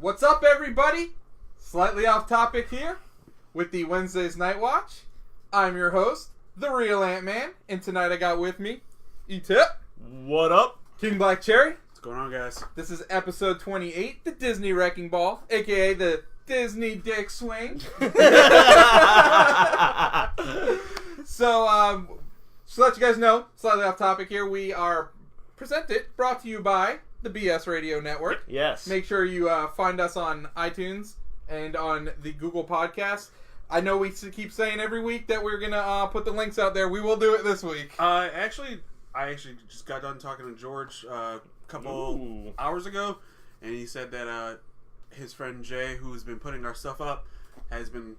What's up, everybody? Slightly off topic here with the Wednesday's Night Watch. I'm your host, the real Ant-Man, and tonight I got with me E-Tip. What up? King Black Cherry. What's going on, guys? This is episode 28, the Disney Wrecking Ball, aka the Disney Dick Swing. So to let you guys know, slightly off topic here, we are brought to you by the BS Radio Network. Yes. Make sure you find us on iTunes and on the Google Podcast. I know we keep saying every week that we're going to put the links out there. We will do it this week. I actually just got done talking to George a couple hours ago, and he said that his friend Jay, who's been putting our stuff up, has been,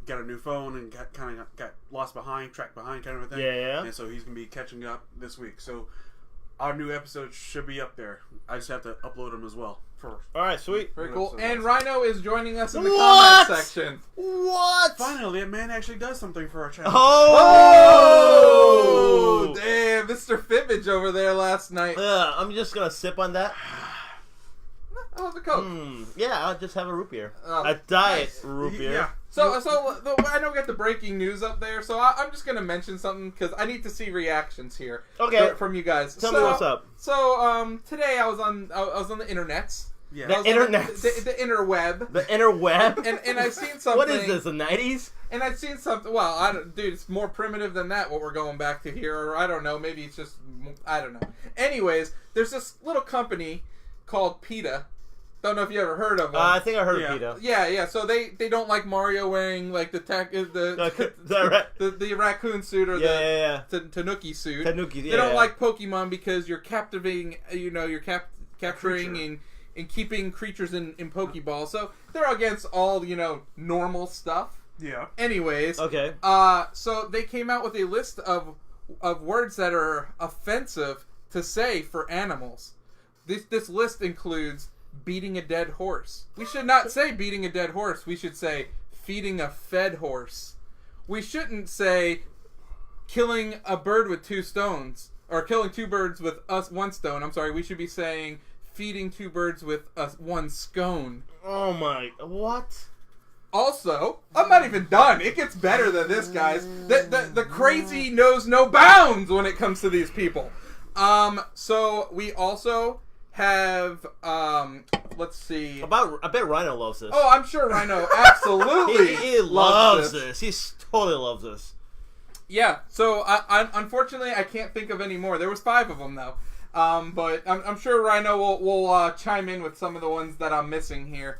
got a new phone and got tracked behind kind of a thing. Yeah. And so he's going to be catching up this week. So our new episodes should be up there. I just have to upload them as well first. All right, sweet. Very cool. And Rhino is joining us in the comment section. What? Finally, that man actually does something for our channel. Oh! Damn, Mr. Fibbage over there last night. I'm just going to sip on that. I'll have a Coke. Yeah, I'll just have a root beer. Oh, a diet nice. root beer. Yeah. So I know we got the breaking news up there, so I'm just gonna mention something because I need to see reactions here. Okay. From you guys. Tell me what's up. So today I was on the internets. Yeah. The internets. The interweb. The interweb. And I seen something. What is this? The 90s? And I'd seen something. Well, dude, it's more primitive than that. What we're going back to here, or I don't know. Maybe it's just I don't know. Anyways, there's this little company called PETA. Don't know if you ever heard of them. I think I heard of PETA. Yeah. So they don't like Mario wearing like the raccoon suit or the Tanuki suit. Tanuki. They don't like Pokemon because you're captivating. You're capturing and keeping creatures in Pokeballs. So they're against all normal stuff. Yeah. Anyways. Okay. So they came out with a list of words that are offensive to say for animals. This list includes beating a dead horse. We should not say beating a dead horse. We should say feeding a fed horse. We shouldn't say killing a bird with 2 stones or killing 2 birds with 1 stone. I'm sorry. We should be saying feeding 2 birds with 1 scone. Oh my! What? Also, I'm not even done. It gets better than this, guys. The crazy knows no bounds when it comes to these people. So we also have let's see. I bet Rhino loves this. Oh, I'm sure Rhino absolutely he loves this. He totally loves this. Yeah. So I unfortunately I can't think of any more. There was 5 of them though. But I'm sure Rhino will chime in with some of the ones that I'm missing here.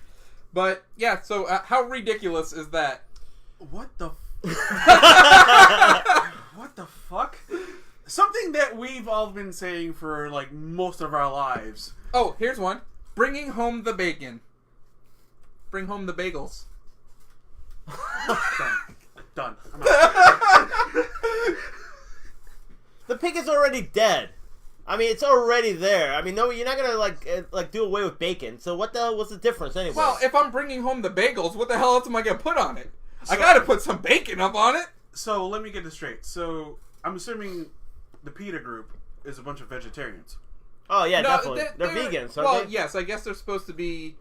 But yeah. So how ridiculous is that? What the? What the fuck? Something that we've all been saying for most of our lives. Oh, here's one. Bringing home the bacon. Bring home the bagels. Done. I'm out. The pig is already dead. I mean, it's already there. I mean, no, you're not gonna do away with bacon. So what the hell? What's the difference anyway? Well, if I'm bringing home the bagels, what the hell else am I gonna put on it? I gotta put some bacon up on it. So let me get this straight. So I'm assuming the PETA group is a bunch of vegetarians. Oh yeah, No, definitely. They're vegans, aren't they? Yes, I guess they're supposed to be.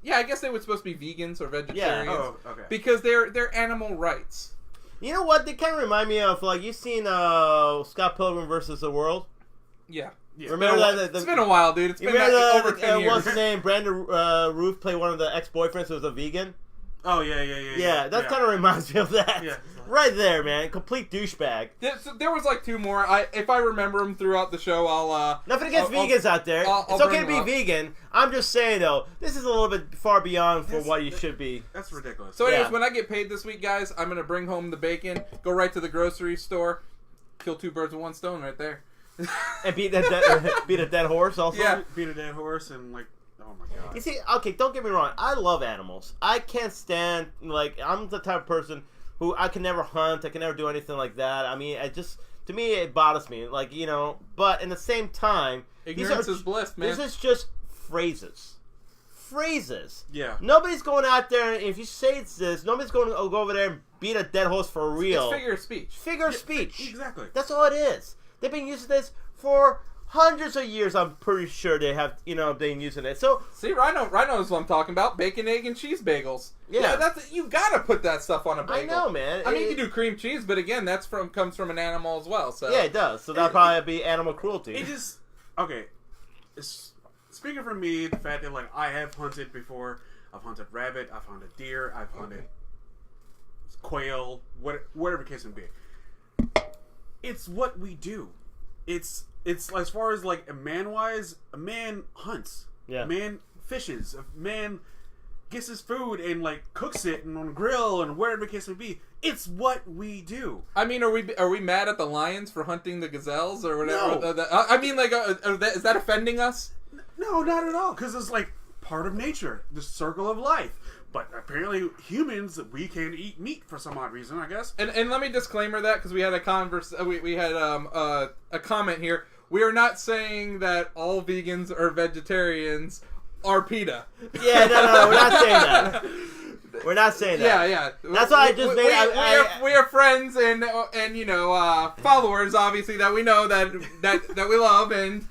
Yeah, I guess they would supposed to be vegans or vegetarians. Yeah. Oh, okay. Because they're animal rights. You know what? They kind of remind me of you've seen Scott Pilgrim versus the World. Yeah. Remember that? It's been a while, dude. It's been over 10 years. What's his name? Brandon Roof played one of the ex-boyfriends who was a vegan. Oh yeah. Yeah, that kind of reminds me of that. Yeah. Right there, man. Complete douchebag. There was 2 more. If I remember them throughout the show, I'll... Nothing against vegans out there. It's okay to be vegan. I'm just saying, though, this is a little bit far beyond for what you should be. That's ridiculous. So anyways, when I get paid this week, guys, I'm going to bring home the bacon, go right to the grocery store, kill 2 birds with 1 stone right there. And beat a dead horse also? Yeah, beat a dead horse and oh my god. You see, okay, don't get me wrong. I love animals. I can't stand, I'm the type of person who I can never hunt. I can never do anything like that. I mean, to me, it bothers me. But in the same time, ignorance is bliss, man. This is just phrases. Yeah. Nobody's going out there, and if you say it's this, nobody's going to go over there and beat a dead horse for real. It's figure of speech. Figure of speech. Exactly. That's all it is. They've been using this for hundreds of years, I'm pretty sure they have, been using it. So see, Rhino knows what I'm talking about. Bacon, egg, and cheese bagels. Yeah, that's you gotta put that stuff on a bagel. I know, man. I mean, you can do cream cheese, but again, comes from an animal as well. So yeah, it does. So that'll probably be animal cruelty. It just okay. Speaking for me, the fact that I have hunted before. I've hunted rabbit. I've hunted deer. I've hunted quail. Whatever the case may be. It's what we do. It's as far as a man hunts. Yeah. A man fishes. A man gets his food and cooks it and on a grill and whatever the case may be. It's what we do. I mean, are we mad at the lions for hunting the gazelles or whatever? No. I mean, is that offending us? No, not at all. Because it's part of nature, the circle of life. But apparently, humans, we can eat meat for some odd reason, I guess. And let me disclaimer that because we had we had a comment here. We are not saying that all vegans or vegetarians are PETA. Yeah, no, we're not saying that. We're not saying that. Yeah. That's why I just made. We are friends and followers, obviously, that we know that we love, and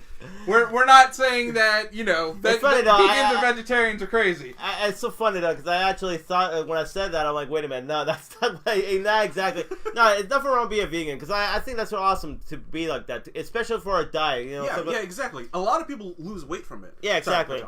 we're not saying that that funny, vegans or vegetarians are crazy. It's so funny though because I actually thought when I said that I'm like, wait a minute, no, that's not exactly. No, it's nothing wrong with being a vegan because I think that's awesome to be like that, especially for a diet. Yeah, exactly. A lot of people lose weight from it. Yeah, exactly.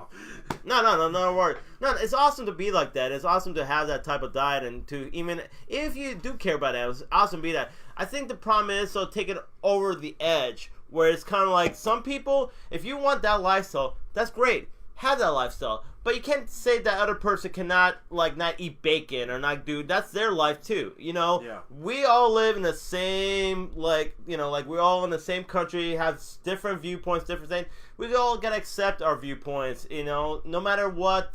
No worry. No, it's awesome to be like that. It's awesome to have that type of diet and to even if you do care about it, it's awesome to be that. I think the problem is take it over the edge. Where it's kind of like some people, if you want that lifestyle, that's great. Have that lifestyle. But you can't say that other person cannot, not eat bacon or not do, that's their life too, Yeah. We all live in the same, we're all in the same country, have different viewpoints, different things. We all gotta accept our viewpoints, no matter what,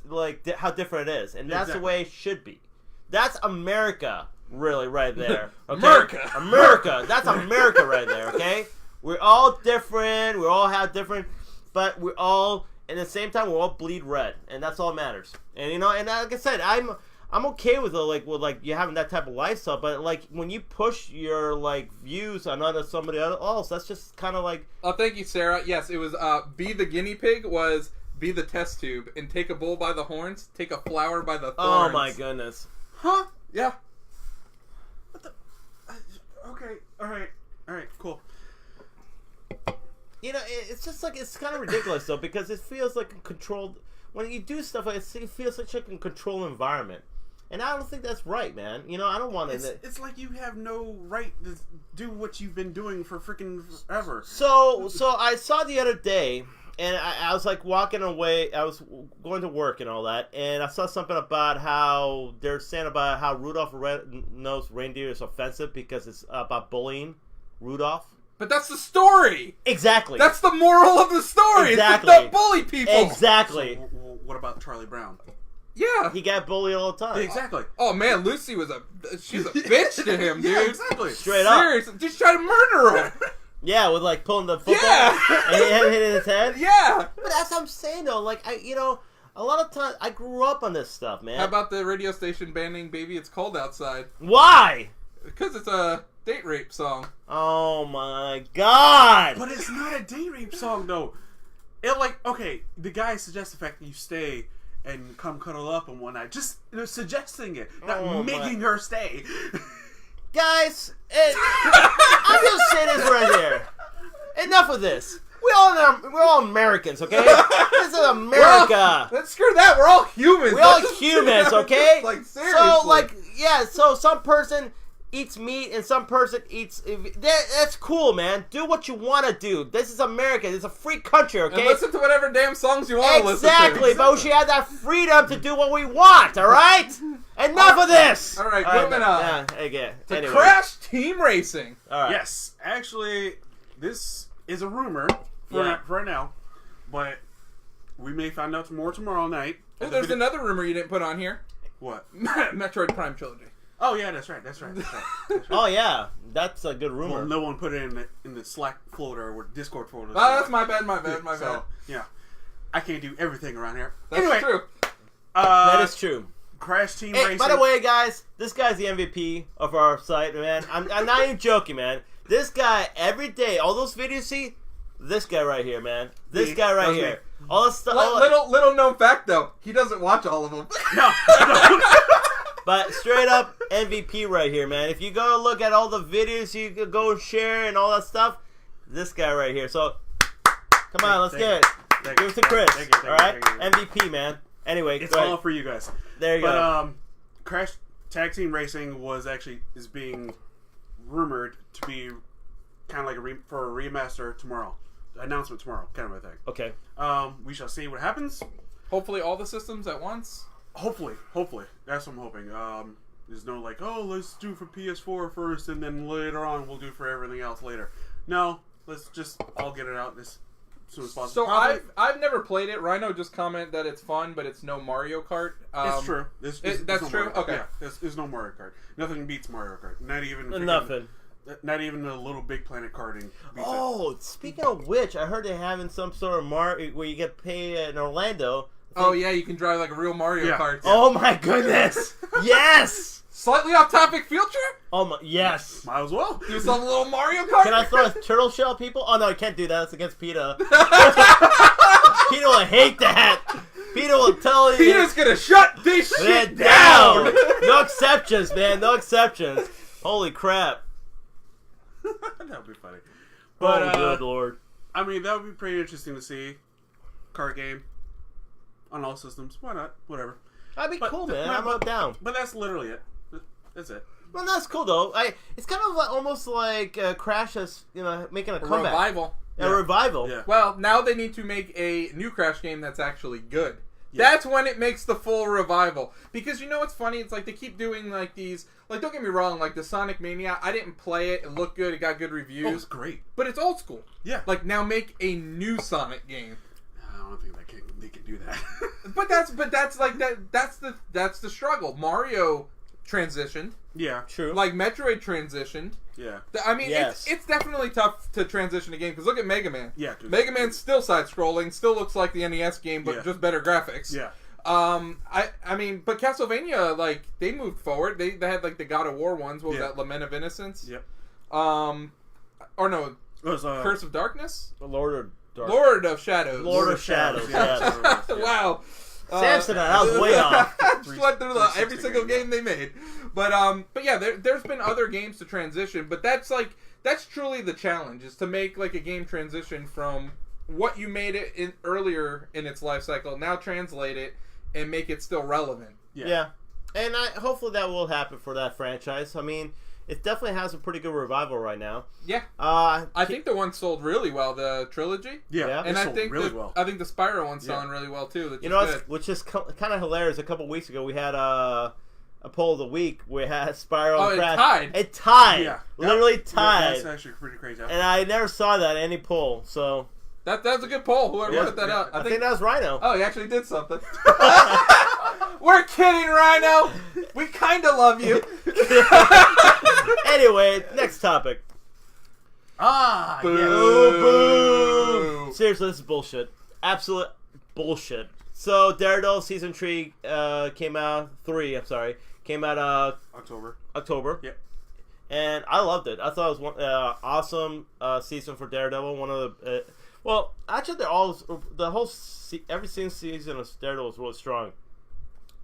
how different it is. And that's the way it should be. That's America, really, right there. Okay? America! That's America right there, okay? We're all different. We all have different, but we're all at the same time. We all bleed red, and that's all that matters. And and like I said, I'm okay with you having that type of lifestyle. But when you push your views on somebody else, that's just kind of Oh, thank you, Sarah. Yes, it was be the guinea pig was be the test tube and take a bull by the horns, take a flower by the thorns. Oh my goodness. Huh? Yeah. What the? Okay. All right. Cool. It's just it's kind of ridiculous though because it feels like a controlled. When you do stuff like it feels like a controlled environment, and I don't think that's right, man. I don't want to. It's like you have no right to do what you've been doing for freaking forever. So I saw the other day, and I was walking away. I was going to work and all that, and I saw something about how they're saying about how Rudolph the Red-Nosed Reindeer is offensive because it's about bullying Rudolph. But that's the story. Exactly. That's the moral of the story. Exactly. Don't bully people. Exactly. So, what about Charlie Brown? Yeah. He got bullied all the time. Exactly. Oh man, Lucy she's a bitch to him, dude. Yeah, exactly. Straight up. Seriously, just try to murder him. Yeah, with pulling the football and hitting his head. Yeah. But that's what I'm saying though. A lot of times I grew up on this stuff, man. How about the radio station banning "Baby It's Cold Outside"? Why? Because it's a date rape song. Oh my god! But it's not a date rape song though. Okay, the guy suggests the fact that you stay and come cuddle up and whatnot. Just suggesting it, not making her stay. Guys, I'm gonna say this right here. Enough of this. We're all Americans, okay? This is America. Screw that. We're all humans. We're all humans, okay? Seriously. So some person eats meat and some person eats. That's cool, man. Do what you want to do. This is America. It's a free country, okay? And listen to whatever damn songs you want to listen to. Exactly, but we should have that freedom to do what we want, all right? Enough of this. All right, moving on. Anyway. Crash Team Racing. All right. Yes, actually, this is a rumor for right now, but we may find out more tomorrow night. Oh, there's another rumor you didn't put on here. What? Metroid Prime trilogy. Oh yeah, that's right. Oh yeah, that's a good rumor. Well, no one put it in the Slack folder or Discord folder. Oh, that's my bad. My bad. Yeah, I can't do everything around here. That's anyway, true. That is true. Crash Team Racing. By the way, guys, this guy's the MVP of our site, man. I'm not even joking, man. This guy, every day, all those videos you see, This guy right here, man. This Me. guy right That's me. here. All this stuff. Little known fact though, he doesn't watch all of them. No. But straight up MVP right here, man. If you go look at all the videos you could go and share and all that stuff, this guy right here. So, come on, let's get it. Give it to Chris. All right? MVP, man. Anyway, It's go ahead. all for you guys. There you But go. Crash Tag Team Racing is being rumored to be kind of like for a remaster tomorrow. Announcement tomorrow, kind of a thing. Okay. We shall see what happens. Hopefully, all the systems at once. Hopefully, that's what I'm hoping. There's no like, oh, let's do for PS4 first, and then later on we'll do for everything else later. No, let's just all get it out as soon as possible. So I've never played it. Rhino just commented that it's fun, but it's no Mario Kart. It's true. That's no true. Mario Kart. Okay. Yeah, there's no Mario Kart. Nothing beats Mario Kart. Not even Nothing. Not even the Little Big Planet karting. Beats Oh, speaking of which, I heard they're having some sort of Mario where you get paid in Orlando. Oh yeah, you can drive like a real Mario Kart. Oh my goodness! Yes! Slightly off topic field trip? Oh my, yes! Might as well. Do some little Mario Kart? Can I throw a turtle shell at people? Oh no, I can't do that. That's against PETA. PETA will hate that. PETA will tell you. Peter's gonna shut this shit down! No exceptions, man. No exceptions. Holy crap. That would be funny. But Oh good lord. I mean, that would be pretty interesting to see. Card game on all systems. Why not? Whatever. That'd be But- cool, man. but- I'm up down. But that's literally it. That's it. Well, that's cool though. It's kind of like, almost like Crash is, making a comeback. Revival. A Yeah. revival. Yeah. Well, now they need to make a new Crash game that's actually good. Yeah. That's when it makes the full revival. Because you know what's funny? It's like they keep doing like these... Like, don't get me wrong, like the Sonic Mania, I didn't play it. It looked good. It got good Oh, reviews. it's great. But it's old school. Yeah. Like, now make a new Sonic game. I don't think they can do that. That's the struggle. Mario transitioned. Yeah. True. Like Metroid transitioned. Yeah. I mean, Yes. it's definitely tough to transition a game because look at Mega Man. Yeah. 'Cause- Mega Man's still side-scrolling, still looks like the NES game, but Yeah. just better graphics. Yeah. I mean, but Castlevania, like, they moved forward. They had like the God of War ones. What was Yeah. that? Lament of Innocence. Yep. Or no, It was, Curse of Darkness. Lord of Dark. Lord of Shadows. Lord of Shadows. Yeah, Yes. that's what it was, yeah. Wow. Samson, that was way off. Just went through every 360 single game, game they made. But yeah, there's been other games to transition, but that's truly the challenge, is to make like a game transition from what you made it in earlier in its life cycle, now translate it and make it still relevant. Yeah. And hopefully that will happen for that franchise. I mean, it definitely has a pretty good revival right now. Yeah. I I think the one sold really well, the trilogy. Yeah. Yeah. It And I sold think really well. I think the Spyro one's Yeah. selling really well too. which is kind of hilarious. A couple weeks ago, we had a poll of the week where it had Spyro Oh, and it Crash. tied. It tied. Yeah. Literally Yeah, tied. that's actually pretty crazy. And I never saw that in any poll. So That was a good poll. Whoever Yeah, put that yeah. out. I think that was Rhino. Oh, he actually did something. We're kidding, Rhino. We kind of love you. Anyway, next topic. Ah, Boo. yeah. Boo. Seriously, this is bullshit. Absolute bullshit. So, Daredevil Season 3 came out... 3, I'm sorry. Came out October. Yep. And I loved it. I thought it was one awesome season for Daredevil. One of the... well, actually, they're all... The whole... every season of Daredevil was really strong.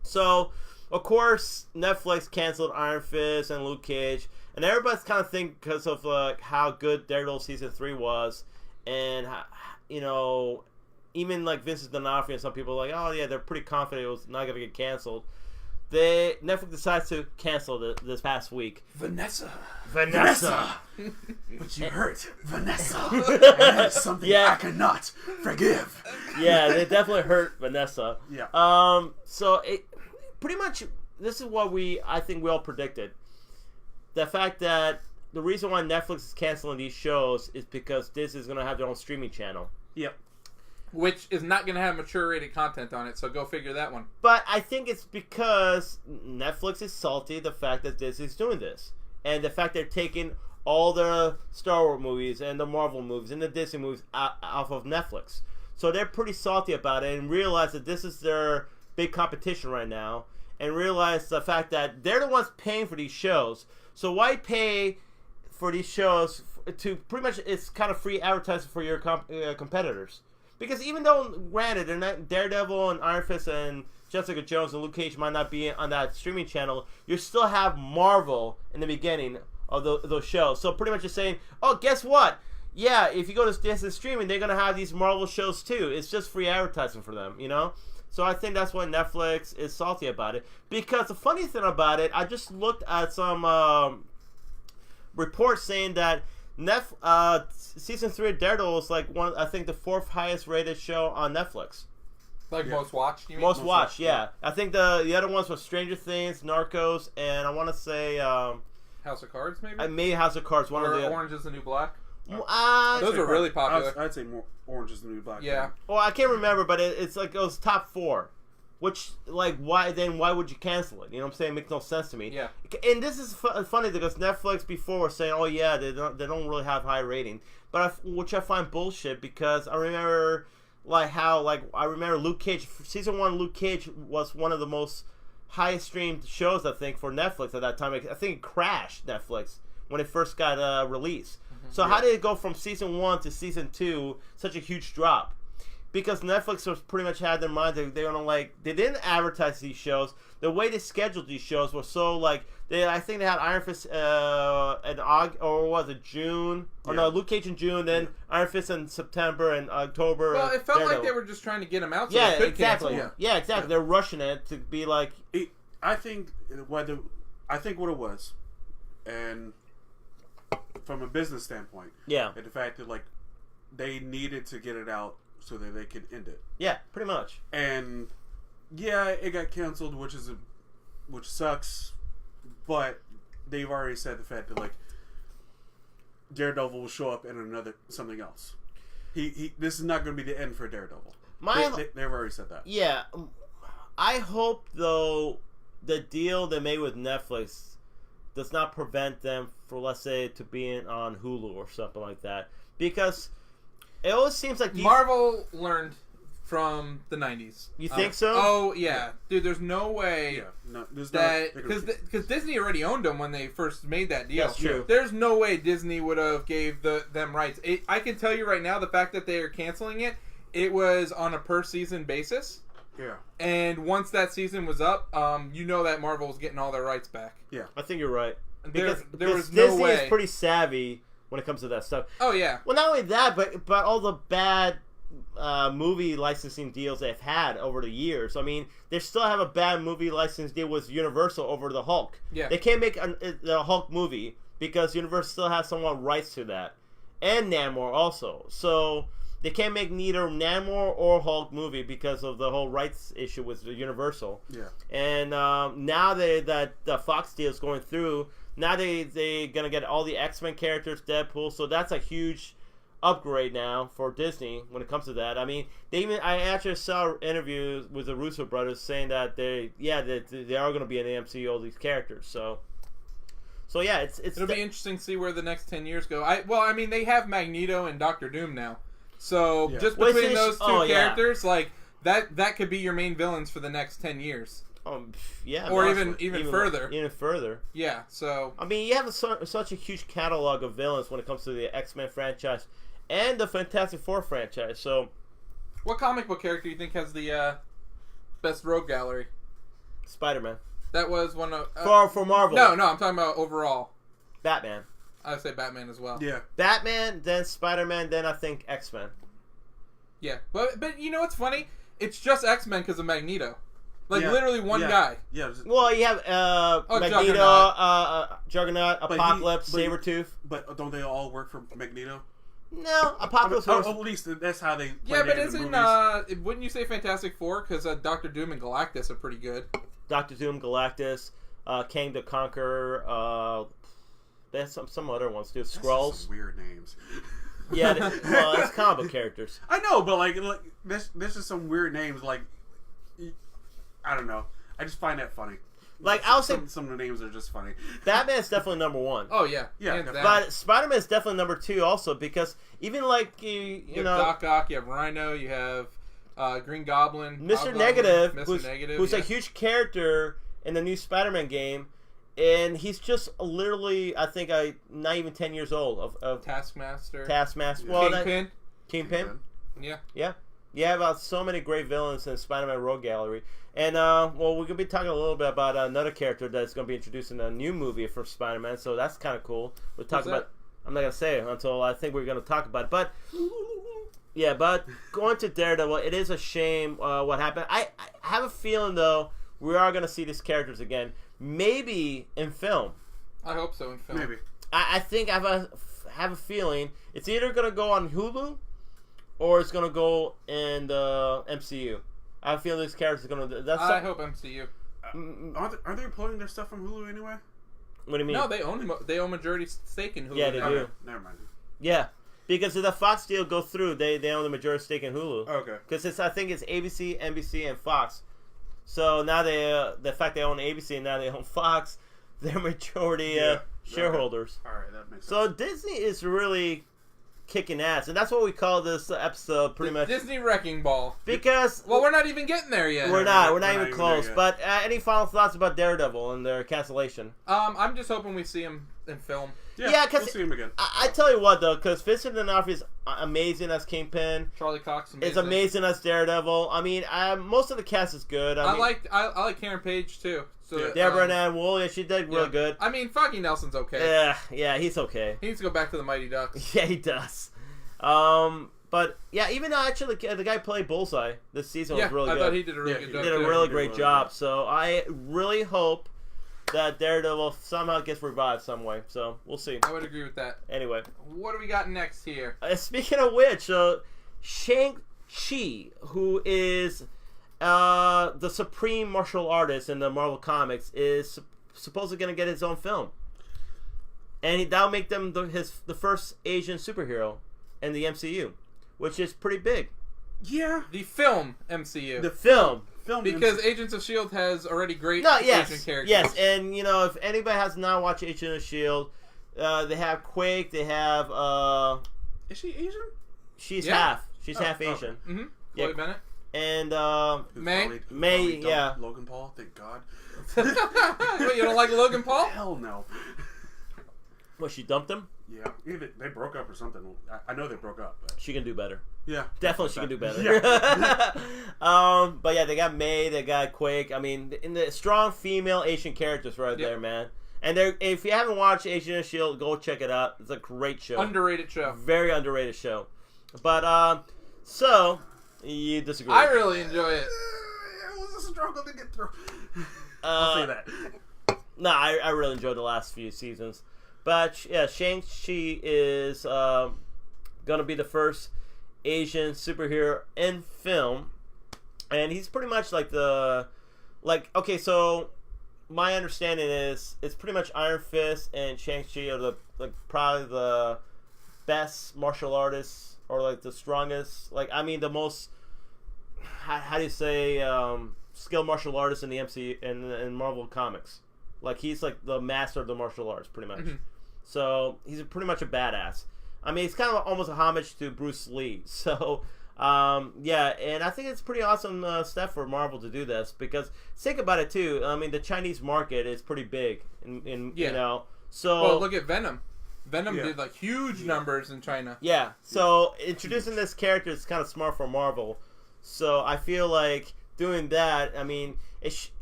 So, of course, Netflix canceled Iron Fist and Luke Cage. And everybody's kind of thinking because of how good Daredevil Season 3 was. And, even like Vincent D'Onofrio and some people are like, oh yeah, they're pretty confident it was not going to get canceled. Netflix decides to cancel this past week. Vanessa. But you hurt Vanessa. And that is something Yeah. I cannot forgive. Yeah, they definitely hurt Vanessa. Yeah. So it pretty much, this is what I think we all predicted. The fact that the reason why Netflix is canceling these shows is because Disney is going to have their own streaming channel. Yep. Which is not going to have mature rated content on it, so go figure that one. But I think it's because Netflix is salty the fact that Disney's doing this. And the fact they're taking all the Star Wars movies and the Marvel movies and the Disney movies off of Netflix. So they're pretty salty about it and realize that this is their big competition right now. And realize the fact that they're the ones paying for these shows. So why pay for these shows to pretty much it's kind of free advertising for your competitors. Because even though, granted, they're not Daredevil and Iron Fist and Jessica Jones and Luke Cage might not be on that streaming channel, you still have Marvel in the beginning of those shows. So pretty much just saying, oh, guess what? Yeah, if you go to Disney streaming, they're gonna have these Marvel shows too. It's just free advertising for them, you know. So I think that's why Netflix is salty about it. Because the funny thing about it, I just looked at some reports saying that season 3 of Daredevil is like I think the 4th highest rated show on Netflix. Like most watched, you mean? Most watched, yeah. I think the other ones were Stranger Things, Narcos, and I want to say House of Cards, maybe. Maybe House of Cards. One or of the Orange is the New Black. Those are really popular. I'd say more Orange is the New Black. Yeah. Well, I can't remember, but it's like it was top 4. Which, like, why would you cancel it? You know what I'm saying? It makes no sense to me. Yeah. And this is funny because Netflix before was saying, oh yeah, they don't really have high rating, which I find bullshit because I remember I remember Luke Cage season 1. Luke Cage was one of the most highest streamed shows I think for Netflix at that time. I think it crashed Netflix when it first got released. Mm-hmm. So how did it go from season 1 to season 2 such a huge drop? Because Netflix was pretty much had their mind they didn't advertise these shows. The way they scheduled these shows was so I think they had Iron Fist in August, or was it June? Or no, Luke Cage in June, then Iron Fist in September and October. Well, it felt like they were just trying to get them out. So yeah, they could exactly. Cancel. Yeah, exactly. They're rushing it to be like. I think what it was, and from a business standpoint, and the fact that they needed to get it out so that they could end it. Yeah, pretty much. And yeah, it got canceled, which sucks. But they've already said the fact that Daredevil will show up in something else. This is not going to be the end for Daredevil. They've already said that. Yeah, I hope though the deal they made with Netflix does not prevent them for, let's say, to being on Hulu or something like that, because it always seems like Marvel learned from the 90s. You think so? Oh yeah, dude. There's no way. Yeah, no, because Disney already owned them when they first made that deal. That's true. There's no way Disney would have gave them rights. I can tell you right now, the fact that they are canceling it was on a per season basis. Yeah. And once that season was up, that Marvel was getting all their rights back. Yeah, I think you're right. Because there was Disney no way. is pretty savvy when it comes to that stuff. Oh yeah. Well, not only that, but all the bad movie licensing deals they've had over the years. I mean, they still have a bad movie license deal with Universal over the Hulk. Yeah. They can't make the Hulk movie because Universal still has somewhat rights to that, and Namor also. So they can't make neither Namor or Hulk movie because of the whole rights issue with Universal. Yeah. And now that the Fox deal is going through, now they gonna get all the X-Men characters, Deadpool. So that's a huge upgrade now for Disney when it comes to that. I mean, I actually saw interviews with the Russo brothers saying that they are going to be in the MCU, all these characters. So yeah, it'll be interesting to see where the next 10 years go. They have Magneto and Doctor Doom now, so just between those two characters, that could be your main villains for the next 10 years. Yeah, or even further. Even further. Yeah. So I mean, you have such a huge catalog of villains when it comes to the X-Men franchise and the Fantastic Four franchise. So, what comic book character do you think has the best rogue gallery? Spider-Man. That was one of for Marvel. No, I'm talking about overall. Batman. I'd say Batman as well. Yeah. Batman, then Spider-Man, then I think X-Men. Yeah, but you know what's funny? It's just X-Men because of Magneto. Literally one guy. Yeah. Well, you have Magneto, Juggernaut, Apocalypse, Sabretooth. But don't they all work for Magneto? No, Apocalypse. At least that's how they. Yeah, but isn't wouldn't you say Fantastic Four? Because Doctor Doom and Galactus are pretty good. Doctor Doom, Galactus, Kang the Conqueror. There's some other ones too. Skrulls. Some weird names. Yeah, it's comic book characters. I know, but this is some weird names. I don't know. I just find that funny. I'll say some of the names are just funny. Batman's definitely number one. Oh yeah, yeah. But Spider-Man's definitely number 2 also because even you have know Doc Ock, you have Rhino, you have Green Goblin, Mr. Negative, Mr. Negative, who's a huge character in the new Spider-Man game, And he's just literally, I think, not even 10 years old of Taskmaster. Well, Kingpin. Kingpin. Yeah. Yeah. Yeah, about so many great villains in Spider-Man Rogue Gallery. And, well, we're going to be talking a little bit about another character that's going to be introduced in a new movie for Spider-Man, so that's kind of cool. We'll talk about... I'm not going to say it until I think we're going to talk about it. But, yeah, but going to Daredevil, it is a shame what happened. I have a feeling, though, we are going to see these characters again. Maybe in film. I hope so in film. Maybe. I think I have a feeling it's either going to go on Hulu or it's going to go in the MCU. I feel these characters are going to... I hope MCU. Aren't they pulling their stuff from Hulu anyway? What do you mean? No, they own majority stake in Hulu. Yeah, they do. Never mind. Yeah, because if the Fox deal goes through, they own the majority stake in Hulu. Okay. Because I think it's ABC, NBC, and Fox. So now the fact they own ABC and now they own Fox, they're majority shareholders. Okay. All right, that makes sense. So Disney is really kicking ass, and that's what we call this episode pretty much. Disney Wrecking Ball. Because we're not even getting there yet. We're not even close. But any final thoughts about Daredevil and their cancellation? I'm just hoping we see him in film. Yeah, because we'll see him again. I tell you what though, because Vincent D'Onofrio is amazing as Kingpin. Charlie Cox is amazing as Daredevil. I mean, most of the cast is good. I like Karen Page too. So Deborah Ann Wool, yeah, she did really good. I mean, Foggy Nelson's okay. Yeah, he's okay. He needs to go back to the Mighty Ducks. Yeah, he does. But yeah, even though actually the guy who played Bullseye this season was really good. I thought he did a really good job. He did a really great job. So I really hope that Daredevil somehow gets revived some way. So we'll see. I would agree with that. Anyway, what do we got next here? Speaking of which, Shang-Chi, who is the supreme martial artist in the Marvel Comics, is supposedly going to get his own film, and that'll make them the first Asian superhero in the MCU, which is pretty big. Yeah, the film MCU. The film. Because Agents of S.H.I.E.L.D. has already great Asian characters. Yes, and if anybody has not watched Agents of S.H.I.E.L.D., they have Quake, they have... Is she Asian? She's half. She's half Asian. Okay. Mm-hmm. Chloe Bennett. And May, yeah. Logan Paul, thank God. Wait, you don't like Logan Paul? Hell no. What, she dumped him? Yeah, they broke up or something. I know they broke up. But... She can do better. Yeah, definitely she can do better. Yeah. But yeah, they got May, they got Quake. I mean, in the strong female Asian characters there, man. And if you haven't watched Agents of S.H.I.E.L.D., go check it out. It's a great show. Underrated show. Very underrated show. But so you disagree? I really enjoy it. It was a struggle to get through. I'll say that. No, I really enjoyed the last few seasons. But yeah, Shang-Chi is gonna be the first Asian superhero in film, and he's pretty much okay. So my understanding is it's pretty much Iron Fist and Shang-Chi are probably the best martial artists, or the strongest. The most how do you say skilled martial artists in the MCU in Marvel Comics. He's the master of the martial arts, pretty much. Mm-hmm. So he's pretty much a badass. I mean, it's kind of almost a homage to Bruce Lee. So, yeah, and I think it's pretty awesome stuff for Marvel to do this, because think about it too. I mean, the Chinese market is pretty big, So, well, look at Venom. Venom did huge numbers in China. Yeah. So introducing this character is kind of smart for Marvel. So I feel like doing that. I mean,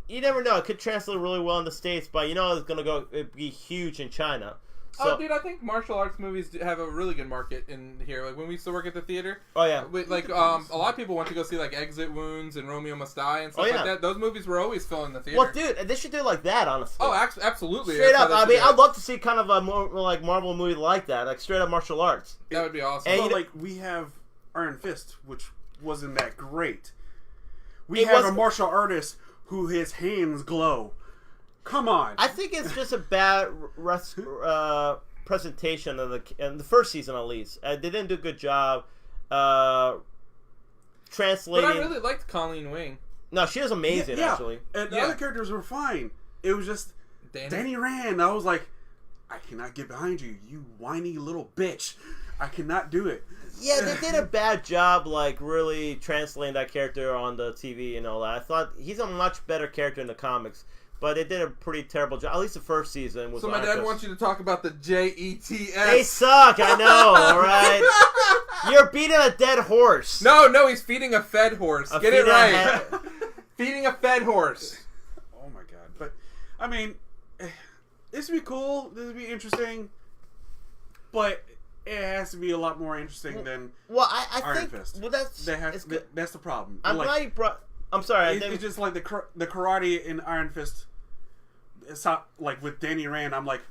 you never know. It could translate really well in the States, but it's gonna be huge in China. So, dude, I think martial arts movies have a really good market in here. When we used to work at the theater. Oh yeah. A lot of people went to go see Exit Wounds and Romeo Must Die and stuff like that. Those movies were always filling the theater. Well, dude, they should do it like that, honestly. Oh, absolutely. Straight up. I mean, I'd love to see kind of a more Marvel movie like that, straight up martial arts. That would be awesome. And we have Iron Fist, which wasn't that great. We have a martial artist who his hands glow. Come on. I think it's just a bad presentation of in the first season, at least. They didn't do a good job translating. But I really liked Colleen Wing. No, she was amazing, actually. And the other characters were fine. It was just Danny Rand. I was like, I cannot get behind you, you whiny little bitch. I cannot do it. Yeah, they did a bad job, really translating that character on the TV and all that. I thought he's a much better character in the comics. But they did a pretty terrible job. At least the first season was. So my dad wants you to talk about the JETS. They suck. I know. All right. You're beating a dead horse. No, he's feeding a fed horse. Get it right. Feeding a fed horse. Oh my god! But I mean, this would be cool. This would be interesting. But it has to be a lot more interesting than I Iron think. Fist. Well, that's that's the problem. I'm glad you brought. I'm sorry. It's just like the karate in Iron Fist. It's not like with Danny Rand. I'm like,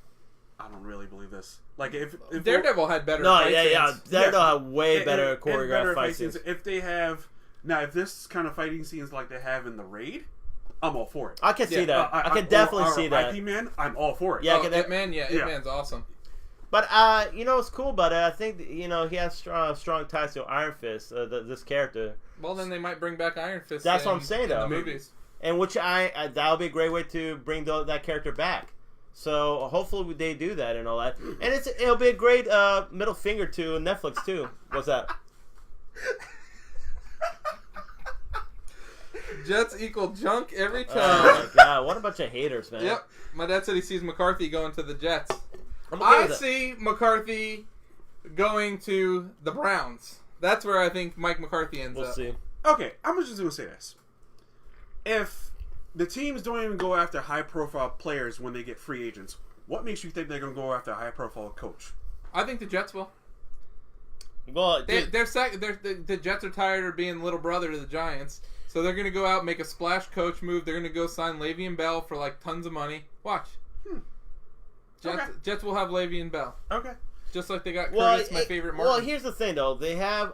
I don't really believe this. Like if Daredevil had better. Fight scenes. Daredevil had way better choreographed fight scenes. If they have now, if this kind of fighting scenes like they have in the Raid, I'm all for it. I can see that. I can definitely see that. IP Man, I'm all for it. Yeah, Ip-Man. Yeah, Ip-Man's awesome. But it's cool. But I think he has strong ties to Iron Fist. This character. Well, then they might bring back Iron Fist. That's what I'm saying, though. In the movies. And which that'll be a great way to bring that character back. So hopefully they do that and all that. And it'll be a great middle finger to Netflix too. What's that? Jets equal junk every time. Oh my god, what a bunch of haters, man. Yep. My dad said he sees McCarthy going to the Jets. I see McCarthy going to the Browns. That's where I think Mike McCarthy ends up. We'll see. Okay, I'm just going to say this. If the teams don't even go after high-profile players when they get free agents, what makes you think they're going to go after a high-profile coach? I think the Jets will. Well, the Jets are tired of being little brother to the Giants, so they're going to go out and make a splash coach move. They're going to go sign Le'Veon Bell for like tons of money. Watch. Jets will have Le'Veon Bell. Okay. Just like they got Curtis, my favorite Martin. Well, here's the thing, though. They have,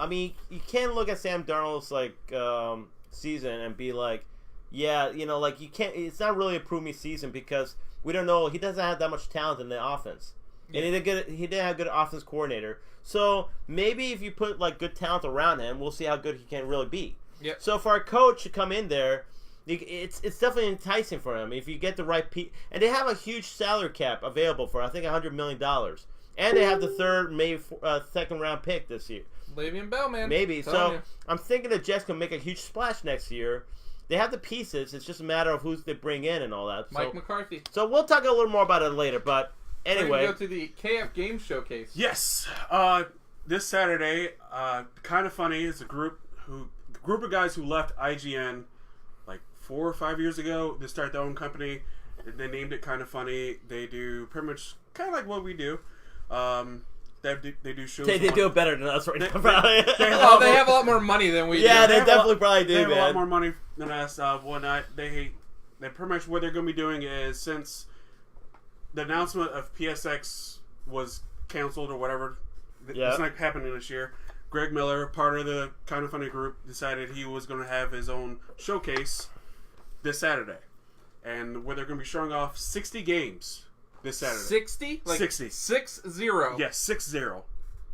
you can't look at Sam Darnold's, season and be like, yeah, you can't, it's not really a prove-me season because we don't know, he doesn't have that much talent in the offense. Yeah. And he didn't have a good offense coordinator. So, maybe if you put, good talent around him, we'll see how good he can really be. Yep. So, for a coach to come in there, it's definitely enticing for him if you get the right and they have a huge salary cap available for I think $100 million, and they have the third, maybe second round pick this year. Le'Veon Bell, man. Maybe. So I'm thinking the Jets can make a huge splash next year. They have the pieces. It's just a matter of who they bring in and all that. Mike McCarthy. So we'll talk a little more about it later. But anyway, we're going to go to the KF Game Showcase. Yes. This Saturday, Kind of Funny is a group of guys who left IGN 4 or 5 years ago to start their own company. They named it Kind of Funny. They do pretty much kind of like what we do. They do shows. They do it better than us right now. They have a lot more money than we do. Yeah, they definitely probably do, They have man. a lot more money than us. They pretty much what they're going to be doing is, since the announcement of PSX was canceled or whatever, it's not happening this year. Greg Miller, part of the Kind of Funny group, decided he was going to have his own showcase this Saturday, and where they're going to be showing off 60 games this Saturday. 60? 60. 6-0. Yes, 6-0.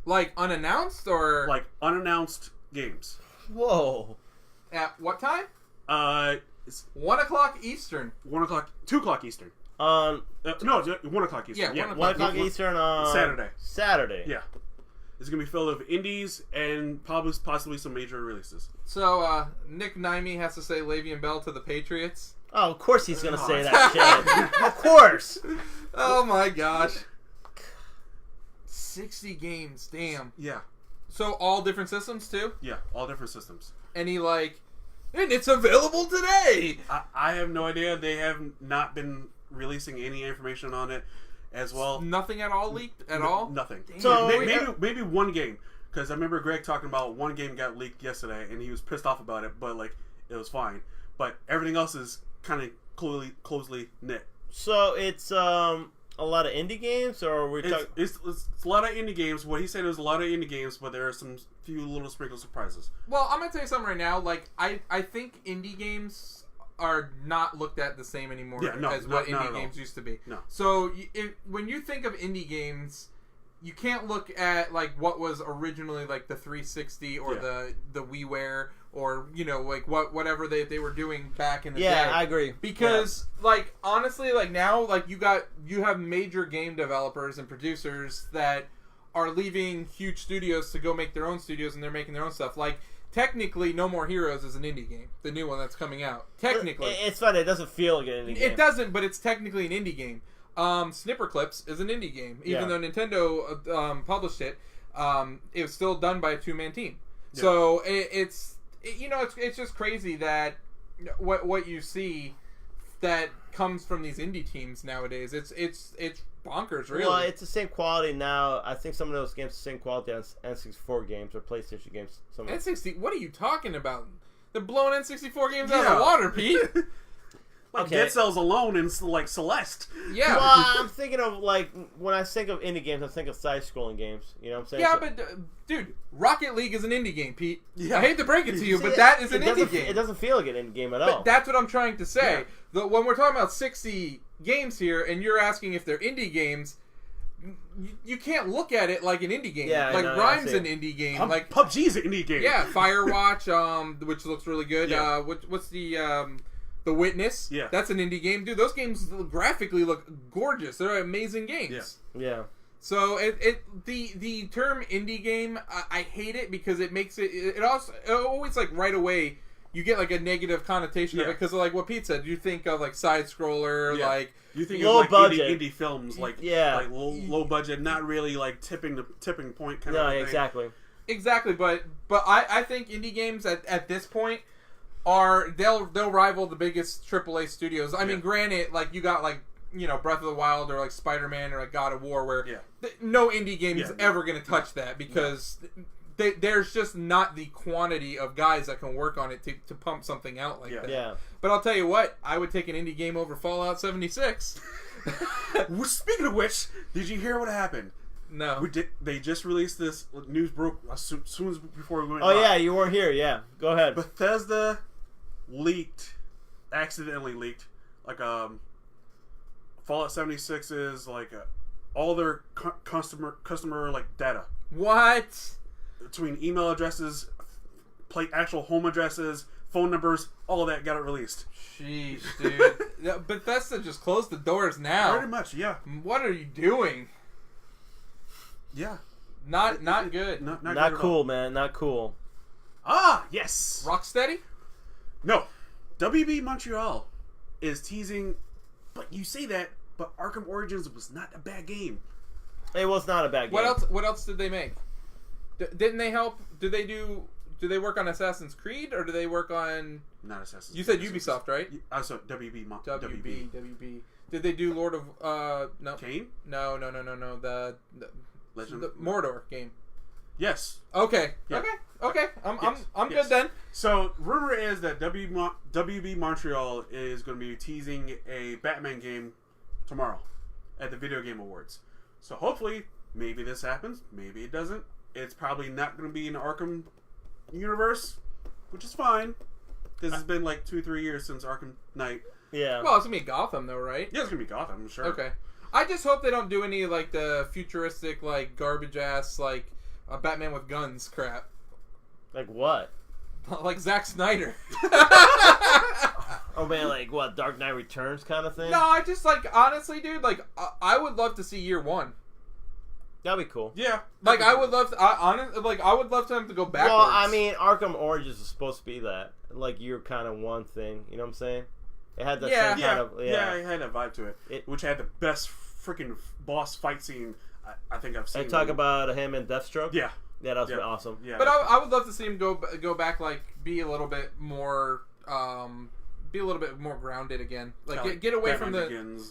Like unannounced or unannounced games. Whoa! At what time? It's 1 o'clock Eastern. 1 o'clock, 2 o'clock Eastern. No, 1 o'clock Eastern. Yeah, 1 o'clock Eastern on Saturday. Yeah. It's going to be filled with indies and possibly some major releases. So, Nick Niemi has to say Le'Veon Bell to the Patriots. Oh, of course he's going to say that shit. Of course. Oh, my gosh. 60 games. Damn. Yeah. So, all different systems, too? Yeah, all different systems. And and it's available today! I have no idea. They have not been releasing any information on it. As well, nothing at all leaked at all. Nothing. Damn. So maybe one game, because I remember Greg talking about one game got leaked yesterday, and he was pissed off about it, but it was fine. But everything else is kind of closely knit. So it's a lot of indie games, or we're talking? It's a lot of indie games. What he said was a lot of indie games, but there are some few little sprinkle surprises. Well, I'm gonna tell you something right now. I think indie games are not looked at the same anymore as what indie games used to be. No. So when you think of indie games, you can't look at what was originally the 360 or the WiiWare or whatever they were doing back in the day. Yeah, I agree. Because honestly, now you have major game developers and producers that are leaving huge studios to go make their own studios, and they're making their own stuff. technically, No More Heroes is an indie game. The new one that's coming out. Technically. It's fun. It doesn't feel like an indie game. It doesn't, but it's technically an indie game. Snipper Clips is an indie game. Even though Nintendo published it, it was still done by a two-man team. Yeah. So it's just crazy that what you see that comes from these indie teams nowadays. It's bonkers, really. Well, it's the same quality now. I think some of those games are the same quality as N64 games or PlayStation games. N60. What are you talking about? They're blowing N64 games out of the water, Pete. Like Dead Cells alone and like Celeste. Yeah. Well, I'm thinking of like when I think of indie games, I think of side-scrolling games. You know what I'm saying? Yeah, but dude, Rocket League is an indie game, Pete. Yeah. I hate to break it to you, but that is an indie game. It doesn't feel like an indie game at all. But that's what I'm trying to say. Yeah. When we're talking about 60 games here, and you're asking if they're indie games, you can't look at it like an indie game. Yeah, like Rhyme's an indie game. Like PUBG's an indie game. Yeah, Firewatch, which looks really good. Yeah. What's the Witness? Yeah, that's an indie game, dude. Those games graphically look gorgeous. They're amazing games. Yeah. So the term indie game, I hate it because it makes it always like right away you get like a negative connotation of it because like what Pete said, you think of like side scroller, like you think low of like budget indie films, like low budget, not really like tipping point kind of thing. Exactly, but I think indie games at this point they'll rival the biggest AAA studios. I mean, granted, like you got like Breath of the Wild or like Spider-Man or like God of War, where no indie game is ever going to touch that because there's just not the quantity of guys that can work on it to pump something out like that. Yeah. But I'll tell you what, I would take an indie game over Fallout 76. Speaking of which, did you hear what happened? No. They just released this. News broke as soon as before we went. Oh yeah, you weren't here. Yeah, go ahead. Bethesda accidentally leaked, like Fallout 76 is like all their customer like data. What? Between email addresses, actual home addresses, phone numbers, all of that got it released. Jeez, dude. Bethesda just closed the doors now. Pretty much, yeah. What are you doing? Yeah. Not good. Not good cool, man. Not cool. Ah, yes. Rocksteady? No. WB Montreal is teasing, but you say that, but Arkham Origins was not a bad game. It was not a bad game. What else did they make? Didn't they help? Do they work on Assassin's Creed or do they work on? Not Assassin's. You said Ubisoft, right? Also WB. Did they do Lord of no? Kane? No. The Legend the Mordor game. Yes. Okay. Yeah. Okay. I'm good then. So rumor is that WB Montreal is going to be teasing a Batman game tomorrow at the Video Game Awards. So hopefully, maybe this happens. Maybe it doesn't. It's probably not going to be in the Arkham universe, which is fine. This has been like 2-3 years since Arkham Knight. Yeah. Well, it's going to be Gotham, though, right? Yeah, it's going to be Gotham, I'm sure. Okay. I just hope they don't do any, like, the futuristic, like, garbage-ass, like, Batman with guns crap. Like what? Like Zack Snyder. Oh, man, like, what, Dark Knight Returns kind of thing? No, I just, like, honestly, dude, like, I would love to see Year One. That'd be cool. Yeah. Like, I would love to, I would love them to go backwards. Well, I mean, Arkham Origins is supposed to be that. Like, you're kind of one thing. You know what I'm saying? It had that same kind of... Yeah, it had a vibe to it. Which had the best freaking boss fight scene I think I've seen. And talk about him and Deathstroke? Yeah. Yeah, that was awesome. Yeah. But I would love to see him go back, like, be a little bit more... be a little bit more grounded again. Like, get away from the...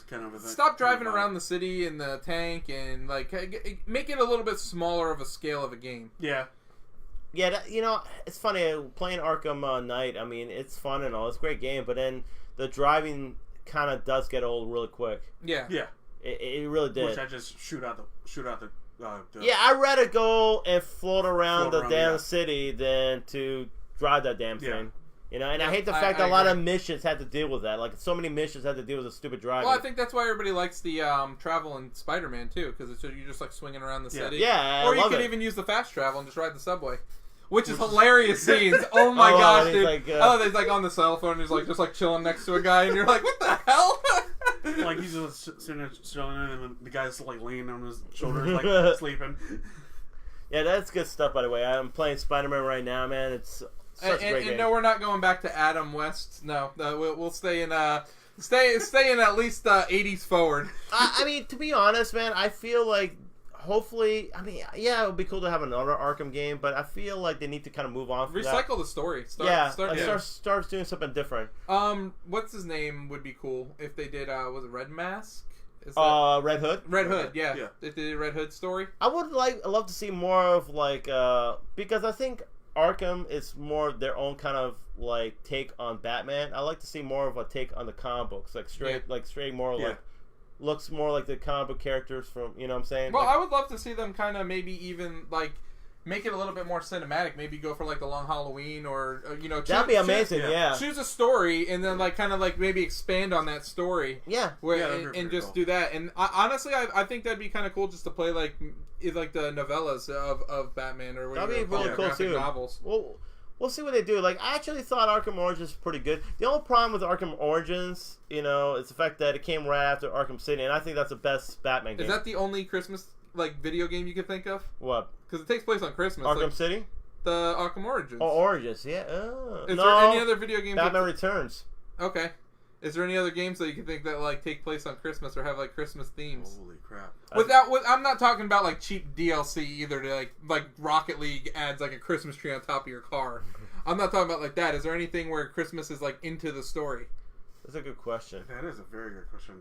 kind of a thing. Stop driving around the city in the tank and, like, make it a little bit smaller of a scale of a game. Yeah. Yeah, it's funny. Playing Arkham Knight, I mean, it's fun and all. It's a great game, but then the driving kind of does get old really quick. Yeah. Yeah. It really did. Which I just shoot out the yeah, I'd rather go and float around the damn city than to drive that damn thing. You know, and I hate the fact that a lot of missions had to deal with that. Like, so many missions had to deal with the stupid driving. Well, I think that's why everybody likes the travel in Spider-Man, too, because it's you're just, like, swinging around the city. Yeah, or you could even use the fast travel and just ride the subway. Which is hilarious scenes. Oh, my gosh, dude. Like, he's, like, on the cell phone, and he's, like, just, like, chilling next to a guy, and you're like, what the hell? Like, he's just sitting there chilling, and the guy's, like, leaning on his shoulders, like, sleeping. Yeah, that's good stuff, by the way. I'm playing Spider-Man right now, man. It's Such a great And game. no, we're not going back to Adam West. No, we'll stay in stay in at least 80s forward. I mean, to be honest, man, I feel like hopefully, I mean, yeah, it would be cool to have another Arkham game, but I feel like they need to kind of move on from that. Recycle the story. Start doing something different. What's his name would be cool if they did. Was it Red Mask? Red Hood. Red Hood, yeah. If they did a Red Hood story. I would love to see more of like because I think Arkham is more their own kind of like take on Batman. I like to see more of a take on the comic books, like straight more like looks more like the comic book characters from, you know what I'm saying? Well, like, I would love to see them kind of maybe even like make it a little bit more cinematic. Maybe go for like the Long Halloween or that'd be amazing. Choose a story and then like kind of like maybe expand on that story. Yeah. And just do that. And honestly, I think that'd be kind of cool just to play like the novellas of Batman or whatever. That'd be really cool too. Novels. Well, we'll see what they do. Like, I actually thought Arkham Origins was pretty good. The only problem with Arkham Origins, is the fact that it came right after Arkham City, and I think that's the best Batman game. Is that the only Christmas video game you can think of? What? Because it takes place on Christmas. Arkham City? The Arkham Origins. Oh, Origins, yeah. Is there any other video games? Batman Returns. Okay. Is there any other games that you can think that like take place on Christmas or have like Christmas themes? Holy crap! I'm not talking about like cheap DLC either. To like Rocket League adds like a Christmas tree on top of your car. I'm not talking about like that. Is there anything where Christmas is like into the story? That's a good question. That is a very good question.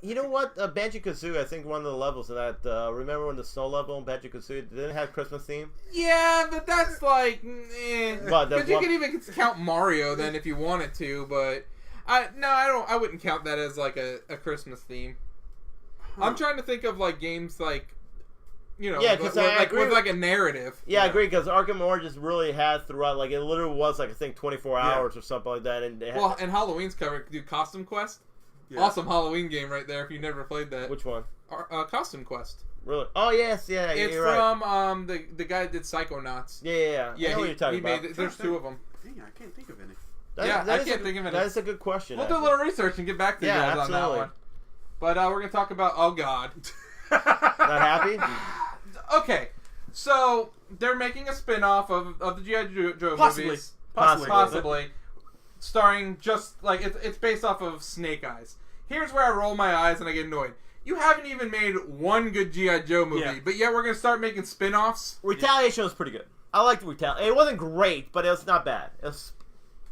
You know what? Banjo-Kazooie, I think one of the levels in that. Remember when the snow level in Banjo-Kazooie didn't have Christmas theme? Yeah, but that's like, because you could even count Mario then if you wanted to, but. I wouldn't count that as like a Christmas theme. I'm trying to think of like games like, because with like a narrative. Yeah, I agree, because Arkham Origins really had throughout, like it literally was like I think 24 hours or something like that. And and Halloween's covered. Do Costume Quest, awesome Halloween game right there. If you never played that, which one? Costume Quest. Really? Oh yes, yeah. It's you're from right. The guy that did Psychonauts. Yeah. I know what you're talking about. There's two of them. Dang, I can't think of any. I can't think of any. That is a good question. We'll do a little research and get back to you guys on that one. But we're going to talk about, oh God. Not happy? Okay, so they're making a spin-off of the G.I. Joe movies. Possibly. Starring just, like, it's based off of Snake Eyes. Here's where I roll my eyes and I get annoyed. You haven't even made one good G.I. Joe movie, but yet we're going to start making spin-offs? Retaliation was pretty good. I liked Retaliation. It wasn't great, but it was not bad.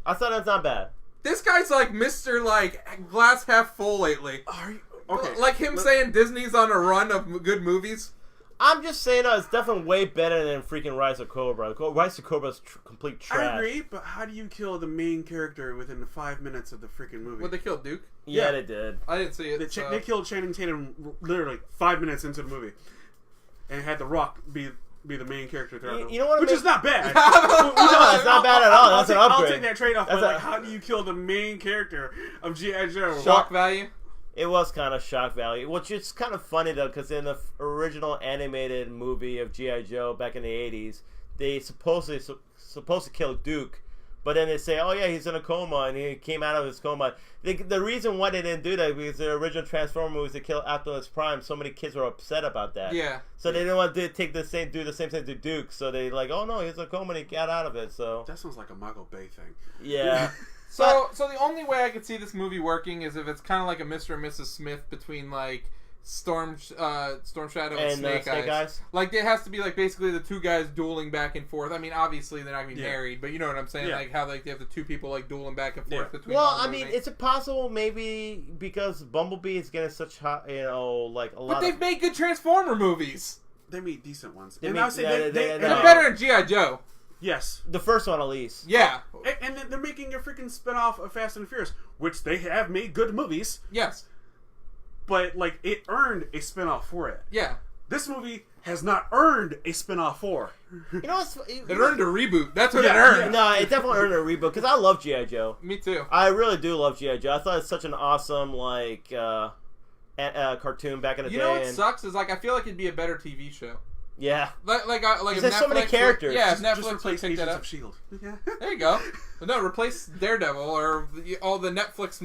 I thought it was not bad. This guy's like Mr. like glass half full lately. Are you okay? Like him saying Disney's on a run of good movies. I'm just saying it's definitely way better than freaking Rise of Cobra. Rise of Cobra is complete trash. I agree, but how do you kill the main character within the 5 minutes of the freaking movie? Would they kill Duke? Yeah, they did. I didn't see it. They killed Channing Tatum literally 5 minutes into the movie, and had The Rock be the main character throughout. You know what? Which is not bad. No, it's not bad at all. That's an upgrade. I'll take that trade off. But like, how do you kill the main character of G.I. Joe? Shock value. It was kind of shock value, which is kind of funny though, because in the original animated movie of G.I. Joe back in the 80s, they supposed to kill Duke, but then they say, oh yeah, he's in a coma, and he came out of his coma. The reason why they didn't do that because the original Transformers movies they killed Optimus Prime. So many kids were upset about that. Yeah. So they didn't want to do the same thing to Duke. So they like, oh no, he's in a coma, and he got out of it. So that sounds like a Michael Bay thing. Yeah. So the only way I could see this movie working is if it's kind of like a Mr. and Mrs. Smith between like Storm Shadow and Snake Eyes. Like it has to be like basically the two guys dueling back and forth. I mean, obviously they're not gonna be married, but you know what I'm saying? Yeah. Like how like they have the two people like dueling back and forth between. Well, I mean, it's possible maybe because Bumblebee is getting such hot, like a lot. But they've made good Transformer movies. They made decent ones. They're better than G.I. Joe. Yes. The first one, at least. Yeah. And they're making a freaking spinoff of Fast and Furious, which they have made good movies. Yes. But, like, it earned a spinoff for it. Yeah. This movie has not earned a spinoff for. You know what's... It earned a reboot. That's what it earned. No, it definitely earned a reboot, because I love G.I. Joe. Me too. I really do love G.I. Joe. I thought it's such an awesome, like, cartoon back in the day. You know what sucks is, like, I feel like it'd be a better TV show. Yeah. Like if There's Netflix so many characters. Yeah, if Just Netflix would replace pick that Agents up. of Shield. Yeah. There you go. No, replace Daredevil or all the Netflix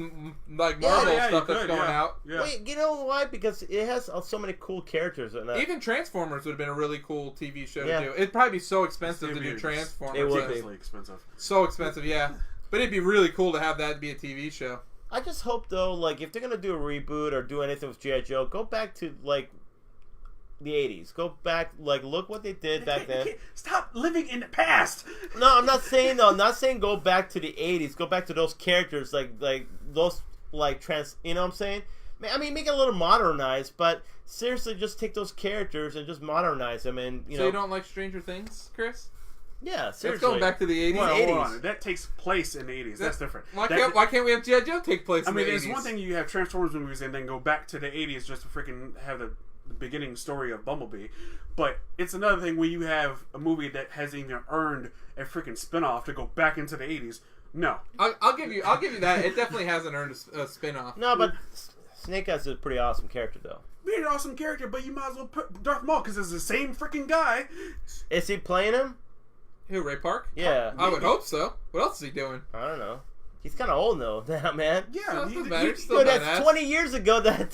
Marvel Yeah, stuff you that's could, going yeah. out. Yeah. Wait, you know why? Because it has so many cool characters in that. Even Transformers would have been a really cool TV show Yeah. to do. It'd probably be so expensive to It'd do be Transformers. It would be. ridiculously expensive. So expensive, yeah. But it'd be really cool to have that be a TV show. I just hope though, like if they're gonna do a reboot or do anything with G.I. Joe, go back to like the 80s. Go back, like look what they did back then. Stop living in the past. No, I'm not saying though. I'm not saying go back to the 80s. Go back to those characters, like those trans. You know what I'm saying? I mean, make it a little modernized, but seriously, just take those characters and just modernize them. And you So know, you don't like Stranger Things, Chris? yeah, It's seriously. going back to the 80s. Well, hold 80s. on. That takes place in the 80s. That's different. Why That- can't we have G.I. Joe take place I in mean, the 80s? it's one thing you have Transformers movies and then go back to the 80s just to freaking have the beginning story of Bumblebee. But it's another thing when you have a movie that hasn't even earned a freaking spinoff to go back into the 80s. No. I'll give you that. It definitely hasn't earned a spin-off. No, but Snake Eyes is a pretty awesome character though. Be an awesome character, but you might as well put Darth Maul because it's the same freaking guy. Is he playing him? Who, Ray Park? Yeah. I would hope so. What else is he doing? I don't know. He's kind of old though, now, man. So Yeah, it he- doesn't matter. he- It's still Dude, that's badass. 20 years ago that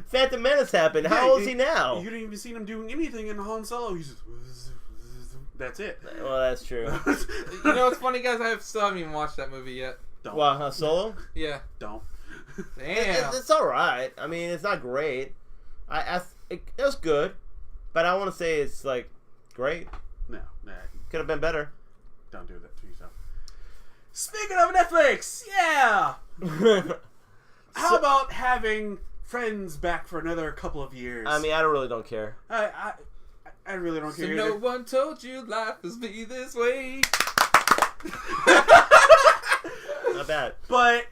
Phantom Menace happened. How Yeah, old is he now? You didn't even see him doing anything in Han Solo. He's just, that's it. Well, that's true. You know what's funny, guys? I still haven't even watched that movie yet. Don't. Well, Solo? Yeah. Don't. Damn. It's all right. I mean, it's not great. It was good, but I want to say it's like great. No, nah. Could have been better. Don't do that to yourself. Speaking of Netflix, yeah. How about having Friends back for another couple of years? I mean, I really don't care. I really don't So care. no either. one told you life is be this way. Not bad. But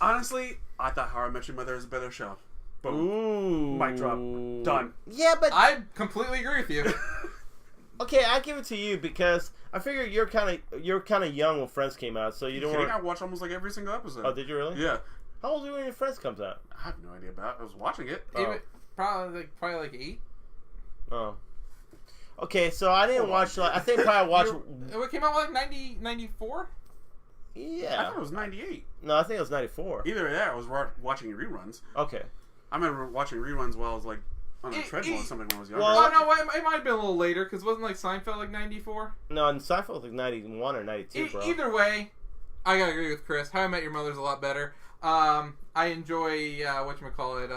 honestly, I thought How I Met Your Mother is a better show. Boom. Ooh. Mic drop. Done. Yeah, but I completely agree with you. okay, I give it to you because I figure you're kind of young when Friends came out, so you don't Kidding? want. I watched almost like every single episode. Oh, did you really? Yeah. How old are you when your Friends comes out? I have no idea about it. I was watching it. Oh. Probably like 8. Oh. Okay, so I didn't Hold on. watch. I think probably watch. It came out like 94. I Yeah. thought it was 98. No, I think it was 94. Either that or I was watching reruns. Okay. I remember watching reruns while I was like on a It- treadmill or it- something when I was younger. Well, Oh no, it might have been a little later because wasn't like Seinfeld like 94. No, and Seinfeld was like 91 or 92, bro. Either way, I gotta agree with Chris. How I Met Your Mother's a lot better. I enjoy whatchamacallit,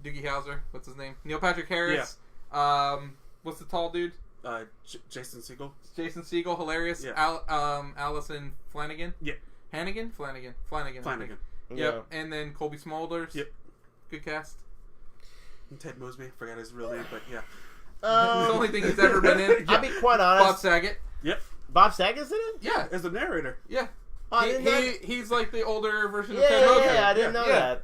Doogie Howser. What's his name? Neil Patrick Harris. What's the tall dude? Jason Segel. Jason Segel, hilarious. Yeah. Allison Flanagan. Yeah. Flanagan. I think. Flanagan. Yep. And then Colby Smulders. Yep. Good cast. And Ted Mosby. Forgot his real name, but yeah. It's the only thing he's ever been in. I'll be quite Bob honest. Saget. Yep. Bob Saget's in it? Yeah. As the narrator. Yeah. Oh, I didn't know. He's like the older version Yeah, of Ted Mosby. I didn't know Yeah. that.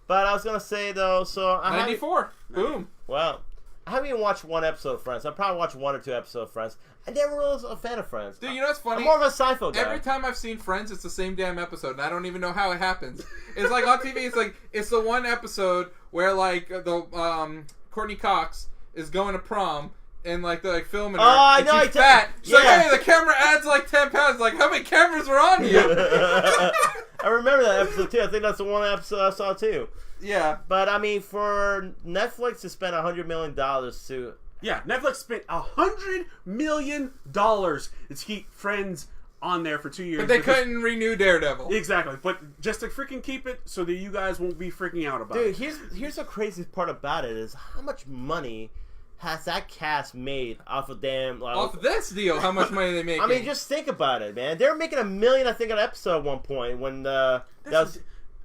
But I was gonna say though, so I haven't, 94. Boom. wow, I haven't even watched one episode of Friends. I probably watched 1 or 2 episodes of Friends. I never really was a fan of Friends. Dude, you know what's funny? I'm more of a Seinfeld guy. Every time I've seen Friends, it's the same damn episode, and I don't even know how it happens. It's like on TV, it's the one episode where like the Courtney Cox is going to prom. And like they're like filming her, Oh, I and know, she's fat. So yeah. hey, the camera adds like 10 pounds. Like, how many cameras were on you? I remember that episode too. I think that's the one episode I saw too. Yeah, But I mean, for Netflix to spend $100 million to Yeah, Netflix spent $100 million to keep Friends on there for 2 years. but they because- couldn't renew Daredevil. Exactly, but just to freaking keep it so that you guys won't be freaking out about dude, it. here's the craziest part about it is how much money has that cast made off of damn like, Off this deal, how much money they make? I mean, just think about it, man. They were making $1 million, I think, an episode at one point when that was.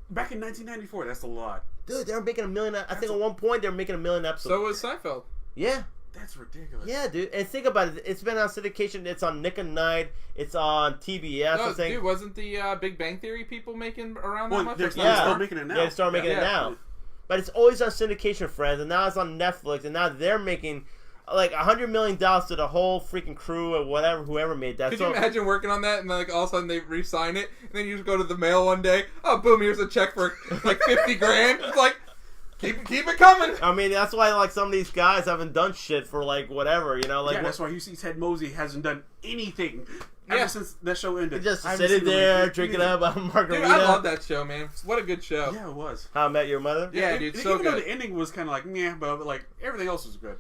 Back in 1994, that's a lot. Dude, they were making $1 million. I think at one point they were making $1 million episodes. so was Seinfeld. Yeah, That's ridiculous. yeah, dude. And think about it. It's been on syndication. It's on Nick at Night. It's on TBS. No, I think. dude, wasn't the Big Bang Theory people making around that Well, much? they're Or still something? making it now. Yeah, they started making it Yeah. now. But it's always on syndication, friends. And now it's on Netflix. And now they're making like $100 million to the whole freaking crew or whatever, whoever made that. Could So- you imagine working on that and then, like all of a sudden they re-sign it and then you just go to the mail one day, oh boom, here's a check for like 50 grand. It's like, Keep it coming. I mean, that's why like some of these guys haven't done shit for like whatever, you know. Like that's why you see Ted Mosey hasn't done anything ever since that show ended. He just sitting there drinking up a margarita. Dude, I love that show, man. What a good show. Yeah, it was. How I Met Your Mother. Yeah, dude, so even good. though the ending was kind of like, yeah, but like everything else was good.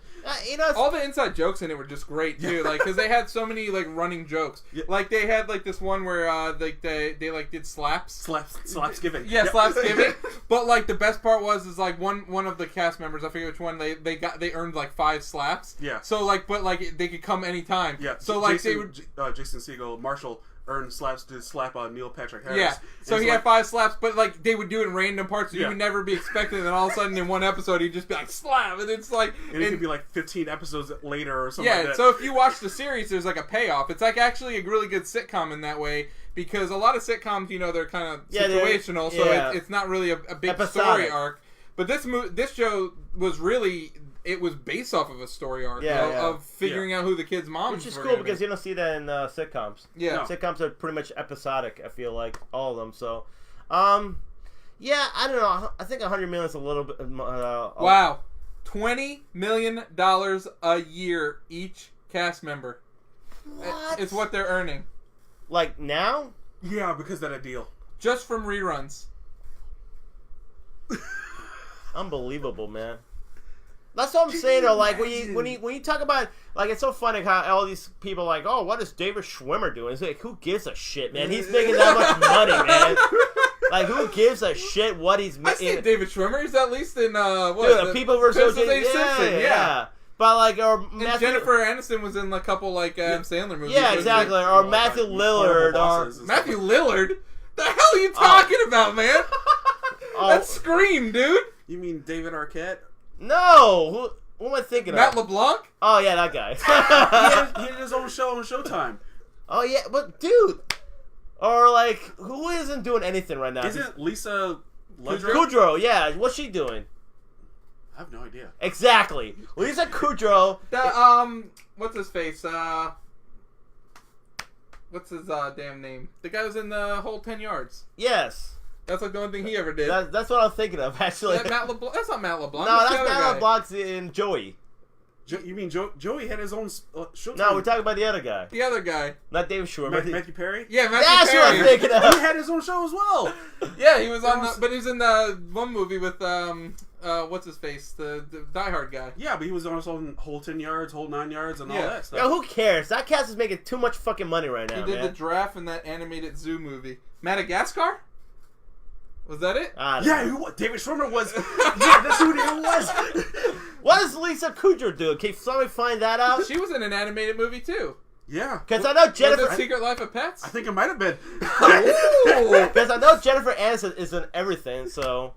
You know, all the inside jokes in it were just great too. Like, because they had so many like running jokes. Yeah. Like they had like this one where like they like did slaps. Slapsgiving. Yeah, slapsgiving. But like the best part is like one of the cast members, I forget which one, they earned like 5 slaps. Yeah. So like, but like they could come anytime. Yeah. So like Jason, they would. Jason Segel, Marshall earned slaps to slap Neil Patrick Harris. Yeah. So he had 5 slaps, but like they would do it in random parts, so you would never be expecting. And then all of a sudden, in one episode, he'd just be like slap, and it's like, and it could be like 15 episodes later or something. like that. So if you watch the series, there's like a payoff. It's like actually a really good sitcom in that way. Because a lot of sitcoms, you know, they're kind of situational, so it's not really a big episodic story arc. But this show was really, it was based off of a story arc of figuring out who the kids' moms were. Which is were cool because you don't see that in sitcoms. Yeah. No. Sitcoms are pretty much episodic, I feel like, all of them. So, yeah, I don't know. I think $100 million is a little bit... wow. $20 million a year each cast member. What? It's what they're earning. Like now? Yeah, because of that deal. Just from reruns. Unbelievable, man. That's what I'm saying though. Like when you talk about, like, it's so funny how all these people are like, oh, what is David Schwimmer doing? It's like, who gives a shit, man? He's making that much money, man. Like, who gives a shit what he's making? I see David Schwimmer. He's at least in People vs. O.J. Simpson. Yeah. But like, Jennifer Aniston was in a couple like Sandler movies. Yeah, exactly. Or Matthew Lillard. Matthew Lillard. The hell are you talking about, man? That's Scream, dude. You mean David Arquette? No. Who am I thinking Matt of? LeBlanc? Oh yeah, that guy. he had his own show on Showtime. Oh yeah, but dude. Or like, who isn't doing anything right now? Isn't Lisa Kudrow? Yeah, what's she doing? I have no idea. Exactly. Lisa Kudrow. What's his face? What's his damn name? The guy who's in the whole 10 yards. Yes. That's like the only thing he ever did. That's what I'm thinking of, actually. Matt LeBlanc? That's not Matt LeBlanc. No, that's Matt LeBlanc's in Joey. You mean Joey had his own show? No, we're talking about the other guy. The other guy. Not David Schwimmer. Matthew Perry? Yeah, Matthew That's Perry. what I'm thinking of. He had his own show as well. Yeah, he was on but he was in the one movie with, what's his face? The Die Hard guy. Yeah, but he was on his own whole 10 yards, whole 9 yards, and all that stuff. Yo, who cares? That cast is making too much fucking money right now, He did the giraffe in that animated zoo movie. Madagascar? Was that it? Yeah, David Schwimmer was. Yeah, that's who it was. What does Lisa Kudrow do? Can somebody find that out? She was in an animated movie too. Yeah. Because I know Jennifer... Was it Secret Life of Pets? I think it might have been. Because I know Jennifer Aniston is in everything, so...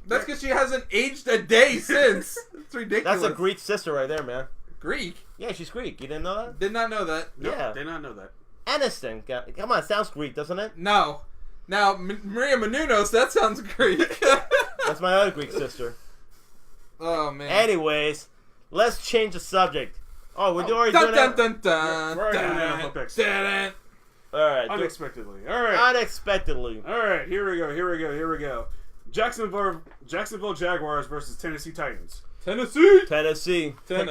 That's because she hasn't aged a day since. It's ridiculous. That's a Greek sister right there, man. Greek? Yeah, she's Greek. You didn't know that? Did not know that. Nope, Yeah. Did not know that. Aniston. Come on, sounds Greek, doesn't it? No. Now, Maria Menounos, that sounds Greek. That's my other Greek sister. Oh, man. Anyways, let's change the subject. Oh, we're already doing dun, it? dun, dun, We're already doing dun, NFL picks. dun. Alright. Unexpectedly. Alright. Unexpectedly. Alright, here we go. Jacksonville Jaguars versus Tennessee Titans. Tennessee. Take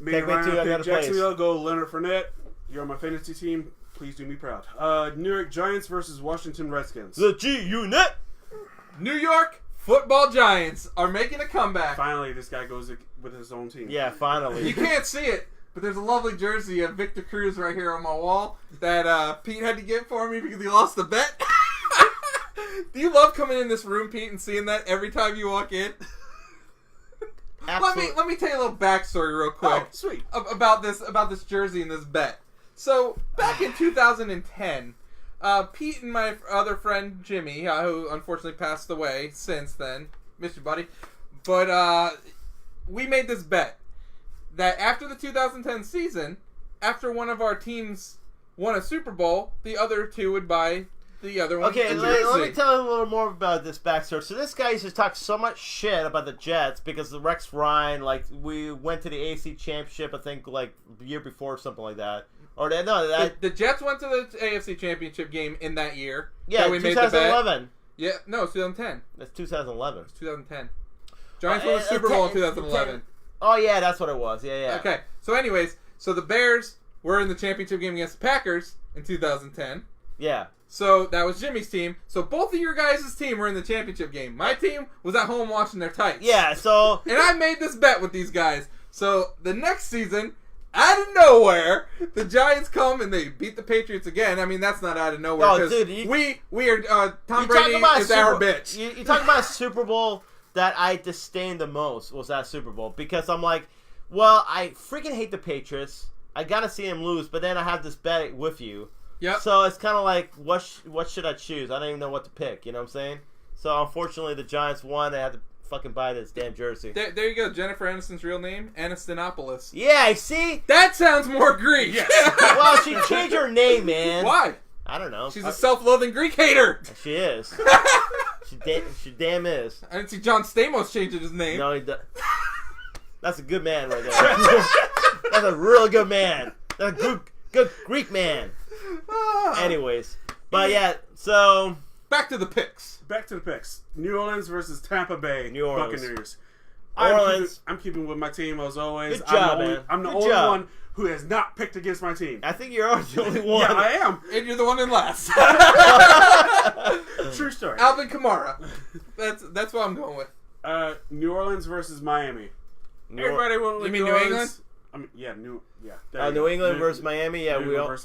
me to another place. Jacksonville, go Leonard Fournette. You're on my fantasy team. Please do me proud. New York Giants versus Washington Redskins. The G-Unit. New York Football Giants are making a comeback. Finally, this guy goes with his own team. Yeah, finally. You can't see it, but there's a lovely jersey of Victor Cruz right here on my wall that Pete had to get for me because he lost the bet. Do you love coming in this room, Pete, and seeing that every time you walk in? Let me tell you a little backstory real quick. Oh, sweet. About this jersey and this bet. So, back in 2010, Pete and my other friend Jimmy, who unfortunately passed away since then, miss you, buddy, but we made this bet that after the 2010 season, after one of our teams won a Super Bowl, the other two would buy the other one. Okay, let me tell you a little more about this backstory. So this guy used to talk so much shit about the Jets because the Rex Ryan, like, we went to the AFC Championship, I think, like, the year before or something like that. Or the Jets went to the AFC Championship game in that year. Yeah, we 2011. Yeah, no, it's 2010. That's 2011. It's 2010. Giants won the Super Bowl in 2011. Oh, yeah, that's what it was. Yeah. Okay, so anyways, so the Bears were in the championship game against the Packers in 2010. Yeah. So that was Jimmy's team. So both of your guys' team were in the championship game. My team was at home watching their tights. Yeah, so... And I made this bet with these guys. So the next season, out of nowhere, the Giants come and they beat the Patriots again. I mean, that's not out of nowhere. Oh, dude, we are Tom Brady is our bitch. You talking about a Super Bowl that I disdained the most was that Super Bowl because I'm like, well, I freaking hate the Patriots. I gotta see them lose, but then I have this bet with you. Yep. So it's kind of like, what should I choose? I don't even know what to pick. You know what I'm saying? So unfortunately, the Giants won. I had to fucking buy this damn jersey. There you go. Jennifer Aniston's real name, Anistonopoulos. Yeah, see? That sounds more Greek. Yes. Well, she changed her name, man. Why? I don't know. She's a self-loathing Greek hater. She is. She damn is. I didn't see John Stamos changing his name. No, he does. That's a good man right there. That's a real good man. That's a good Greek man. Anyways, but yeah, so back to the picks. New Orleans versus Tampa Bay. New Orleans. Buccaneers. Orleans. I'm keeping with my team as always. Good job, man. I'm the Good only job. one who has not picked against my team. I think you're the only one. Yeah, I am. And you're the one in last. True story. Alvin Kamara. That's what I'm going with. New Orleans versus Miami. Everybody went with You mean New New Orleans. England? New England versus Miami. Yeah, we all.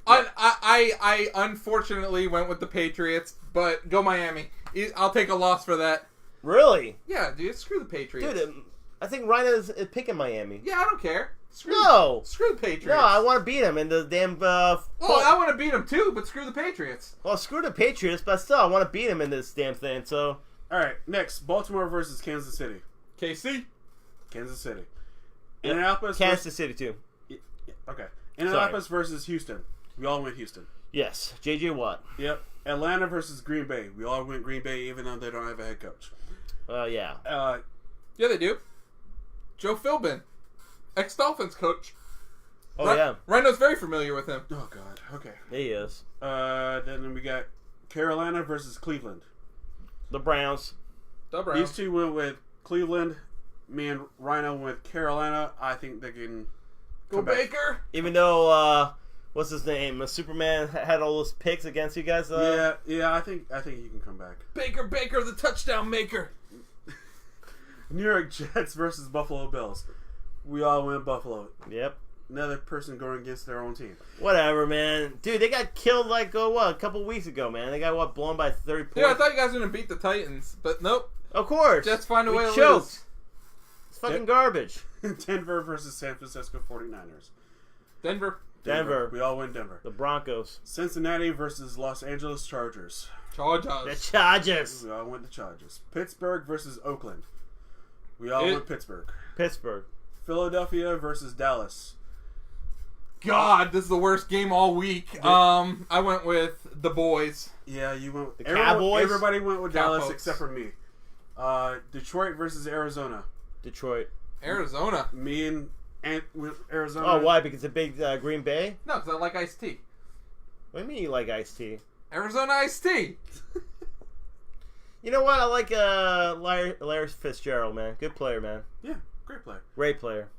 I unfortunately went with the Patriots, but go Miami. I'll take a loss for that. Really? Yeah, dude, screw the Patriots. Dude, I think Rhino's picking Miami. Yeah, I don't care. Screw the Patriots. No, I want to beat them in the damn. I want to beat them too, but screw the Patriots. Well, screw the Patriots, but still, I want to beat them in this damn thing. So. All right, next, Baltimore versus Kansas City. KC. Kansas City. Yep. Indianapolis. Kansas City too. Okay. Indianapolis versus Houston. We all went Houston. Yes, J.J. Watt. Yep. Atlanta versus Green Bay. We all went Green Bay, even though they don't have a head coach. Yeah. Yeah, they do. Joe Philbin, ex-Dolphins coach. Oh, yeah. Rhino's very familiar with him. Oh, God. Okay. He is. Then we got Carolina versus Cleveland. The Browns. These two went with Cleveland. Me and Rhino went with Carolina. I think they can go Baker. Even though, what's his name? Superman had all those picks against you guys. Yeah. I think he can come back. Baker, the touchdown maker. New York Jets versus Buffalo Bills. We all went Buffalo. Yep. Another person going against their own team. Whatever, man. Dude, they got killed a couple weeks ago, man. They got blown by 30 points. Yeah, I thought you guys were gonna beat the Titans, but nope. Of course. Jets find a way to choked. lose. It's fucking garbage. Denver versus San Francisco 49ers. Denver. We all went Denver. The Broncos. Cincinnati versus Los Angeles Chargers. The Chargers. We all went the Chargers. Pittsburgh versus Oakland. We all went Pittsburgh. Philadelphia versus Dallas. God, this is the worst game all week. I went with the boys. Yeah, you went with the Cowboys. Everybody went with Dallas Cowpokes. except for me. Detroit versus Arizona. Arizona. Me and with Arizona. Oh, why? Because it's a big Green Bay? No, because I like iced tea. What do you mean you like iced tea? Arizona iced tea. You know what? I like Larry Fitzgerald, man. Good player, man. Yeah, great player. Great player.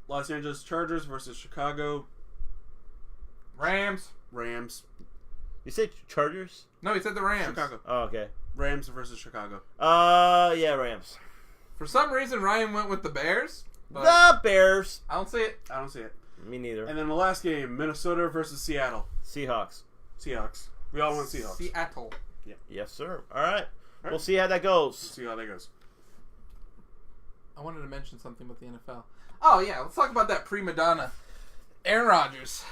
Los Angeles Chargers versus Chicago Rams. You said Chargers? No, he said the Rams. Chicago. Oh, okay. Rams versus Chicago. Yeah, Rams. For some reason, Ryan went with the Bears. But The Bears. I don't see it. Me neither. And then the last game, Minnesota versus Seattle. Seahawks. We all went Seahawks. Seattle. Yeah. Yes, sir. All right. We'll see how that goes. See how that goes. I wanted to mention something with the NFL. Oh, yeah. Let's talk about that prima donna. Aaron Rodgers.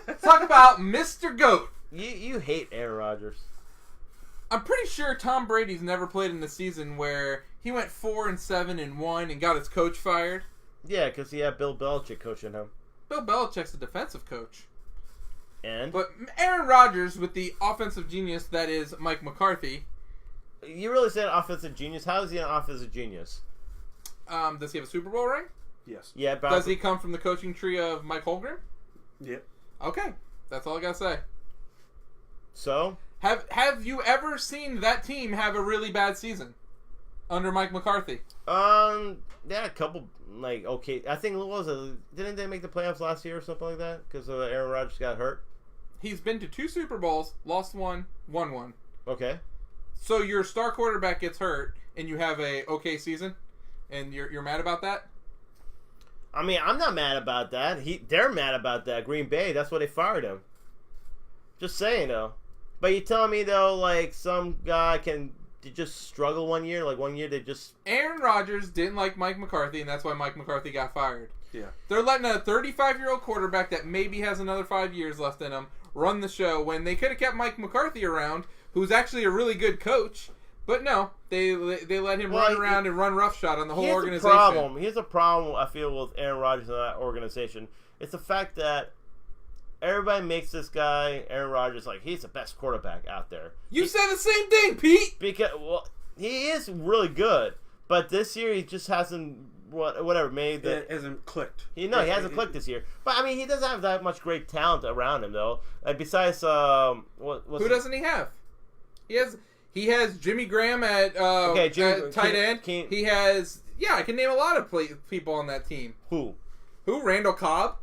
Let's talk about Mr. GOAT. You hate Aaron Rodgers. I'm pretty sure Tom Brady's never played in a season where he went 4-7-1 and got his coach fired. Yeah, because he had Bill Belichick coaching him. Bill Belichick's a defensive coach. But Aaron Rodgers, with the offensive genius that is Mike McCarthy. You really said offensive genius? How is he an offensive genius? Does he have a Super Bowl ring? Yes. Yeah. Does he come from the coaching tree of Mike Holmgren? Yep. Okay. That's all I gotta say. So? Have you ever seen that team have a really bad season? under Mike McCarthy? They had a couple, like, okay. I think, didn't they make the playoffs last year or something like that? Because Aaron Rodgers got hurt? He's been to 2 Super Bowls, lost one, won one. Okay. So your star quarterback gets hurt, and you have a okay season, and you're mad about that? I mean, I'm not mad about that. They're mad about that. Green Bay, that's why they fired him. Just saying, though. But you telling me, though, like, some guy can just struggle one year? Like, one year they just... Aaron Rodgers didn't like Mike McCarthy, and that's why Mike McCarthy got fired. Yeah. They're letting a 35-year-old quarterback that maybe has another 5 years left in him run the show when they could have kept Mike McCarthy around, who's actually a really good coach. But no, they let him run around and run roughshod on the whole organization. Here's a problem I feel with Aaron Rodgers and that organization. It's the fact that everybody makes this guy, Aaron Rodgers, like he's the best quarterback out there. You said the same thing, Pete! Because, he is really good. But this year he just hasn't... Whatever made it hasn't clicked. He hasn't clicked this year. But I mean, he doesn't have that much great talent around him, though. Like besides, who doesn't he have? He has Jimmy Graham at tight end. He has I can name a lot of people on that team. Who? Randall Cobb.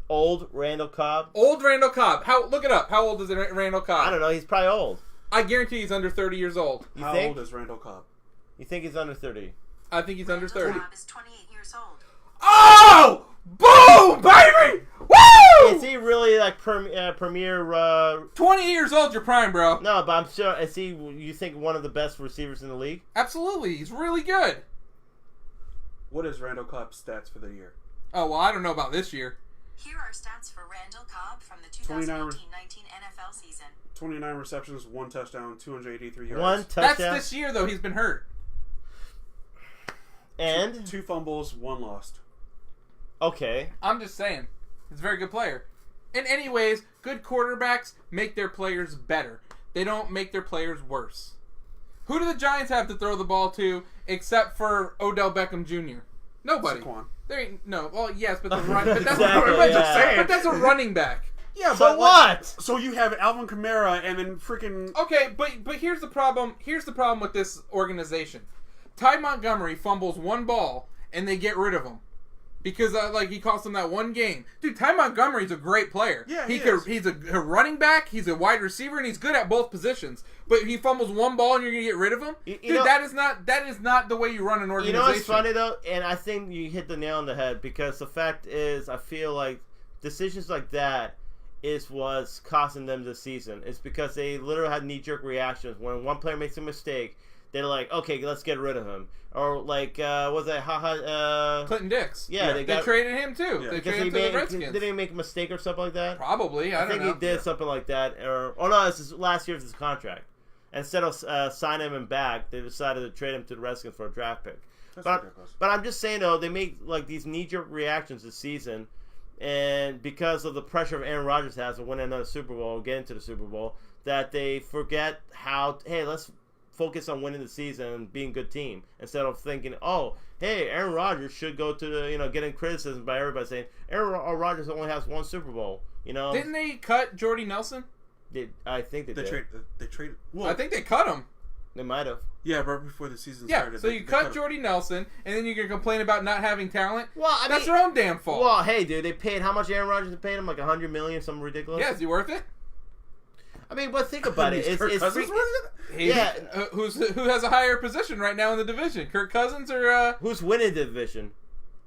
Old Randall Cobb. Look it up. How old is Randall Cobb? I don't know. He's probably old. I guarantee he's under 30 years old. How old is Randall Cobb? You think he's under 30? I think he's under 30. Cobb is 28 years old. Oh! Boom, baby! Woo! Is he really like premier? 20 years old, your prime, bro. No, but I'm sure. Is he? You think one of the best receivers in the league? Absolutely, he's really good. What is Randall Cobb's stats for the year? Oh well, I don't know about this year. Here are stats for Randall Cobb from the 2018-19 NFL season. 29 receptions, 1 touchdown, 283 yards. 1 touchdown. That's this year though. He's been hurt. And 2 fumbles, 1 lost. Okay. I'm just saying. He's a very good player. And anyways, good quarterbacks make their players better. They don't make their players worse. Who do the Giants have to throw the ball to except for Odell Beckham Jr.? Nobody. Saquon. There ain't well, yes, but that's Exactly, but that's a running back. Yeah, So what? So you have Alvin Kamara and then freaking... Okay, but here's the problem. Here's the problem with this organization. Ty Montgomery fumbles 1 ball and they get rid of him. Because he cost them that 1 game. Dude, Ty Montgomery's a great player. Yeah, he's a running back, he's a wide receiver, and he's good at both positions. But he fumbles 1 ball and you're gonna get rid of him? Dude, that is not the way you run an organization. You know what's funny though? And I think you hit the nail on the head because the fact is I feel like decisions like that is what's costing them this season. It's because they literally had knee-jerk reactions. When one player makes a mistake, they're like, okay, let's get rid of him. Or like, was it Clinton Dix? Yeah, they traded him too. Yeah. They traded him to the Redskins. Did he make a mistake or something like that? Probably. I don't know. think he did something like that. No, this is last year of his contract. Instead of signing him back, they decided to trade him to the Redskins for a draft pick. But I'm just saying though, they make like these knee-jerk reactions this season, and because of the pressure of Aaron Rodgers has to win another Super Bowl, get into the Super Bowl, that they forget how. Hey, let's focus on winning the season and being a good team instead of thinking, oh, hey, Aaron Rodgers should go to the, getting criticism by everybody saying Aaron Rodgers only has 1 Super Bowl. Didn't they cut Jordy Nelson? I think they did. They traded. Well, I think they cut him. They might have. Yeah, right before the season Yeah, started. so you cut Jordy Nelson, and then you can complain about not having talent. Well, that's your own damn fault. Well, hey, dude, they paid how much Aaron Rodgers paid him? Like $100 million, something ridiculous. Yeah, is he worth it? I mean, but think about it. Kirk Cousins worth it? Yeah, who has a higher position right now in the division? Kirk Cousins or who's winning the division?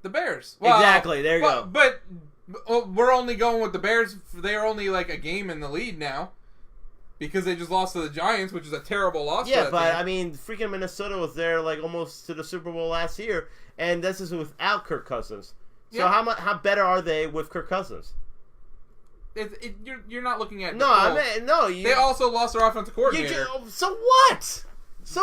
The Bears. Well, exactly. There you go. But we're only going with the Bears. They're only like a game in the lead now because they just lost to the Giants, which is a terrible loss. Yeah, but I mean, freaking Minnesota was there like almost to the Super Bowl last year, and this is without Kirk Cousins. So yeah. how better are they with Kirk Cousins? You're not looking at they also lost their offensive coordinator. So what? That's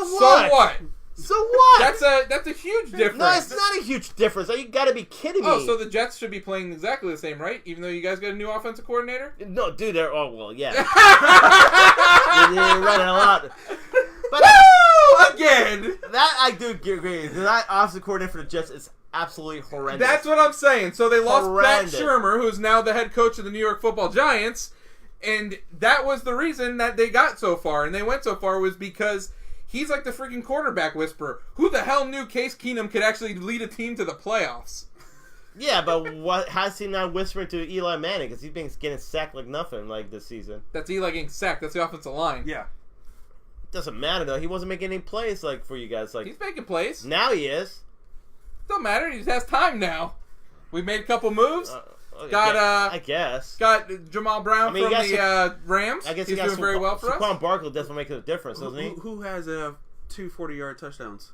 a huge difference. No, it's not a huge difference. You got to be kidding me. Oh, so the Jets should be playing exactly the same, right? Even though you guys got a new offensive coordinator? No, dude, they're yeah. They're running a lot. But again, that I do agree. That offensive coordinator for the Jets is absolutely horrendous. That's what I'm saying. So they lost Pat Shurmur, who's now the head coach of the New York Football Giants, and that was the reason that they got so far and they went so far was because He's like the freaking quarterback whisperer. Who the hell knew Case Keenum could actually lead a team to the playoffs? Yeah, but what has he not whispering to Eli Manning? Because he's been getting sacked like nothing like this season. That's Eli getting sacked. That's the offensive line. Yeah. Doesn't matter though. He wasn't making any plays like for you guys. Like He's making plays. now he is. Don't matter. He just has time now. We made a couple moves. Got I guess. Got Jamal Brown from the Rams. I guess he's doing very well for us. Saquon Barkley doesn't make a difference, doesn't he? Who has two 40-yard touchdowns?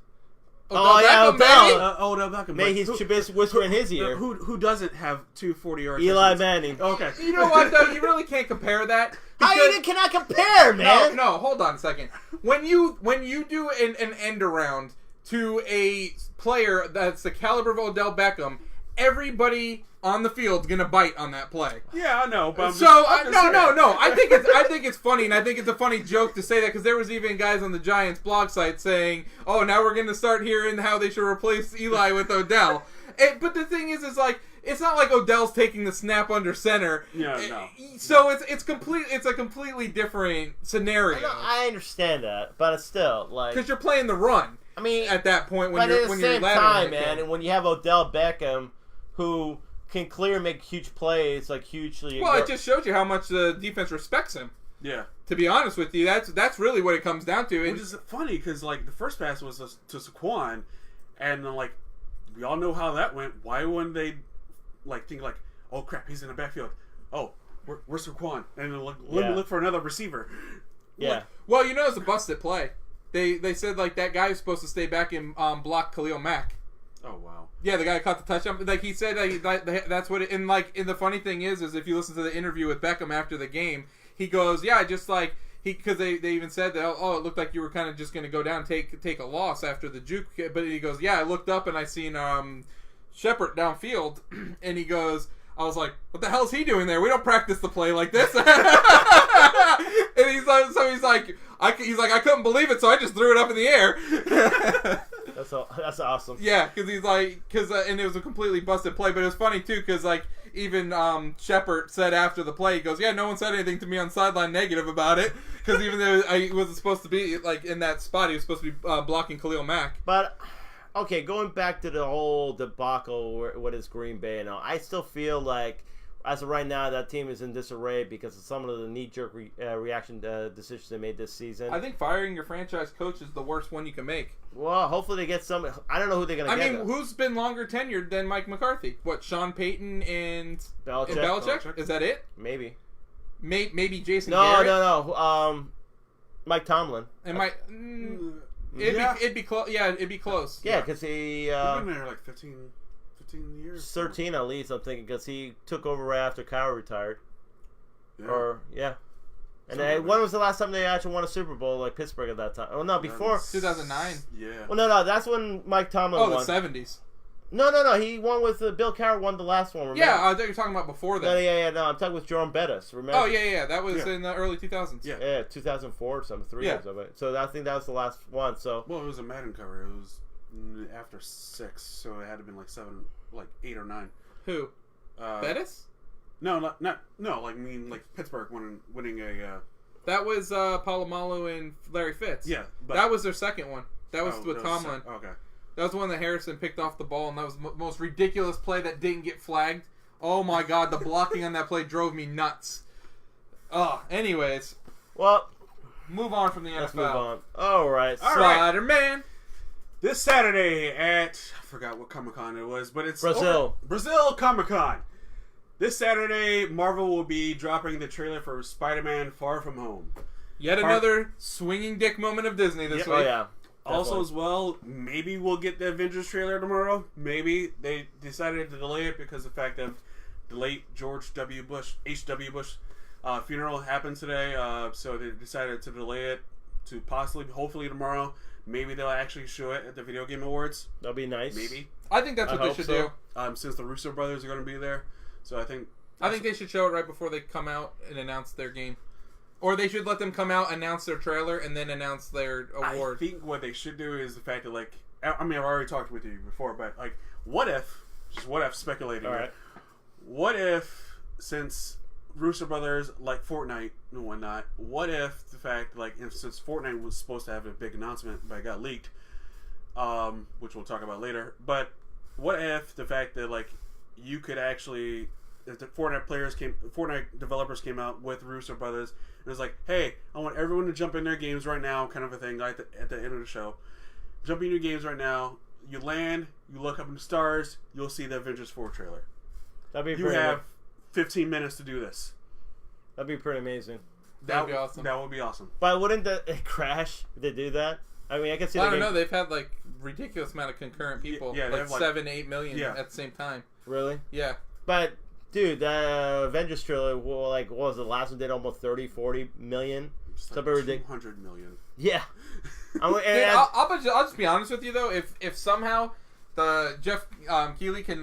Odell Beckham. Maybe he's just whispering in his ear. Who doesn't have two 40-yard Eli touchdowns? Manning. Okay. You know what, though? You really can't compare that. How you cannot compare, man? No, hold on a second. When you do an end around to a player that's the caliber of Odell Beckham, everybody on the field's gonna bite on that play. Yeah, I know, but No. I think it's funny, and I think it's a funny joke to say that because there was even guys on the Giants blog site saying, "Oh, now we're gonna start hearing how they should replace Eli with Odell." But the thing is like it's not like Odell's taking the snap under center. Yeah, no. So it's a completely different scenario. I understand that, but it's still like because you're playing the run. I mean, at that point but at the same time, man, and when you have Odell Beckham, who can clearly make huge plays, like hugely. Well, it just shows you how much the defense respects him. Yeah. To be honest with you, that's really what it comes down to. Which is funny because like the first pass was to Saquon, and then like we all know how that went. Why wouldn't they like think like, oh crap, he's in the backfield. Oh, where's Saquon? And then let me look for another receiver. Yeah. Well, you know it's a busted play. They said like that guy was supposed to stay back and block Khalil Mack. Oh wow. Yeah, the guy caught the touchdown. Like he said, that's what. And the funny thing is if you listen to the interview with Beckham after the game, he goes, "Yeah, just like because they even said that it looked like you were kind of just going to go down and take a loss after the juke." But he goes, "Yeah, I looked up and I seen Shepard downfield," and he goes, "I was like, what the hell is he doing there? We don't practice the play like this." And he's like, I couldn't believe it, so I just threw it up in the air. That's awesome. Yeah, because he's like, and it was a completely busted play, but it was funny too, because like even Shepard said after the play, he goes, "Yeah, no one said anything to me on sideline negative about it, because even though I wasn't supposed to be like in that spot, he was supposed to be blocking Khalil Mack." But okay, going back to the whole debacle, what is Green Bay and all, I still feel like as of right now, that team is in disarray because of some of the knee-jerk reaction decisions they made this season. I think firing your franchise coach is the worst one you can make. Well, hopefully they get some. I don't know who they're going to get. I mean, who's been longer tenured than Mike McCarthy? What, Sean Payton and Belichick? Is that it? Maybe. Maybe Jason Garrett? No. Mike Tomlin. And it'd be close. Yeah, it'd be close. Yeah, because he... He's been there like 15 years. 13 at least, I'm thinking, because he took over right after Kyle retired. Yeah. And when was the last time they actually won a Super Bowl, like Pittsburgh at that time? Oh, no, before... 2009. Yeah. Well, no, that's when Mike Tomlin won. Oh, the 70s. No, he won with... Bill Carroll won the last one, remember? Yeah, I thought you were talking about before that. No, I'm talking with Jerome Bettis, remember? Oh, yeah, that was in the early 2000s. Yeah, 2004 or something, 3 years of it. So I think that was the last one, so... Well, it was a Madden cover. It was after 6, so it had to have been like 7, like 8 or 9. Who? Bettis? No, like Pittsburgh winning a... That was Palomalu and Larry Fitz. Yeah. But, that was their second one. That was with Tomlin. Okay. That was the one that Harrison picked off the ball, and that was the most ridiculous play that didn't get flagged. Oh my God, the blocking on that play drove me nuts. Anyways. Well, move on from the NFL. Let's move on. All right. Spider-Man. This Saturday at... I forgot what Comic-Con it was, but it's... Brazil Comic-Con. This Saturday, Marvel will be dropping the trailer for Spider-Man Far From Home. Yet another swinging dick moment of Disney this week. Oh, yeah. Also, as well, maybe we'll get the Avengers trailer tomorrow. Maybe. They decided to delay it because of the fact that the late George W. Bush, H.W. Bush, funeral happened today. So they decided to delay it to hopefully tomorrow. Maybe they'll actually show it at the Video Game Awards. That'll be nice. Maybe. I think that's what they should do. Since the Russo brothers are going to be there. So I think they should show it right before they come out and announce their game. Or they should let them come out, announce their trailer, and then announce their award. I think what they should do is the fact that, like... I mean, I've already talked with you before, but, like, what if... Just what if, speculating. All right. What if, since Rooster Brothers like Fortnite and whatnot. What if the fact, since Fortnite was supposed to have a big announcement, but it got leaked, which we'll talk about later. But what if the fact that you could actually, if the Fortnite developers came out with Rooster Brothers, and it was like, hey, I want everyone to jump in their games right now, kind of a thing, like at the end of the show. Jump in your games right now. You land, you look up in the stars, you'll see the Avengers 4 trailer. That'd be You have 15 minutes to do this. That'd be pretty amazing. That'd be awesome. That would be awesome. But wouldn't it crash if they do that? I mean, I can see. I don't know. They've had ridiculous amount of concurrent people. Yeah, they have 7-8 million at the same time. Really? Yeah. But dude, the Avengers trailer, what was the last one? Did almost 30-40 million. Something ridiculous. 200 million. Yeah. I'll just be honest with you though. If somehow the Jeff Keighley can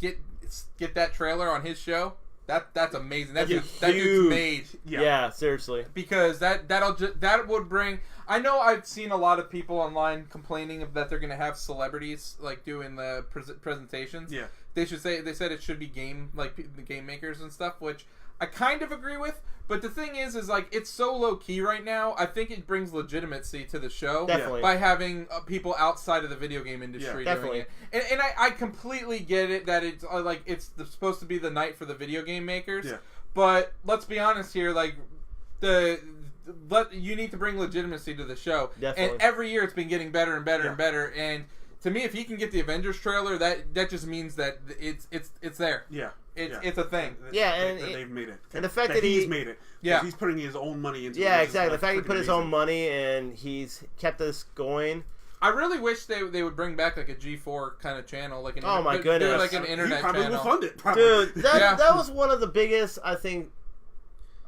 get that trailer on his show, that's amazing. That dude's made. Yeah, seriously. Because that would bring. I know I've seen a lot of people online complaining that they're going to have celebrities doing the presentations. Yeah. They said it should be the game makers and stuff, which I kind of agree with. But the thing is it's so low key right now. I think it brings legitimacy to the show by having people outside of the video game industry doing it. And I completely get it that it's supposed to be the night for the video game makers. Yeah. But let's be honest here, you need to bring legitimacy to the show. Definitely. And every year it's been getting better and better and better. And to me, if he can get the Avengers trailer, that just means that it's there. Yeah. It's a thing. Yeah, and they've made it. And the fact that he's made it. Yeah. He's putting his own money into it. Yeah, exactly. The fact he put his own money and he's kept this going. I really wish they would bring back a G4 kind of channel, my goodness, do an internet he probably channel. will fund it. Probably. Dude, that was one of the biggest, I think,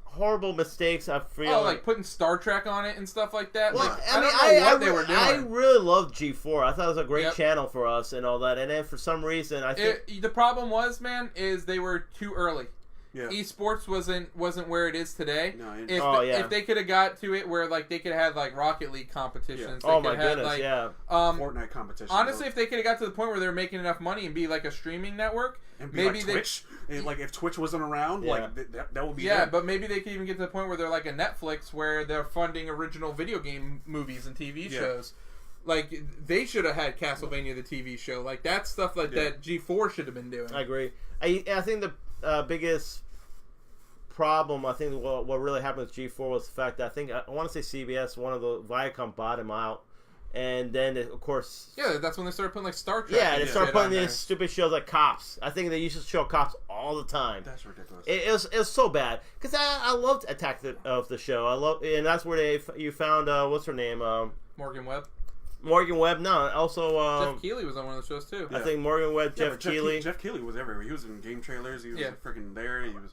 horrible mistakes I feel. Oh, putting Star Trek on it and stuff like that. Well, I don't know what they were doing. I really loved G4. I thought it was a great channel for us and all that. And then for some reason, I think the problem was, man, is they were too early. Yeah. Esports wasn't where it is today. No, if they could have got to it where they could have had Rocket League competitions. Yeah. Oh my goodness, Fortnite competitions. Honestly, if they could have got to the point where they're making enough money and be a streaming network, and maybe Twitch. If Twitch wasn't around, that would be. Yeah, but maybe they could even get to the point where they're like a Netflix, where they're funding original video game movies and TV shows. They should have had Castlevania the TV show. That's stuff that G4 should have been doing. I agree. I think the biggest problem, I think what really happened with G4 was the fact that I want to say CBS, one of the Viacom bought him out, and then of course that's when they started putting Star Trek. Yeah, they started putting these stupid shows like Cops. I think they used to show Cops all the time. That's ridiculous. It was so bad because I loved Attack of the Show. And that's where you found what's her name, Morgan Webb. Morgan Webb, no, also Jeff Keighley was on one of the shows too. I think Morgan Webb, Jeff Keighley. Jeff Keighley was everywhere. He was in game trailers. He was freaking there. He was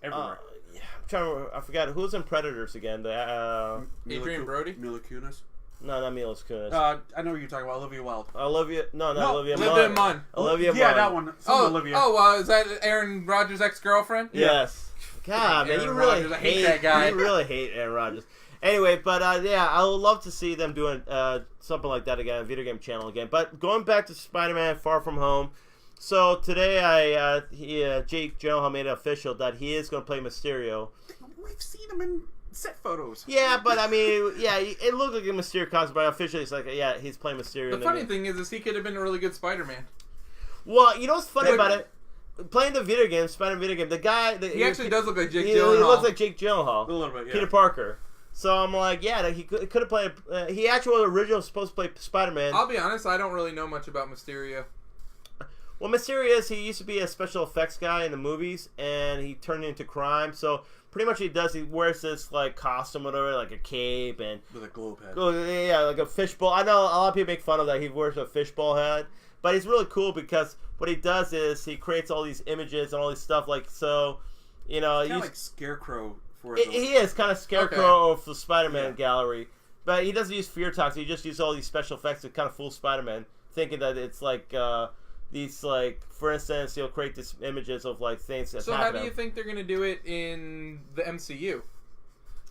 everywhere. I'm trying to remember, I forgot who was in Predators again. Adrian Brody. Mila Kunis. No, not Mila Kunis. I know what you're talking about. Olivia Wilde. Olivia Olivia Munn. Olivia Munn. Yeah, that one. Olivia. Is that Aaron Rodgers' ex-girlfriend? Yes. God, man, you really hate that guy. You really hate Aaron Rodgers. Anyway, but I would love to see them doing something like that again, a video game channel again. But going back to Spider-Man Far From Home, so today Jake Gyllenhaal made it official that he is going to play Mysterio. We've seen him in set photos. Yeah, but I mean, it looked like a Mysterio costume, but officially it's he's playing Mysterio. The funny thing is he could have been a really good Spider-Man. Well, you know what's funny about it? Playing the video game, Spider-Man video game, the guy... He actually does look like Jake Gyllenhaal. He looks like Jake Gyllenhaal. A little bit, yeah. Peter Parker. So I'm like, he could have played... he actually was originally supposed to play Spider-Man. I'll be honest, I don't really know much about Mysterio. Well, Mysterio he used to be a special effects guy in the movies, and he turned into crime. So pretty much he wears this costume or whatever, like a cape and with a globe head. Yeah, like a fishbowl. I know a lot of people make fun of that. He wears a fishbowl head, but he's really cool because what he does is he creates all these images and all these stuff so. Kind of like Scarecrow for he is kind of Scarecrow of the Spider-Man gallery, but he doesn't use fear tox. He just uses all these special effects to kind of fool Spider-Man, thinking that it's these for instance, he'll create these images of things that. So how do you think they're gonna do it in the MCU?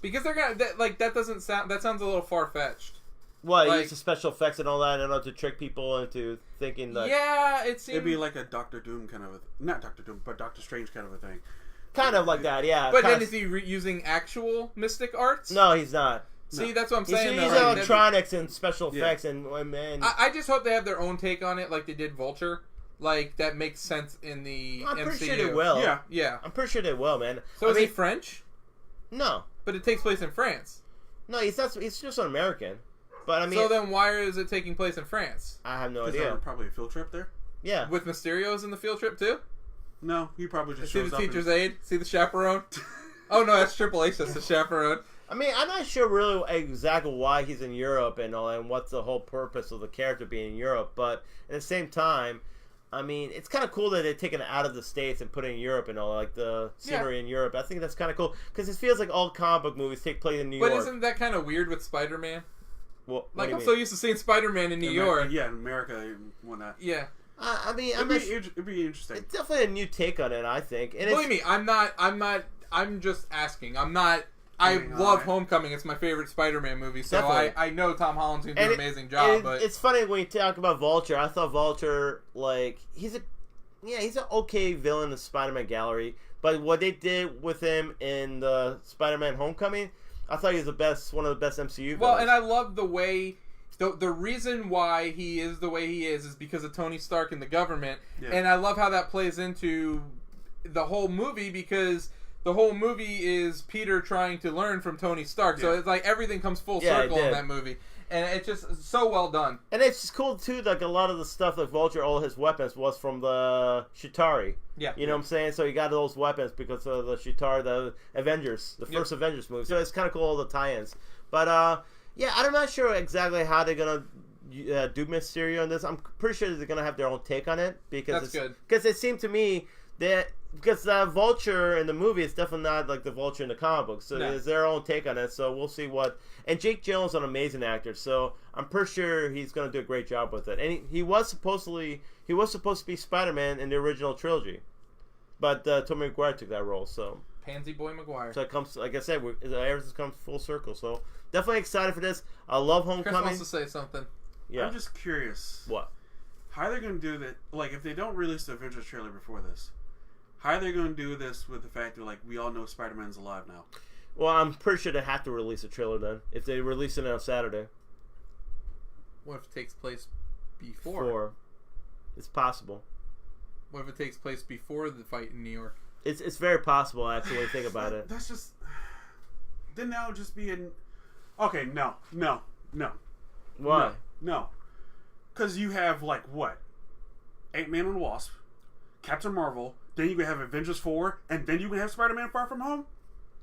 Because they're gonna that doesn't sound that sounds a little far fetched. What, use the special effects and all that in order to trick people into thinking that... Yeah, it seems... It'd be like a Doctor Doom kind of a... Not Doctor Doom, but Doctor Strange kind of a thing. Kind of like that, yeah. But Kinda then is he using actual mystic arts? No, he's not. See, No. that's what I'm He's saying. using though, right? electronics and special effects, and I just hope they have their own take on it, like they did Vulture. Like that makes sense in the I'm MCU. pretty sure they will. Yeah. Yeah. I'm pretty sure they will, man. So is he French? No, But it takes place in France. no, he's not. He's just an American. But I mean, So then why is it taking place in France? I have no Is there idea. probably a field trip there? Yeah, With Mysterio's in the field trip too? No, he probably just See shows the up. teacher's aide? See the chaperone? Oh no, that's Triple H, that's the chaperone. I mean, I'm not sure really exactly why he's in Europe and all, and what's the whole purpose of the character being in Europe. But at the same time, I mean, it's kind of cool that they're taking it out of the States and putting it in Europe and all, like the scenery in Europe. I think that's kind of cool because it feels like all comic book movies take place in New York. But isn't that kind of weird with Spider-Man? Well, Like, I'm so used to seeing Spider-Man in New York. Yeah, in America and whatnot. Yeah. I mean, It'd be interesting. it's definitely a new take on it, I think. And Believe me, I'm just asking. I mean, love alright. Homecoming. It's my favorite Spider-Man movie, so Definitely. I know Tom Holland's going to do an amazing job. and But it's funny when you talk about Vulture. I thought Vulture, like, he's an okay villain in the Spider-Man gallery. But what they did with him in the Spider-Man Homecoming, I thought he was one of the best MCU villains. Well, and I love the way... The reason why he is the way he is because of Tony Stark and the government. Yeah. And I love how that plays into the whole movie because the whole movie is Peter trying to learn from Tony Stark. So Yeah. it's like everything comes full Yeah, it circle in did. that movie. And it's just so well done. And it's just cool, too, like, a lot of the stuff that Vulture, all his weapons, was from the Chitauri. Yeah. You know what I'm saying? So he got those weapons because of the Chitauri, the Avengers, the first Avengers movie. So it's kind of cool, all the tie-ins. But, yeah, I'm not sure exactly how they're going to do Mysterio in this. I'm pretty sure they're going to have their own take on it. Because That's good. Because it seemed to me that... Because Vulture in the movie is definitely not like the Vulture in the comic books. So No. it's their own take on it. So we'll see what... And Jake Gyllenhaal's is an amazing actor. So I'm pretty sure he's going to do a great job with it. And he was supposed to be Spider-Man in the original trilogy. But Tobey Maguire took that role. So Pansy Boy Maguire. it comes... Like I said, everything's come full circle. So definitely excited for this. I love Chris Homecoming. wants to say something. Yeah. I'm just curious. What? How are they going to do that? Like, if they don't release the Avengers trailer before this, how are they going to do this with the fact that, like, we all know Spider-Man's alive now? Well, I'm pretty sure they have to release a trailer then. If they release it on Saturday. What if it takes place before? It's possible. What if it takes place before the fight in New York? It's very possible, actually, when you think about it. That's just... Then that would just be an... Okay, no. Why? No. Because you have, like, what? Ant-Man and Wasp, Captain Marvel, then you can have Avengers 4, and then you can have Spider-Man Far From Home?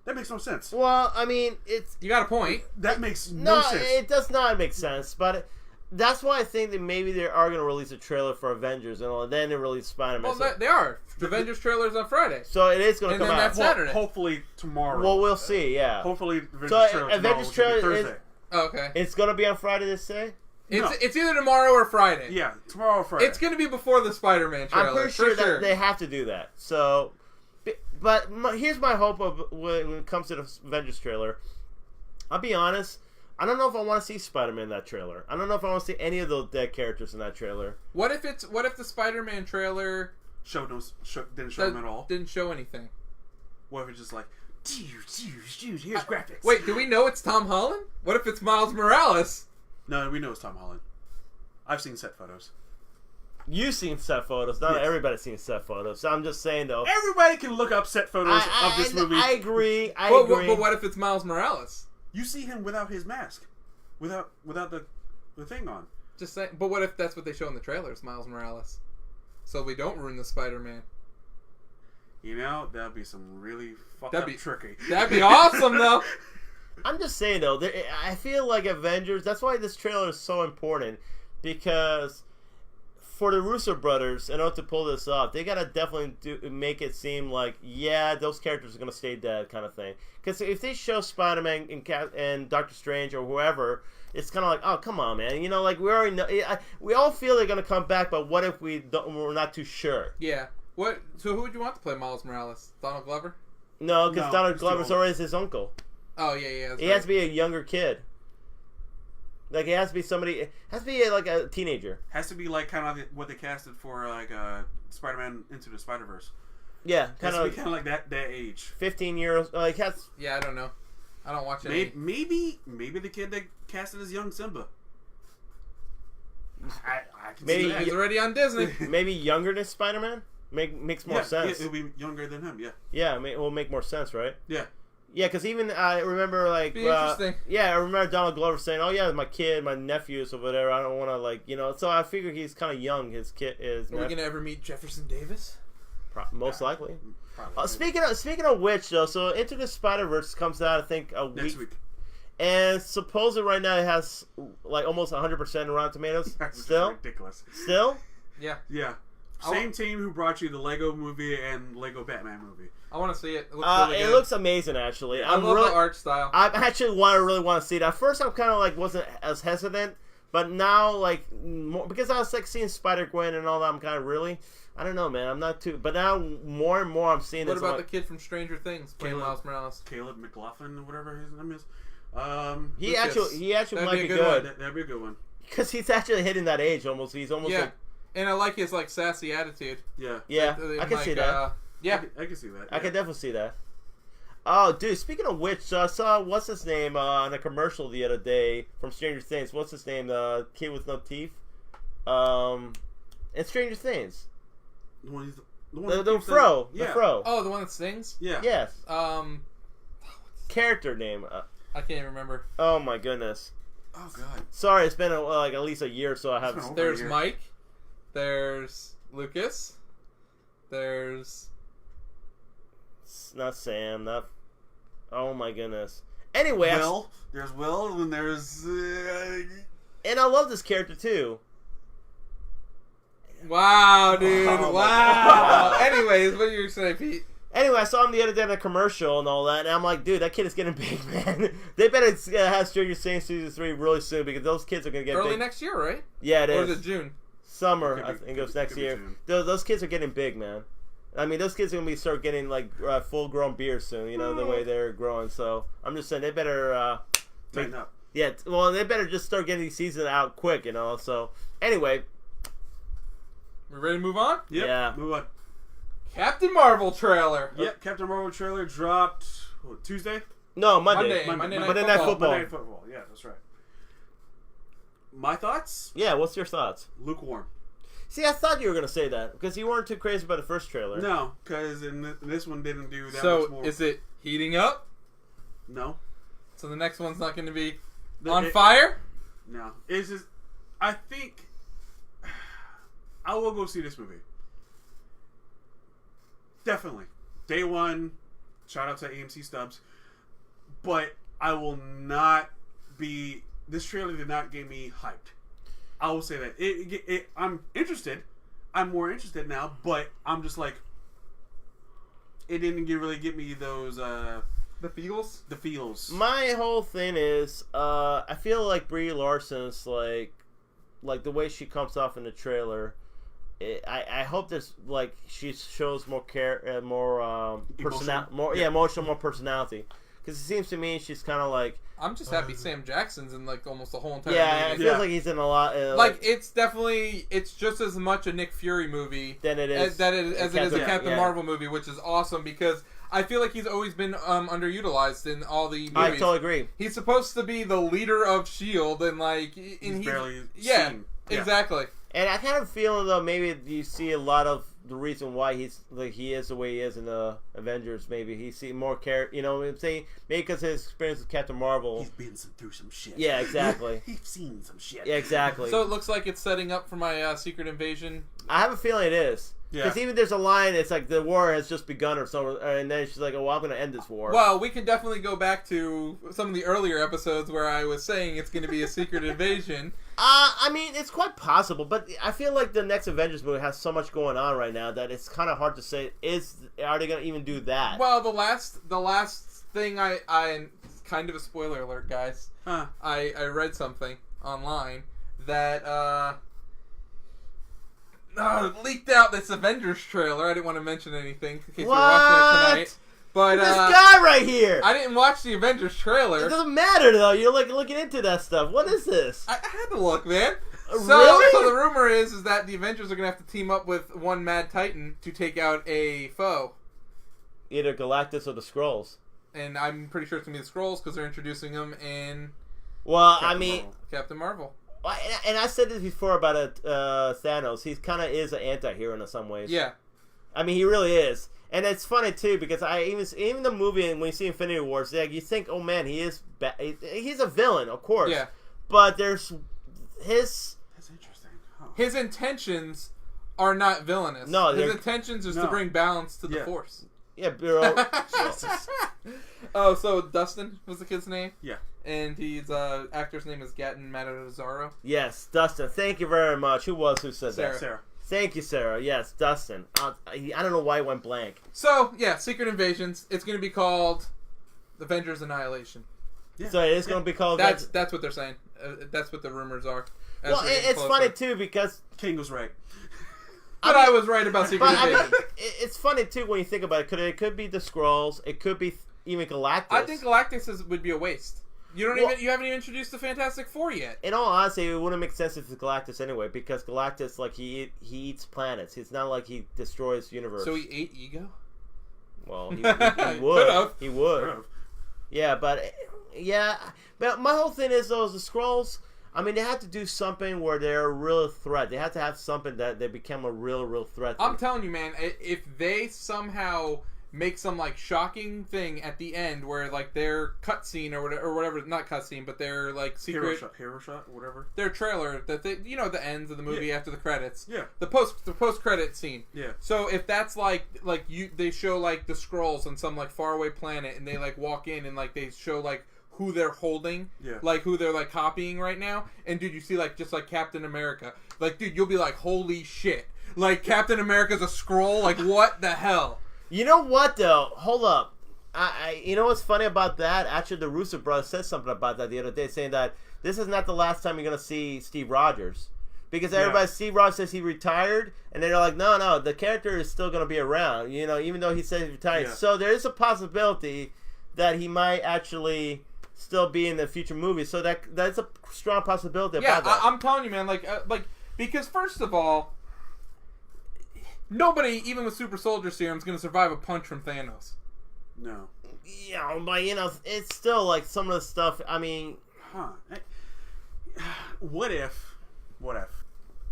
That makes no sense. Well, I mean, it's... You got a point. That makes no sense. it does not make sense, but... That's why I think that maybe they are going to release a trailer for Avengers, and then they release Spider-Man. Well, they are. The Avengers trailer's on Friday. So it is going to And come then out. that's Saturday. Hopefully tomorrow. Well, we'll see, yeah. Hopefully Avengers So, trailer Avengers tomorrow, which will be trailer Thursday. Oh, okay. It's going to be on Friday, they say? No. It's either tomorrow or Friday. Yeah, tomorrow or Friday. It's going to be before the Spider-Man trailer. I'm pretty sure for sure. that they have to do that. So, but here's my hope of when it comes to the Avengers trailer. I'll be honest. I don't know if I want to see Spider-Man in that trailer. I don't know if I want to see any of those dead characters in that trailer. What if the Spider-Man trailer didn't show them at all? didn't show anything? What if it's just like, here's graphics. Wait, do we know it's Tom Holland? What if it's Miles Morales? No, we know it's Tom Holland. I've seen set photos. You've seen set photos. Not Yes. everybody's seen set photos. So I'm just saying, though. Everybody can look up set photos of this movie. I agree. I But agree. what if it's Miles Morales? You see him without his mask, without the thing on. Just saying. But what if that's what they show in the trailers, Miles Morales? So we don't ruin the Spider-Man. You know, that'd be some really That'd be tricky. That'd be awesome, though. I'm just saying, though. I feel like Avengers. That's why this trailer is so important, because for the Russo brothers, in order to pull this off, they gotta definitely make it seem like, yeah, those characters are gonna stay dead, kind of thing. Because if they show Spider-Man and Doctor Strange or whoever, it's kind of like, oh, come on, man. You know, like we already know. We all feel they're gonna come back, but what if we're not too sure? Yeah. What? So who would you want to play Miles Morales? Donald Glover? No, because No, Donald he's Glover's too old. always his uncle. Oh yeah. That's He right. has to be a younger kid. Like, it has to be somebody. It has to be like a teenager. Has to be like kind of what they casted for like Spider-Man Into the Spider-Verse. Yeah, Kind kind of of like that age. 15 years. Like has Yeah, I don't know. I don't watch it. Maybe the kid that casted as young Simba. I can Maybe see that. He's already on Disney. maybe younger than Spider-Man. Makes more sense. Yeah, he'll be younger than him. Yeah. Yeah, it will make more sense, right? Yeah. Yeah, because even I remember like Be interesting. yeah, I remember Donald Glover saying, "Oh yeah, my kid, my nephews or whatever. I don't want to like So I figure he's kind of young. His kid is. Are we gonna ever meet Jefferson Davis? Most likely. Probably. Speaking of which, though, so Into the Spider-Verse comes out I think Next week. and supposedly right now it has like almost 100% Rotten Tomatoes. That's Still, ridiculous. still. Yeah. Yeah. Same team who brought you the Lego movie and Lego Batman movie. I want to see it. It looks really It good. looks amazing, actually. I love the art style. I actually really want to see it. At first, I'm kind of like wasn't as hesitant, but now like more, because I was like seeing Spider-Gwen and all that, I'm kind of really. I don't know, man. I'm not too. But now more and more I'm seeing. What this, about like, the kid from Stranger Things playing Miles Morales? Caleb McLaughlin, whatever his name is. He Lucas. actually That'd might be a be good good one. That'd be a good one. because he's actually hitting that age almost. He's almost Yeah, like and I like his like sassy attitude. Yeah. yeah. And, I can see that. Yeah, I can see that. I can definitely see that. Oh, dude! Speaking of which, I saw what's his name on a commercial the other day from Stranger Things. What's his name? The kid with no teeth. In Stranger Things. The one The fro. Yeah. The fro. Oh, the one that sings. Yeah. Yes. Character name. I can't even remember. Oh my goodness. Oh god. Sorry, it's been like at least a year, so I have. It's been There's here. Mike. There's Lucas. There's Not Sam. Not. Oh my goodness. Anyway, Will. There's Will, and there's. and I love this character too. wow, dude. Oh, my Wow. God. Anyways, what you were saying, Pete? Anyway, I saw him the other day in a commercial and all that, and I'm like, dude, that kid is getting big, man. They better have Stranger Things season 3 really soon because those kids are gonna get Early big. next year, right? Yeah, it Or is. is it June? Summer, Could I be- think it was could next be year. June. Those kids are getting big, man. I mean, those kids are gonna start getting like full-grown beards soon. You know the way they're growing. So I'm just saying they better. Tighten up. Yeah, well, they better just start getting these seasons out quick. You know. So anyway, We ready to move on? Yep. Yeah. Move on. Captain Marvel trailer. Yep. Captain Marvel trailer dropped Tuesday. No, Monday. Monday Night Monday Night Football. Football. Monday Night Football. Yeah, that's right. My thoughts? Yeah, what's your thoughts? Lukewarm. See, I thought you were gonna say that because you weren't too crazy about the first trailer. No, because this one didn't do that much So more. is it heating up? No. So the next one's not going to be The- on it- fire? No. It's just, I think I will go see this movie. Definitely. Day one, shout out to AMC Stubs. But I will not be, this trailer did not get me hyped. I will say that. I'm interested. I'm more interested now, but I'm just like, it didn't really get me those, The feels? the feels. My whole thing is, I feel like Brie Larson's like the way she comes off in the trailer. I hope this like she shows more care, more personality, more emotional, more personality. Because it seems to me she's kind of like I'm just happy Sam Jackson's in like almost the whole entire it movie. feels like he's in a lot. Like it's definitely it's just as much a Nick Fury movie than it is as it is a Captain yeah. Marvel movie, which is awesome because I feel like he's always been underutilized in all the movies. I totally agree. He's supposed to be the leader of Shield, and like He's barely yeah, seen. Yeah. exactly. And I kind of feeling though maybe you see a lot of the reason why he's like he is the way he is in the Avengers. Maybe he see more care. You know what I'm saying? Maybe because his experience with Captain Marvel. He's been through some shit. Yeah, exactly. He's seen some shit. Yeah, exactly. So it looks like it's setting up for my Secret Invasion. I have a feeling it is. Yeah. Because even there's a line, it's like the war has just begun or something, and then she's like, "Oh, well, I'm going to end this war." Well, we can definitely go back to some of the earlier episodes where I was saying it's going to be a Secret Invasion. I mean, it's quite possible, but I feel like the next Avengers movie has so much going on right now that it's kind of hard to say. Are they going to even do that? Well, the last thing I kind of a spoiler alert, guys. Huh. I read something online that leaked out this Avengers trailer. I didn't want to mention anything in case you were watching it tonight. But this guy right here. I didn't watch the Avengers It trailer. doesn't matter though. You're like looking into that stuff. What is this? I had to look, man. Really? So the rumor is that the Avengers are going to have to team up with one Mad Titan to take out a foe. Either Galactus or the Skrulls. And I'm pretty sure it's going to be the Skrulls because they're introducing them in Well, Captain Marvel. And I said this before about Thanos. He kind of is an anti-hero in some ways. Yeah. I mean, he really is. And it's funny, too, because even the movie, when you see Infinity Wars, you think, oh, man, he's a villain, of course. Yeah. But there's his... That's interesting. Huh. His intentions are not villainous. No, his intentions is to bring balance to the Force. Yeah, bro. Oh, so Dustin was the kid's name? Yeah. And his actor's name is Gatton Matarazzo. Yes, Dustin. Thank you very much. Who said Sarah. that? Sarah. Thank you, Sarah. Yes, Dustin. I don't know why it went blank. So, yeah, Secret Invasions. It's going to be called Avengers Annihilation. Yeah. So it's going to be called... That's what they're saying. That's what the rumors are. Well, it's funny, too, because... King was right. But I was right about Secret Invasion. It's funny, too, when you think about it. It could be the Skrulls. It could be even Galactus. I think Galactus would be a waste. You haven't even introduced the Fantastic Four yet. In all honesty, it wouldn't make sense if it's Galactus anyway, because Galactus, like, he eats planets. It's not like he destroys the universe. So he ate Ego? Well, he would. Could've. He would. Yeah, but my whole thing is, though, is the Skrulls, I mean, they have to do something where they're a real threat. They have to have something that they become a real threat. I'm telling you, man, if they somehow make some, like, shocking thing at the end where, like, their cutscene or whatever, not cutscene, but their, like, secret... Hero shot, whatever. Their trailer, that they, the ends of the movie after the credits. Yeah. The post-credit scene. Yeah. So if that's, they show, like, the Skrulls on some, like, faraway planet, and they, like, walk in and, like, they show, like, who they're holding, like who they're like copying right now, and dude, you see like just like Captain America, like dude, you'll be like, holy shit, like Captain America's a Skrull, like what the hell? You know what though? Hold up, you know what's funny about that? Actually, the Russo brothers said something about that the other day, saying that this is not the last time you're gonna see Steve Rogers, because everybody Steve Rogers says he retired, and they're like, no, the character is still gonna be around, even though he says he retired. Yeah. So there is a possibility that he might actually still be in the future movies, so that's a strong possibility about that. I'm telling you, man, like because first of all, nobody, even with super soldier serum, is going to survive a punch from Thanos. No. Yeah, but it's still like some of the stuff. I mean, what if? I'm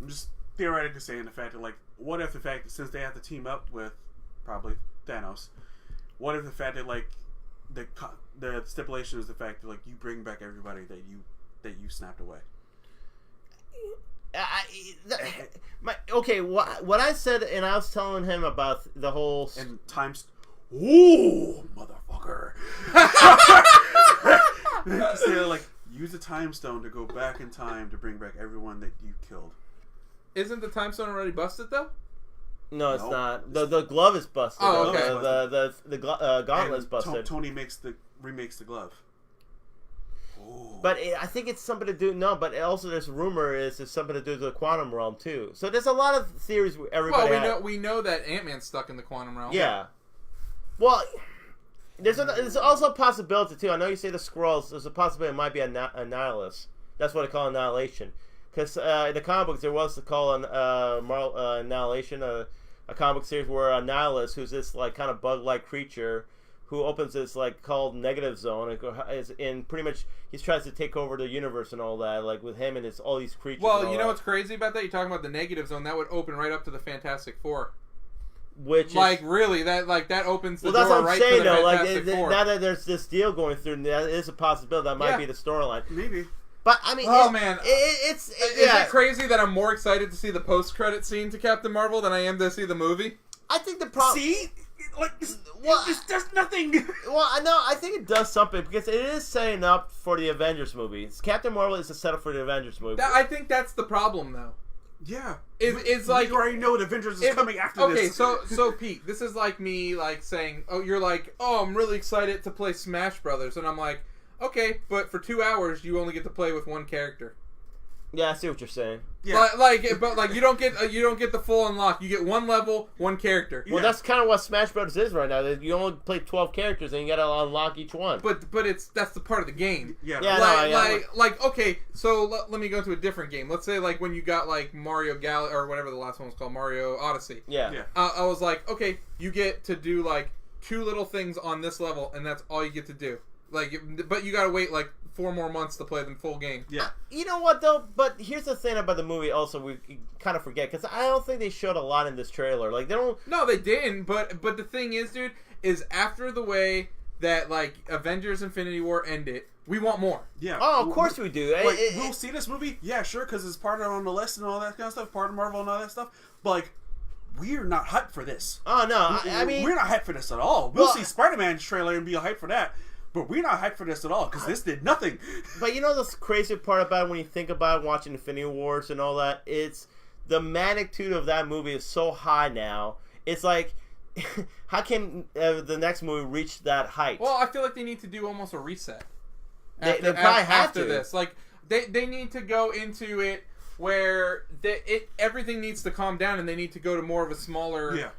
just theoretically saying the fact that, like, what if the fact that since they have to team up with probably Thanos, what if the fact that, like, the stipulation is the fact that, like, you bring back everybody that you snapped away. What I said, and I was telling him about the whole and times. Ooh, motherfucker! So, like, use a time stone to go back in time to bring back everyone that you killed. Isn't the time stone already busted though? No, it's not. The glove is busted. Oh, okay. The gauntlet's busted. Tony remakes the glove. Ooh. But I think it's something to do. No, but also there's rumor it's something to do with the quantum realm too. So there's a lot of theories. Everybody. We know that Ant-Man's stuck in the quantum realm. Yeah. Well, there's also a possibility too. I know you say the Skrulls. There's a possibility it might be a nihilist. That's what they call annihilation. Because in the comic books there was called annihilation, a comic book series where a nihilist, who's this like kind of bug-like creature, who opens this like called negative zone, and pretty much he tries to take over the universe and all that, like with him and all these creatures. Well, you know what's crazy about that? You're talking about the negative zone. That would open right up to the Fantastic Four. Which like really that opens the door that's what I'm right saying, to the Fantastic Four. Now that there's this deal going through, that is a possibility that might be the storyline. Maybe. But I mean, is it crazy that I'm more excited to see the post-credit scene to Captain Marvel than I am to see the movie? I think the problem. See, like, it does nothing. Well, I think it does something because it is setting up for the Avengers movie. Captain Marvel is a setup for the Avengers movie. I think that's the problem, though. Yeah, it's like you already know the Avengers is coming after this. Okay, so Pete, this is like me like saying, you're like, I'm really excited to play Smash Brothers, and I'm like, okay, but for 2 hours you only get to play with one character. Yeah, I see what you're saying. Yeah. But you don't get the full unlock. You get one level, one character. Well, that's kind of what Smash Bros. Is right now. You only play 12 characters, and you got to unlock each one. But that's the part of the game. Yeah. Okay, so let me go to a different game. Let's say like when you got like Mario or whatever the last one was called, Mario Odyssey. Yeah. I was like, okay, you get to do like 2 little things on this level, and that's all you get to do. But you gotta wait like 4 more months to play the full game. Yeah. You know what though? But here's the thing about the movie. Also, we kind of forget because I don't think they showed a lot in this trailer. Like they don't. No, they didn't. But the thing is, dude, is after the way that like Avengers: Infinity War ended, we want more. Yeah. Oh, of course we do. Like, we'll see this movie. Yeah, sure, because it's part of on the list and all that kind of stuff. Part of Marvel and all that stuff. But like, we're not hyped for this. Oh no, I mean we're not hyped for this at all. We'll see Spider-Man's trailer and be hyped for that. But we're not hyped for this at all because this did nothing. But you know the crazy part about it when you think about watching Infinity Wars and all that? It's the magnitude of that movie is so high now. It's like, how can the next movie reach that height? Well, I feel like they need to do almost a reset. They probably have after to. this. Like they need to go into it where everything needs to calm down and they need to go to more of a smaller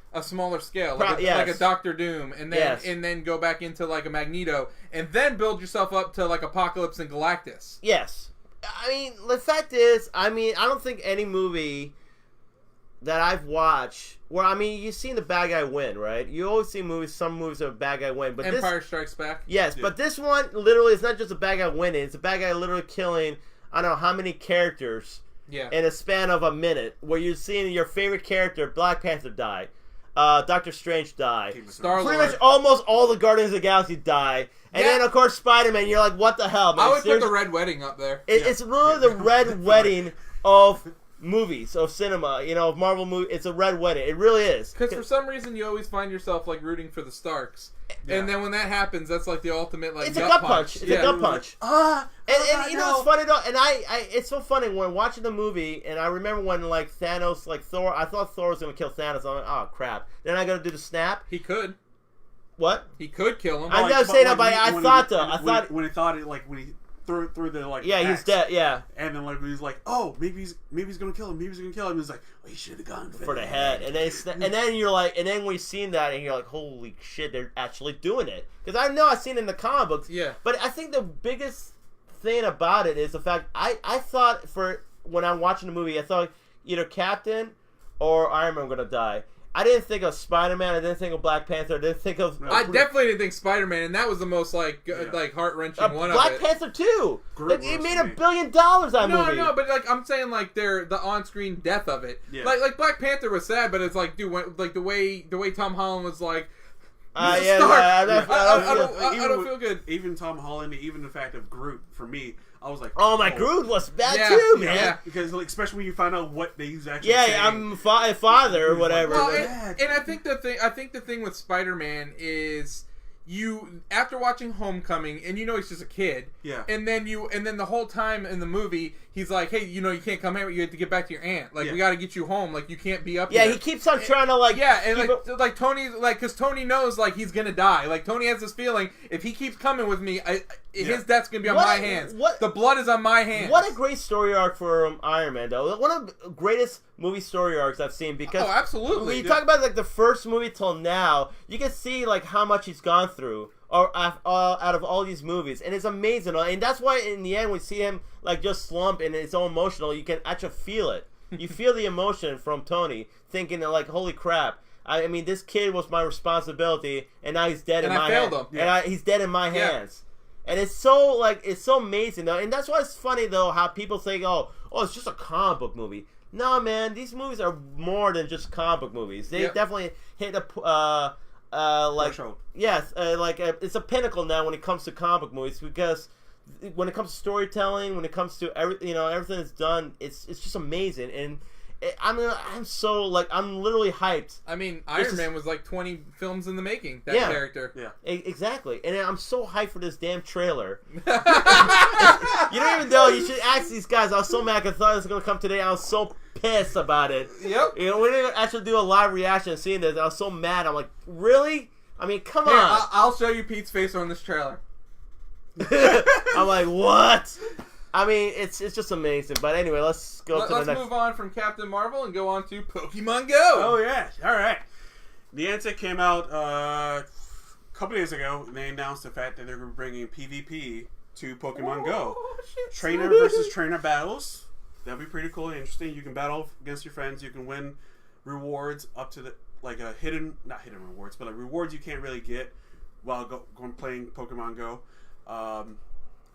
scale, like a Doctor Doom, and then go back into like a Magneto, and then build yourself up to like Apocalypse and Galactus. Yes, I mean the fact is, I don't think any movie that I've watched where you've seen the bad guy win, right? You always see some movies of a bad guy win, but Empire Strikes Back. Yes, but this one literally is not just a bad guy winning; it's a bad guy literally killing I don't know how many characters. Yeah. In a span of a minute, where you're seeing your favorite character, Black Panther, die, Doctor Strange die, Star-Lord. pretty much almost all the Guardians of the Galaxy die, and then of course Spider-Man. You're like, what the hell, man? I would put the Red Wedding up there. It's really the Red Wedding of movies, of cinema, of Marvel movie. It's a Red Wedding. It really is. Because for some reason you always find yourself like rooting for the Starks, and then when that happens, that's like the ultimate like. It's a gut punch. It's a gut punch. And you know it's funny though, and it's so funny when watching the movie, and I remember when like Thanos, like Thor, I thought Thor was gonna kill Thanos. I'm like, oh crap! Then I gotta do the snap. He could. What? He could kill him. I'm not saying that, but I thought when he thought it, like when he through the like. Yeah, axe, he's dead. Yeah. And then like he's like, oh, maybe he's gonna kill him. Maybe he's gonna kill him. He's like, well, he should have gone for the head. And then you're like, and then when you seen that, and you're like, holy shit, they're actually doing it. Because I know I've seen it in the comic books. Yeah. But I think the biggest thing about it is the fact I thought when I'm watching the movie, I thought either Captain or Iron Man were gonna die. I didn't think of Spider-Man. I didn't think of Black Panther. I didn't think of. I definitely didn't think Spider-Man, and that was the most like heart wrenching one Black of it. Panther too. Like, it made $1 billion. That movie. No, but like I'm saying, like the on-screen death of it. Yeah. Like Black Panther was sad, but it's like, dude, like the way Tom Holland was like. I don't feel good. Even Tom Holland, even the fact of Groot, for me, I was like, Groot was bad too, man. Yeah, because like, especially when you find out what they actually. Yeah, I'm father or whatever. Well, and I think the thing with Spider-Man is you after watching Homecoming, and he's just a kid. Yeah. And then the whole time in the movie, he's like, hey, you can't come here. You have to get back to your aunt. Like, we got to get you home. Like, you can't be up here. Yeah, he keeps on trying to like. Yeah, and like Tony, like, because Tony knows like he's gonna die. Like Tony has this feeling if he keeps coming with me, his death's gonna be on my hands. The blood is on my hands. What a great story arc for Iron Man, though. One of the greatest movie story arcs I've seen because absolutely. When you talk about like the first movie till now, you can see like how much he's gone through. Or out of all these movies, and it's amazing, and that's why in the end we see him like just slump and it's so emotional. You can actually feel it. You feel the emotion from Tony, thinking that like, holy crap! I mean, this kid was my responsibility, and now he's dead in my hands. And he's dead in my hands. And it's so amazing though, and that's why it's funny though how people say, oh, it's just a comic book movie. No, man, these movies are more than just comic book movies. They definitely hit a it's a pinnacle now when it comes to comic book movies because when it comes to storytelling, when it comes to everything that's done, it's just amazing. And I'm so like I'm literally hyped. I mean, Iron Man was like 20 films in the making. That character. Yeah, exactly. And I'm so hyped for this damn trailer. You don't even know. You should ask these guys. I was so mad. I thought it was gonna come today. I was so pissed about it. Yep. We didn't actually do a live reaction seeing this. I was so mad. I'm like, really? I mean, come on. I'll show you Pete's face on this trailer. I'm like, what? I mean, it's just amazing. But anyway, let's go to the next. Let's move on from Captain Marvel and go on to Pokemon Go. Oh yeah, all right. Niantic came out a couple days ago, and they announced the fact that they're bringing PvP to Pokemon Go. Shit. Trainer versus trainer battles. That'll be pretty cool and interesting. You can battle against your friends. You can win rewards up to not hidden rewards, but like rewards you can't really get while going playing Pokemon Go.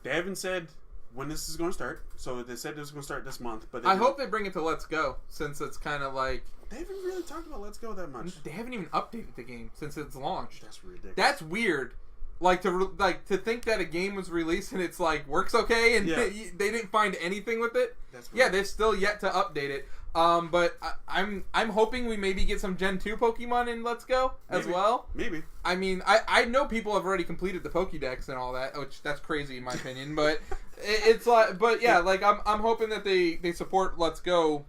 They haven't said when this is going to start, so they said this is going to start this month. But I hope they bring it to Let's Go, since it's kind of like they haven't really talked about Let's Go that much. They haven't even updated the game since it's launched. That's ridiculous. That's weird. To think that a game was released and it's like works okay and they didn't find anything with it. That's weird. Yeah, they've still yet to update it. But I'm hoping we maybe get some Gen 2 Pokemon in Let's Go as well. Maybe. I mean, I know people have already completed the Pokédex and all that, which that's crazy in my opinion. But it's like, but yeah, like I'm hoping that they support Let's Go,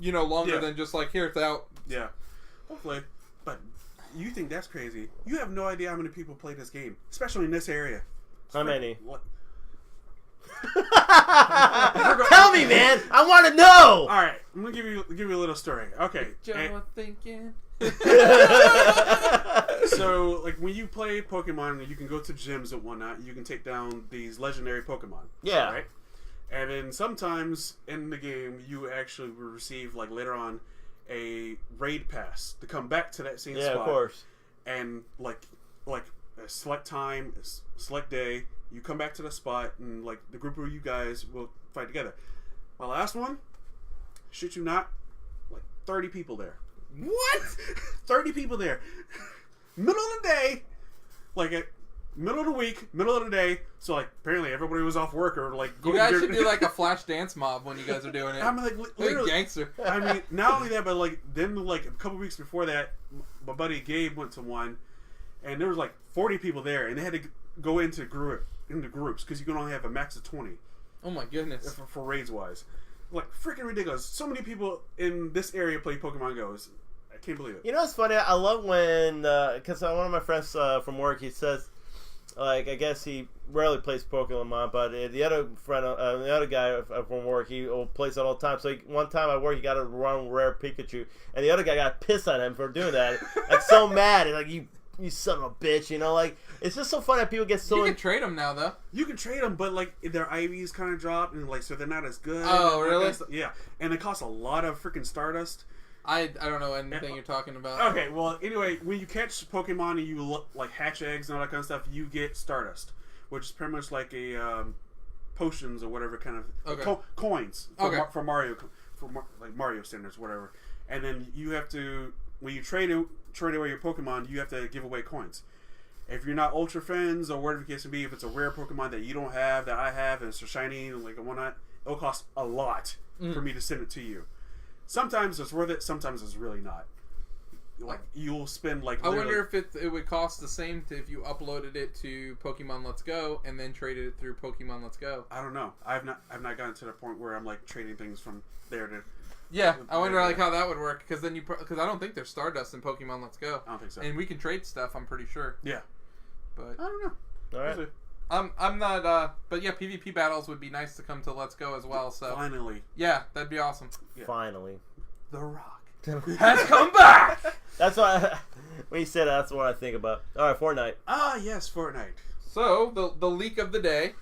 longer than just like here it's out. Yeah, hopefully. But you think that's crazy? You have no idea how many people play this game, especially in this area. How many? What? Tell me, man. I want to know. All right, I'm gonna give you a little story. Okay. Joe thinking. So, like when you play Pokemon, you can go to gyms and whatnot. You can take down these legendary Pokemon. Yeah. Right. And then sometimes in the game, you actually will receive like later on a raid pass to come back to that same spot. Yeah, of course. And like a select time, a select day. You come back to the spot, and like the group of you guys will fight together. My last one, shit you not, like 30 people there. What? 30 people there. Middle of the day, like at middle of the week, middle of the day. So like apparently everybody was off work or like. You guys should do like a flash dance mob when you guys are doing it. I'm like literally gangster. I mean, not only that, but like then like a couple weeks before that, my buddy Gabe went to one, and there was like 40 people there, and they had to go into groups because you can only have a max of 20. Oh my goodness! For raids wise, like freaking ridiculous. So many people in this area play Pokemon Go. I can't believe it. You know what's funny? I love when because one of my friends from work, he says, like, I guess he rarely plays Pokemon, but the other friend, the other guy from work, he plays it all the time. So one time at work, he got a wrong rare Pikachu, and the other guy got pissed at him for doing that. Like so mad, and like you son of a bitch, like it's just so funny that people get so. You can trade them now, though. You can trade them, but like their IVs kind of drop, and like so they're not as good. Oh, really? Yeah, and it costs a lot of freaking Stardust. I don't know anything you're talking about. Okay, well, anyway, when you catch Pokemon and you like hatch eggs and all that kind of stuff, you get Stardust, which is pretty much like a potions or whatever kind of coins for Mario, like Mario standards, whatever. And then you have to when you trade away your Pokemon, you have to give away coins. If you're not Ultra Friends or whatever the case may be, if it's a rare Pokemon that you don't have, that I have, and it's so shiny and like whatnot, it'll cost a lot for me to send it to you. Sometimes it's worth it. Sometimes it's really not. Like you'll spend like. I wonder if it would cost the same if you uploaded it to Pokemon Let's Go and then traded it through Pokemon Let's Go. I don't know. I've not gotten to the point where I'm like trading things from there to. Yeah, I wonder like how that would work because then because I don't think there's Stardust in Pokemon Let's Go. I don't think so. And we can trade stuff. I'm pretty sure. Yeah, but I don't know. All right. I'm not. But yeah, PvP battles would be nice to come to Let's Go as well. So finally, yeah, that'd be awesome. Yeah. Finally, The Rock has come back. That's what when you said that's what I think about. All right, Fortnite. Ah, yes, Fortnite. So the leak of the day,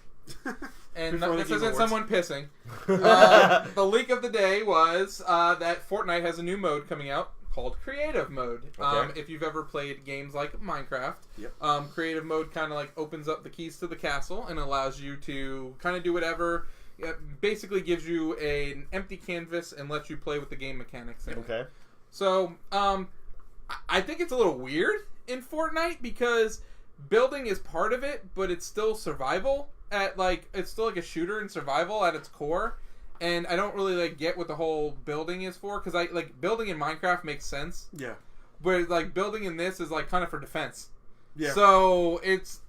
and this isn't someone pissing. The leak of the day was that Fortnite has a new mode coming out called Creative Mode. Okay. If you've ever played games like Minecraft, yep. Creative Mode kind of like opens up the keys to the castle and allows you to kind of do whatever. It basically gives you an empty canvas and lets you play with the game mechanics in it. So, I think it's a little weird in Fortnite because building is part of it, but it's still survival it's still like a shooter and survival at its core. And I don't really get what the whole building is for because building in Minecraft makes sense. Yeah. But building in this is kind of for defense. Yeah. So it's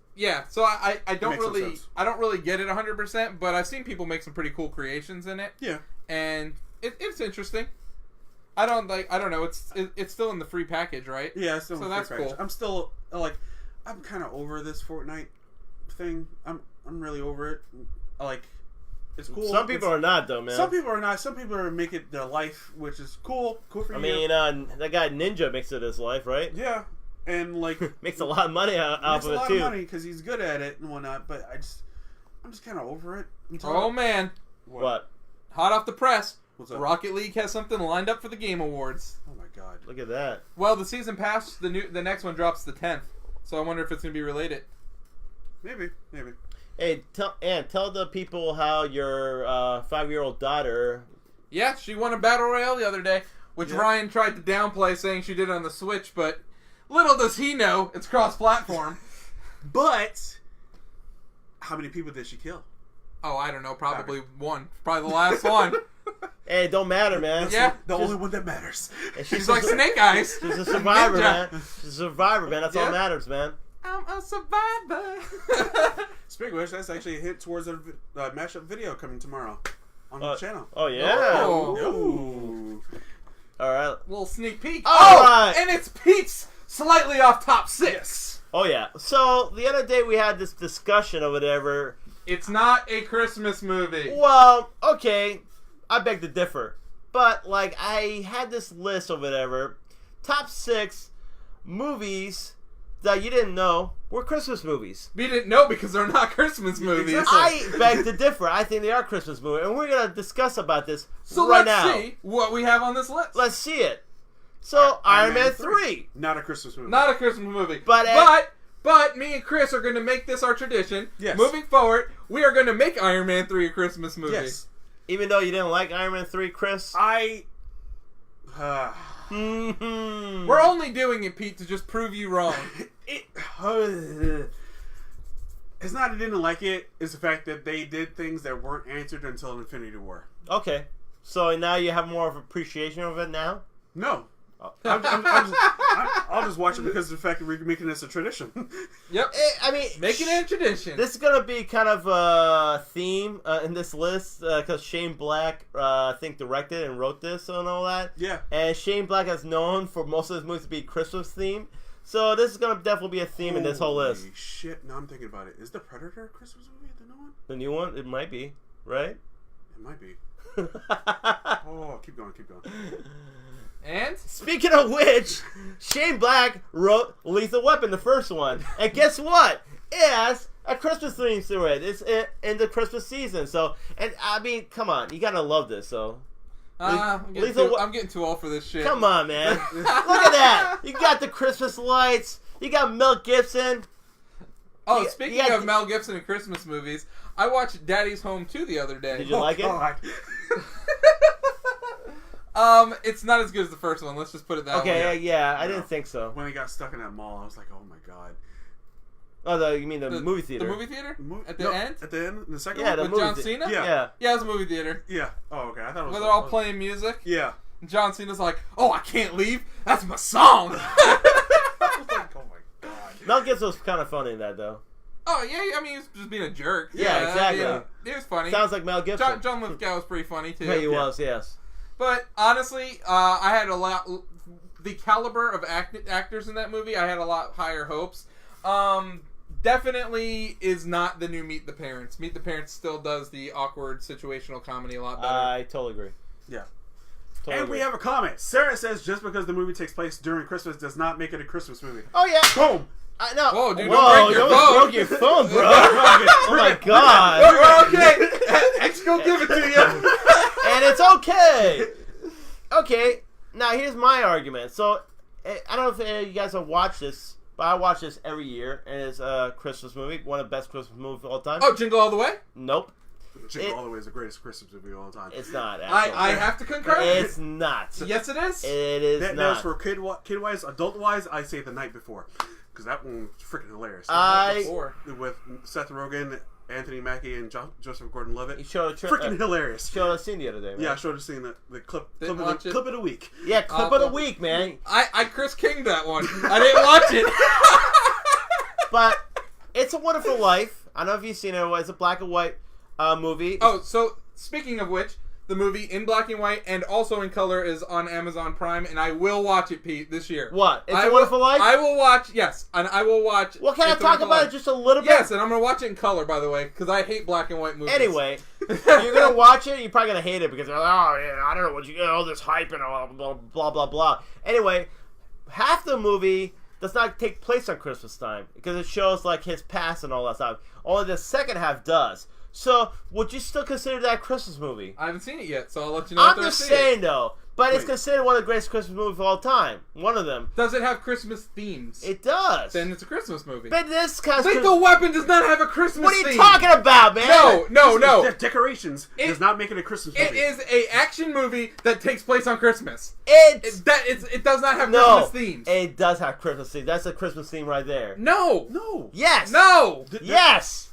So I don't really get it 100%, but I've seen people make some pretty cool creations in it. Yeah. And it's interesting. I don't know. It's still in the free package, right? Yeah, it's still in the free package. Cool. I'm still I'm kind of over this Fortnite thing. I'm really over it. It's cool. Some people are not, though, man. Some people are not. Some people are making it their life, which is cool. Cool for you. I mean, that guy Ninja makes it his life, right? yeah, and like Makes a lot of money out makes of a it lot too. of money because he's good at it and whatnot. But I'm just kind of over it. Oh man, What? hot off the press. What's up? Rocket League has something lined up for the Game Awards. Oh my god. Look at that. Well, the season pass, the next one drops the 10th. So I wonder if it's gonna be related. Maybe. Hey, tell the people how your 5-year-old daughter. Yeah, she won a battle royale the other day, which Yeah. Ryan tried to downplay, saying she did it on the Switch. But little does he know, it's cross-platform. But how many people did she kill? Oh, I don't know, probably one, probably the last one. Hey, it don't matter, man. Yeah. The only one that matters. And She's like Snake Eyes. She's a survivor, Ninja. man. She's a survivor, man. That's all Yeah. that matters, man. I'm a survivor. Speaking of which, that's actually a hint towards a mashup video coming tomorrow on the channel. Oh yeah. Oh. Ooh. All right. Little sneak peek. All right. And it's Pete's slightly off top 6. Oh yeah. So the other day we had this discussion or whatever. It's not a Christmas movie. Well, okay, I beg to differ, but like I had this list or whatever, top 6 movies that you didn't know were Christmas movies. We didn't know because they're not Christmas movies. Exactly. I beg to differ. I think they are Christmas movies, and we're gonna discuss about this So right let's now. see what we have on this list. Let's see it. So Iron Man 3. Not a Christmas movie. Not a Christmas movie. But, me and Chris are going to make this our tradition. Yes. Moving forward, we are going to make Iron Man 3 a Christmas movie. Yes. Even though you didn't like Iron Man 3, Chris. I. Mm-hmm. We're only doing it, Pete, to just prove you wrong. It's not I didn't like it. It's the fact that they did things that weren't answered until Infinity War. Okay. So now you have more of appreciation of it now? No. Oh. I'll just watch it because of the fact that we're making this a tradition. Yep. I mean, Making it a tradition. this is gonna be kind of a theme in this list because Shane Black, I think, directed and wrote this and all that. Yeah. And Shane Black is known for most of his movies to be Christmas themed, so this is gonna definitely be a theme in this whole list. Holy shit! Now I'm thinking about it. Is the Predator a Christmas movie? The new one? The new one, it might be, right? It might be. Oh, keep going. And? Speaking of which, Shane Black wrote Lethal Weapon, the first one, and guess what? It has a Christmas theme to it. It's in the Christmas season, so and I mean, come on, you gotta love this. So I'm getting too old for this shit. come on, man, look at that. You got the Christmas lights. You got Mel Gibson. Oh, You- speaking you got of the- Mel Gibson and Christmas movies, I watched Daddy's Home 2 the other day. Did you like it? God. It's not as good as the first one. Let's just put it that Okay, way. yeah, I No. didn't think so. When he got stuck in that mall, I was like, oh my god. Oh, you mean the movie theater? The movie theater? At the No, end? At the end? The second Yeah, one? the With movie John thea- Cena? Yeah. Yeah. Yeah, it was a movie theater. Yeah. Oh, okay. I thought it was. Where they're all playing music. Yeah. And John Cena's like, oh, I can't leave. That's my song. I was like, oh my god. Mel Gibson was kind of funny in that, though. Oh, yeah, I mean, he was just being a jerk. Yeah, exactly. It was funny. Sounds like Mel Gibson. John Lithgow was pretty funny, too. Yeah, he was, yes. But honestly, I had a lot. The caliber of actors in that movie, I had a lot higher hopes. Definitely is not the new Meet the Parents. Meet the Parents still does the awkward situational comedy a lot better. I totally agree. Yeah. Totally And agree. we have a comment. Sarah says just because the movie takes place during Christmas does not make it a Christmas movie. Oh, yeah. Boom! I know. Whoa, dude, Whoa, don't break your you phone. almost broke your phone, bro. Oh, my God. Okay, X go give it to you. And it's okay. Okay, now here's my argument. So, I don't know if you guys have watched this, but I watch this every year, and it's a Christmas movie, one of the best Christmas movies of all time. Oh, Jingle All the Way? Nope, Jingle All the Way is the greatest Christmas movie of all time. it's not. I Actually. have to concur. It's not. Yes, it is. It is That not. is for kid-wise, adult-wise, I say The Night Before. Because that one was freaking hilarious. Before. With Seth Rogen, Anthony Mackie, and Joseph Gordon-Levitt. You showed Freaking hilarious. showed a scene the other day, man. Yeah, I showed a scene, the clip Didn't of watch the, it. clip of the week. Yeah, clip of the week, man. I Chris King'd that one. I didn't watch it. But It's a Wonderful Life. I don't know if you've seen it. It's a black and white movie. Oh, so speaking of which, the movie in black and white and also in color is on Amazon Prime, and I will watch it, Pete, this year. What? It's a Wonderful Life? I will watch, yes, and I will watch... Well, can I talk about it just a little bit? Yes, and I'm going to watch it in color, by the way, because I hate black and white movies. Anyway, you're going to watch it, you're probably going to hate it because you're like, oh, yeah, I don't know what you... all this hype and all blah, blah, blah. Anyway, half the movie does not take place on Christmas time because it shows, like, his past and all that stuff. Only the second half does. So, would you still consider that a Christmas movie? I haven't seen it yet, so I'll let you know I'm after I just see saying, it. though. But it's considered one of the greatest Christmas movies of all time. One of them. Does it have Christmas themes? It does. Then it's a Christmas movie. But this kind of Lethal Weapon does not have a Christmas What are you theme. talking about, man? No. Decorations does not make it a Christmas movie. It is a action movie that takes place on Christmas. It does not have Christmas themes. It does have Christmas themes. That's a Christmas theme right there. No. Yes. No. Yes.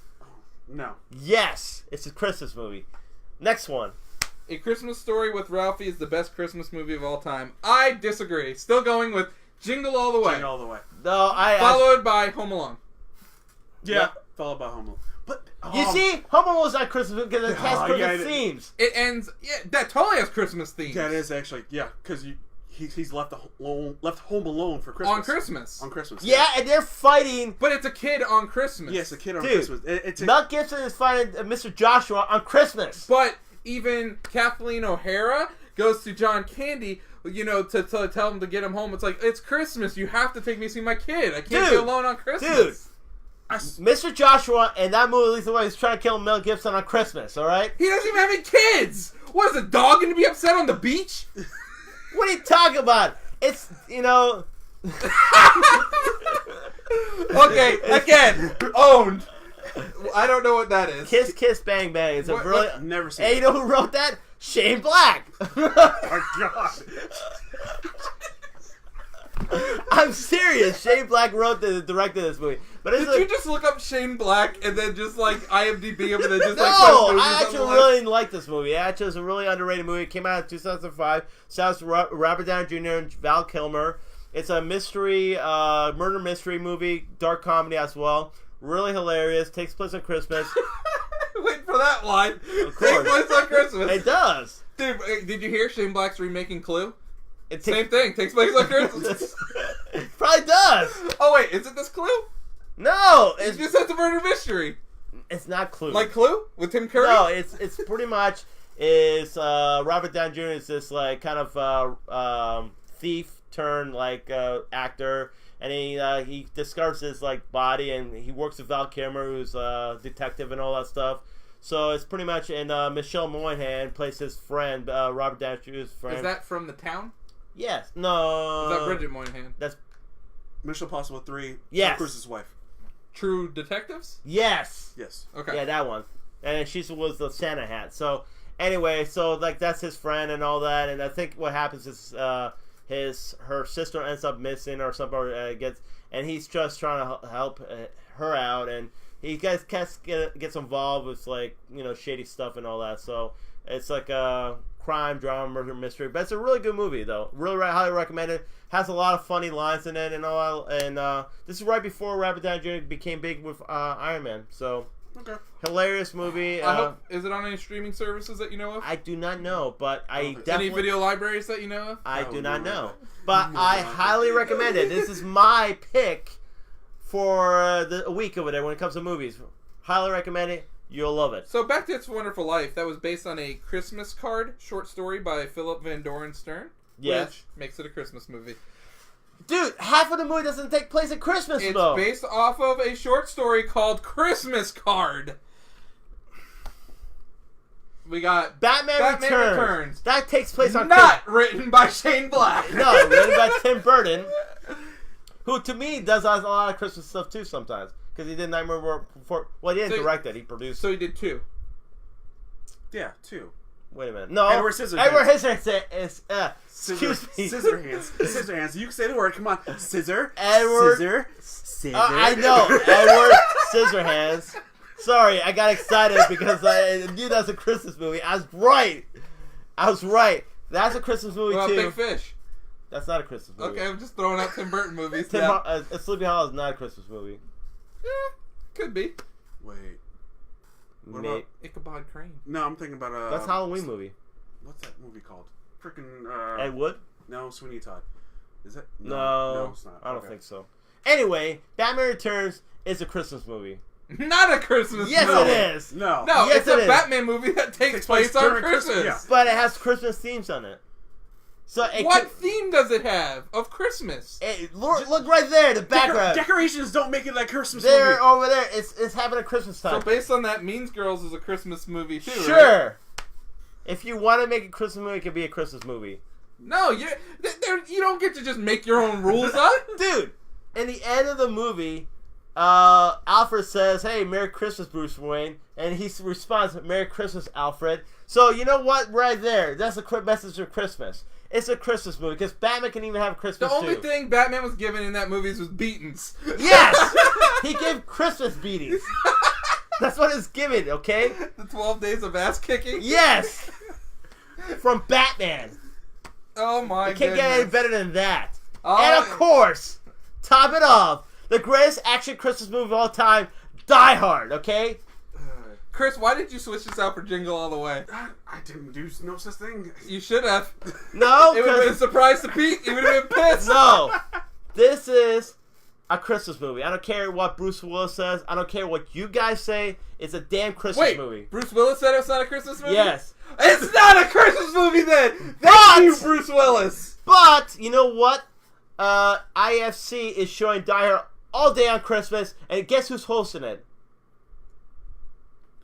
No. Yes. It's a Christmas movie. Next one. A Christmas Story with Ralphie is the best Christmas movie of all time. I disagree. Still going with Jingle All the Way. Jingle All the Way. No, Followed by Home Alone. Yeah. Followed by Home Alone. But you see, Home Alone was not Christmas because it has Christmas themes. It ends. Yeah, that totally has Christmas themes. That is actually because he's left home alone for Christmas. On Christmas. Yeah, and they're fighting. But it's a kid on Christmas. Yes, a kid on Christmas. Mel Gibson is fighting Mr. Joshua on Christmas. But even Kathleen O'Hara goes to John Candy, to tell him to get him home. It's like, it's Christmas. You have to take me to see my kid. I can't be alone on Christmas. Mr. Joshua in that movie, Lethal Weapon, is trying to kill Mel Gibson on Christmas, alright? He doesn't even have any kids! What, is a dog going to be upset on the beach? What are you talking about? It's, Okay, again, owned. I don't know what that is. Kiss Kiss Bang Bang. It's never seen it. And you know who wrote that? Shane Black. Oh my god. I'm serious. Shane Black directed this movie. But Did you just look up Shane Black and then just like IMDb him and then just no, I actually really like this movie. Actually, it's a really underrated movie. It came out in 2005. Stars Robert Downey Jr. and Val Kilmer. It's a mystery, murder mystery movie, dark comedy as well. Really hilarious. Takes place on Christmas. Wait for that line. Of course. Takes place on Christmas. It does. Dude, did you hear Shane Black's remaking Clue? Same thing. Takes place on Christmas. It probably does. Oh wait, is it this Clue? No, It's just a murder mystery. It's not Clue. Like Clue with Tim Curry? No, it's pretty much Robert Downey Jr. is this like kind of thief turned like actor, and he discovers his like body, and he works with Val Kilmer, who's a detective and all that stuff. So it's pretty much, and Michelle Moynihan plays his friend, Robert Downey Jr.'s friend. Is that from The Town? Yes. No. Is that Bridget Moynihan? That's Mission Impossible 3. Yes. Tom Cruise's wife. True Detectives? Yes. Okay. Yeah, that one. And she was the Santa hat. So anyway, so like that's his friend and all that, and I think what happens is her sister ends up missing or something, and he's just trying to help her out, and he gets involved with like shady stuff and all that. So it's like a crime drama murder mystery, but it's a really good movie though. Really highly recommend it. Has a lot of funny lines in it and all. And this is right before Robert Downey Jr. became big with Iron Man. So okay, hilarious movie. Is it on any streaming services that you know of? I do not know, but I definitely any video libraries that you know of? I do not know, but I highly recommend it. This is my pick for the week over there when it comes to movies. Highly recommend it. You'll love it. So back to It's a Wonderful Life. That was based on a Christmas card short story by Philip Van Doren Stern. Yes. Which makes it a Christmas movie. Dude, half of the movie doesn't take place at Christmas, though. It's based off of a short story called Christmas Card. We got Batman Returns. That takes place on Not written by Shane Black. No, written by Tim Burton. Who, to me, does a lot of Christmas stuff, too, sometimes. Because he did Nightmare Before... Well, he didn't direct it. He produced... So he did 2. Yeah, 2. Wait a minute. No. Edward Scissorhands. Edward Scissorhands. Excuse me. Scissorhands. Scissorhands. You can say the word. Come on. Scissor. Edward. Scissor. I know. Edward Scissorhands. Sorry, I got excited because I knew that's a Christmas movie. I was right. That's a Christmas movie, Well, too. Big Fish. That's not a Christmas movie. Okay, I'm just throwing out Tim Burton movies. Sleepy Hollow is not a Christmas movie. Yeah, could be. Wait. What about Ichabod Crane? No, I'm thinking about that's a Halloween movie. what's that movie called? Freaking Ed Wood? No, Sweeney Todd. Is it? No, it's not. I don't think so. Anyway, Batman Returns is a Christmas movie. Not a Christmas Yes, movie. it is. No. No, Yes, it's it a is. Batman movie that takes place on during Christmas. Yeah. But it has Christmas themes on it. So What theme does it have of Christmas? Look right there, the background. Decorations don't make it like Christmas There, movie. over there, it's having a Christmas So time. based on that, Mean Girls is a Christmas movie too, right? Sure. If you want to make a Christmas movie, it could be a Christmas movie. No, you don't get to just make your own rules up. Dude, in the end of the movie, Alfred says, "Hey, Merry Christmas, Bruce Wayne," and he responds, "Merry Christmas, Alfred." So you know what? Right there, that's a message of Christmas. It's a Christmas movie because Batman can even have Christmas The only too. thing Batman was given in that movie was beatings. Yes, he gave Christmas beatings. That's what it's given. Okay. The 12 days of ass kicking. Yes. From Batman. Oh my You can't goodness. get any better than that. Oh, And of course, top it off, the greatest action Christmas movie of all time, Die Hard, okay? Chris, why did you switch this out for Jingle All the Way? I didn't do no such thing. You should have. No, It would have been a 'cause- surprise to Pete. He would have been pissed. no. This is a Christmas movie. I don't care what Bruce Willis says. I don't care what you guys say. It's a damn Christmas Wait, movie. Bruce Willis said it's not a Christmas movie? Yes. It's not a Christmas movie then! But- Thank you, Bruce Willis! But, you know what? IFC is showing Die Hard all day on Christmas, and guess who's hosting it?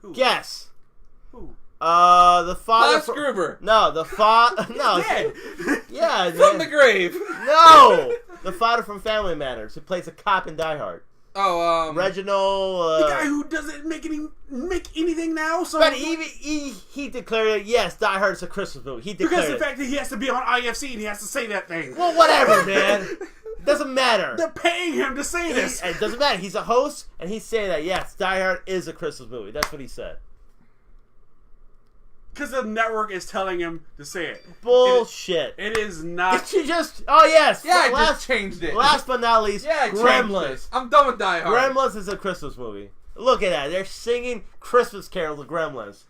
Who? Guess. Who? The father. Hans Gruber. No, the father. No. Dead. Yeah. From the grave. No! The father from Family Matters, who plays a cop in Die Hard. Oh, Reginald. The guy who doesn't make anything now. So But he declared it, yes, Die Hard is a Christmas movie. He declared because the it. fact that he has to be on IFC and he has to say that thing. Well, whatever, man. Doesn't matter. They're paying him to say this. It doesn't matter. He's a host, and he's saying that, yes, Die Hard is a Christmas movie. That's what he said. Because the network is telling him to say it. Bullshit. It is not. Did you just... Oh, yes. yeah, I just changed it. Last but not least, Yeah, I changed Gremlins. it. I'm done with Die Hard. Gremlins is a Christmas movie. Look at that. They're singing Christmas carols with Gremlins.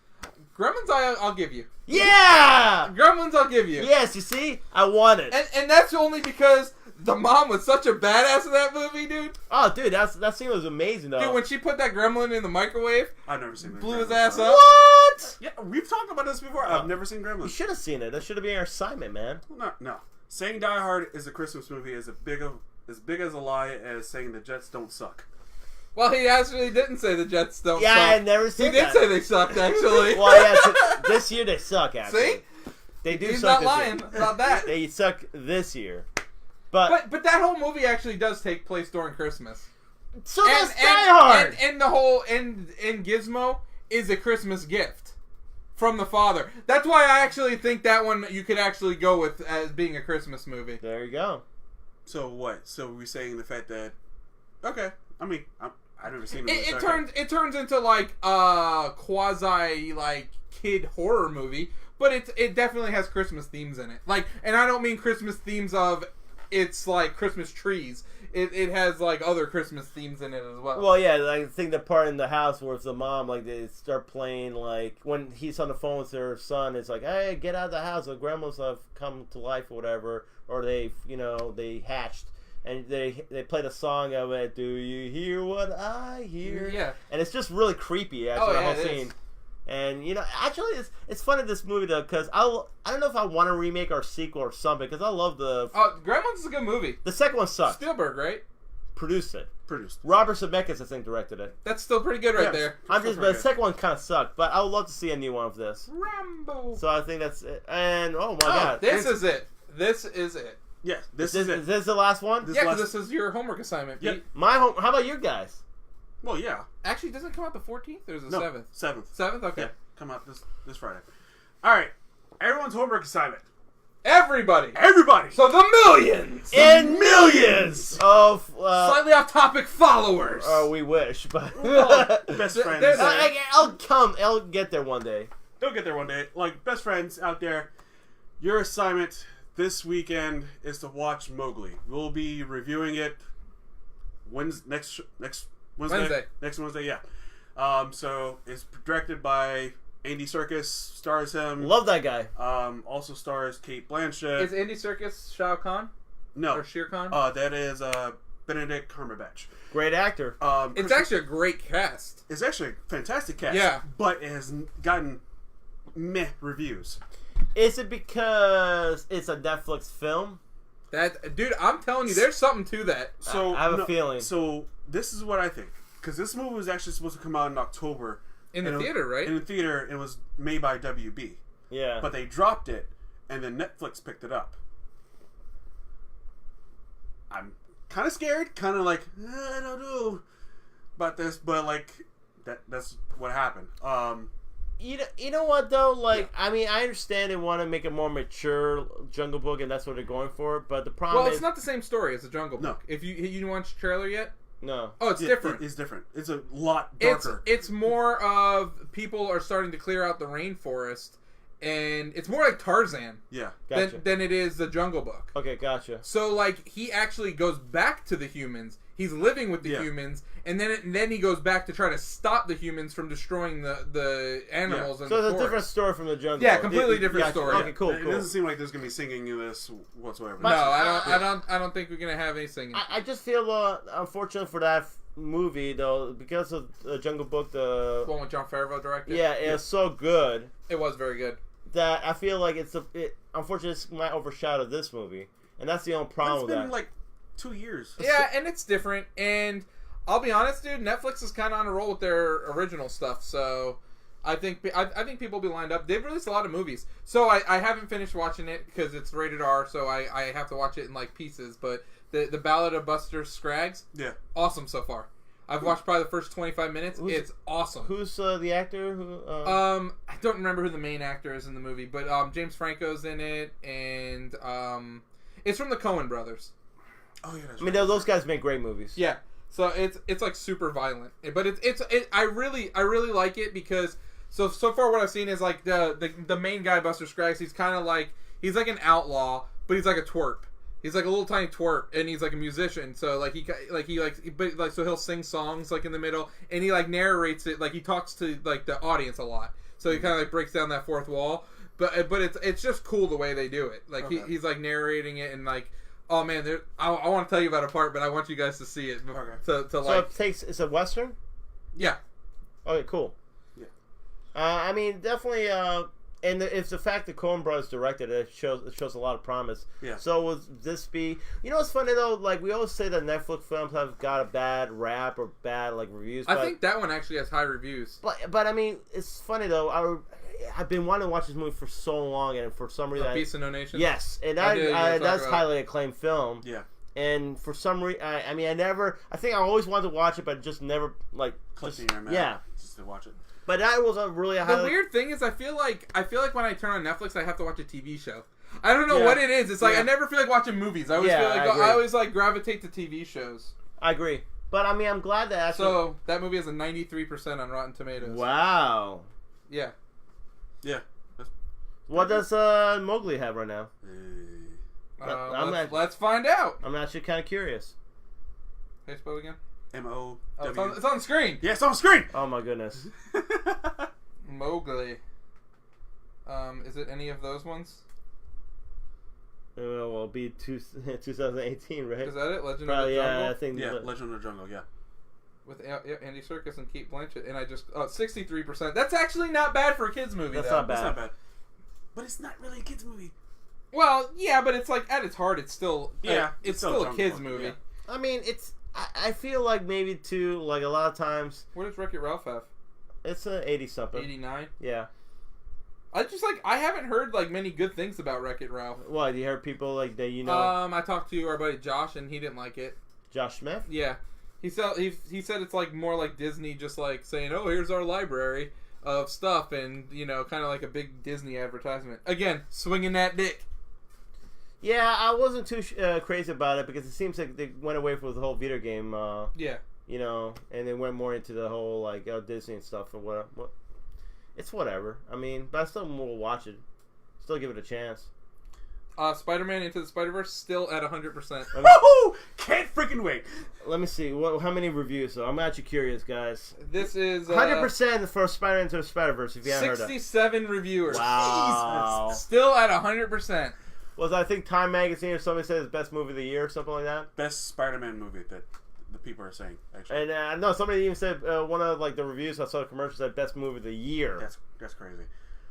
Gremlins, I'll give you. Yeah! Gremlins, I'll give you. Yes, you see? I won it. And that's only because the mom was such a badass in that movie, dude. Oh, dude, that scene was amazing, though. Dude, when she put that gremlin in the microwave, I've never seen. blew his Gremlins. ass up. What? Yeah, we've talked about this before. I've never seen You Gremlins. should have seen it. That should have been your assignment, man. No. Saying Die Hard is a Christmas movie is as big as a lie as saying the Jets don't suck. Well, he actually didn't say the Jets don't Yeah, suck. I never He said did that. say they sucked, actually. Well, yeah, this year they suck, actually. See? They do He's suck not this year. lying about that. They suck this year. But But that whole movie actually does take place during Christmas. so does Die Hard. And the whole and Gizmo is a Christmas gift from the father. That's why I actually think that one you could actually go with as being a Christmas movie. There you go. So what? So we're saying the fact that okay. I mean, I've never seen it. It turns into like a quasi like kid horror movie, but it definitely has Christmas themes in it. Like, and I don't mean Christmas themes of it's like Christmas trees. It has like other Christmas themes in it as well. Well, yeah, I think the part in the house where it's the mom, like they start playing, like when he's on the phone with her son, it's like, hey, get out of the house. The gremlins have come to life or whatever, or they hatched. And they play the song of it. Do you hear what I hear? Yeah. And it's just really creepy. Actually, the whole it scene. is. And actually, it's fun in this movie though, because I don't know if I want a remake or a sequel or something, because I love the Gremlins is a good movie. second one sucked. Spielberg, right? Produced it. produced. Robert Zemeckis, I think, directed it. That's still pretty good right Yes. there. But the second one kind of sucked. But I would love to see a new one of this. Rambo. So I think that's it. And oh my god, This is it. This is it. Yes, this is is it. this the last one? This Yeah, last- because this is your homework assignment, Pete. Yep. My home. How about you guys? Well, yeah. Actually, doesn't it come out the 14th or is it No, 7th? 7th. 7th? Okay. Yeah, come out this Friday. All right, everyone's homework assignment. Everybody. Everybody. So the millions. In millions of. Slightly off topic followers. Oh, we wish, but Best Th- friends. there's a- I'll get there one day. They'll get there one day. Like, best friends out there, your assignment this weekend is to watch Mowgli. We'll be reviewing it next Wednesday. Wednesday. Next Wednesday, yeah. So it's directed by Andy Serkis stars him. Love that guy. Also stars Kate Blanchett. Is Andy Serkis Shao Kahn? No. Or Shere Khan? That is Benedict Cumberbatch. Great actor. It's actually a great cast. It's actually a fantastic cast. Yeah. But it has gotten meh reviews. Is it because it's a Netflix film? Dude, I'm telling you, there's something to that. So I have a feeling. So this is what I think. Because this movie was actually supposed to come out in October. In the theater, right? In the theater, it was made by WB. Yeah. But they dropped it, and then Netflix picked it up. I'm kind of scared, kind of like, I don't know about this, but like, that's what happened. You know what though? Like, yeah. I mean, I understand they want to make a more mature Jungle Book, and that's what they're going for. But the problem is, it's not the same story as the Jungle Book. No. If you didn't watch the trailer yet, no. Oh, it's different. It's different. It's a lot darker. It's more of people are starting to clear out the rainforest, and it's more like Tarzan. Yeah, gotcha. than it is the Jungle Book. Okay, gotcha. So like he actually goes back to the humans. He's living with the humans, and then he goes back to try to stop the humans from destroying the animals. And so the it's a different story from the Jungle. Yeah, completely different story. Okay, cool. It doesn't seem like there's gonna be singing in this whatsoever. No, I don't think we're gonna have any singing. I just feel unfortunate for that movie though, because of the Jungle Book. The one with Jon Favreau directed. Yeah, it's so good. It was very good. That I feel like unfortunately it might overshadow this movie, and that's the only problem with that. It's been like 2 years. Yeah, and it's different. And I'll be honest, dude, Netflix is kind of on a roll with their original stuff. So I think people will be lined up. They've released a lot of movies. So I haven't finished watching it because it's rated R. So I have to watch it in like pieces. But the Ballad of Buster Scruggs, awesome so far. I've watched probably the first 25 minutes. It's awesome. Who's the actor? I don't remember who the main actor is in the movie, but James Franco's in it, and it's from the Coen brothers. Oh yeah, that's I mean, those guys make great movies. Yeah, so it's like super violent, but I really like it because so far what I've seen is like the main guy, Buster Scruggs, he's kind of like he's like an outlaw, but he's like a twerp. He's like a little tiny twerp, and he's like a musician. So so he'll sing songs like in the middle, and he like narrates it, like he talks to like the audience a lot. So he kind of like breaks down that fourth wall. But it's just cool the way they do it. Like he's like narrating it, and like, oh man, I want to tell you about a part, but I want you guys to see it. Okay. So it's a Western. Yeah. Okay, cool. Yeah. I mean, definitely. And it's the fact that Coen Brothers directed it shows a lot of promise. Yeah. So would this be? You know what's funny though? Like we always say that Netflix films have got a bad rap or bad like reviews. I think that one actually has high reviews. But I mean, it's funny though. I've been wanting to watch this movie for so long, and for some reason, Piece of No Nation. Yes, and that's highly acclaimed film. Yeah. And for some reason, I think I always wanted to watch it, but just never like clicked in your mouth. Yeah. Just to watch it. But that was a really The weird thing is, I feel like when I turn on Netflix, I have to watch a TV show. I don't know what it is. It's like I never feel like watching movies. I always feel like I always like gravitate to TV shows. I agree, but I mean, I'm glad that. So that movie has a 93% on Rotten Tomatoes. Wow. Yeah. Yeah. What does Mowgli have right now? Let's find out. I'm actually kind of curious. Hey, spell again. M-O-W. Oh, it's on the screen. Yeah, it's on the screen. Oh my goodness. Mowgli. Is it any of those ones? Well, it'll be 2018, right? Is that it? Legend Probably, of the Jungle? Yeah, I think. Yeah, Legend of the Jungle, yeah. With Andy Serkis and Kate Blanchett, and 63%. That's actually not bad for a kids movie. That's though. not bad. That's not bad. But it's not really a kids movie. Well, yeah, but it's like at its heart, it's still it's still a kids movie. Yeah. I mean, it's. I feel like maybe too, like a lot of times. What does Wreck-It Ralph have? It's an 80 something. 89. Yeah. I haven't heard like many good things about Wreck-It Ralph. What, you heard people like that, you know? I talked to our buddy Josh, and he didn't like it. Josh Smith? Yeah, he said it's like more like Disney, just like saying, "Oh, here's our library of stuff," and kind of like a big Disney advertisement. Again, swinging that dick. Yeah, I wasn't too crazy about it because it seems like they went away from the whole video game. Yeah. And they went more into the whole like Disney and stuff or what. It's whatever. I mean, but I still will watch it. Still give it a chance. Spider-Man Into the Spider-Verse still at 100%. Woohoo! Can't freaking wait. Let me see. How many reviews? So I'm actually curious, guys. This is 100% for Spider-Man Into the Spider-Verse. If you haven't heard that. 67 reviewers. Wow. Still at 100%. Was I think Time Magazine or somebody said it's best movie of the year or something like that? Best Spider-Man movie that the people are saying, actually. And no, somebody even said one of like the reviews I saw the commercial said best movie of the year. That's crazy.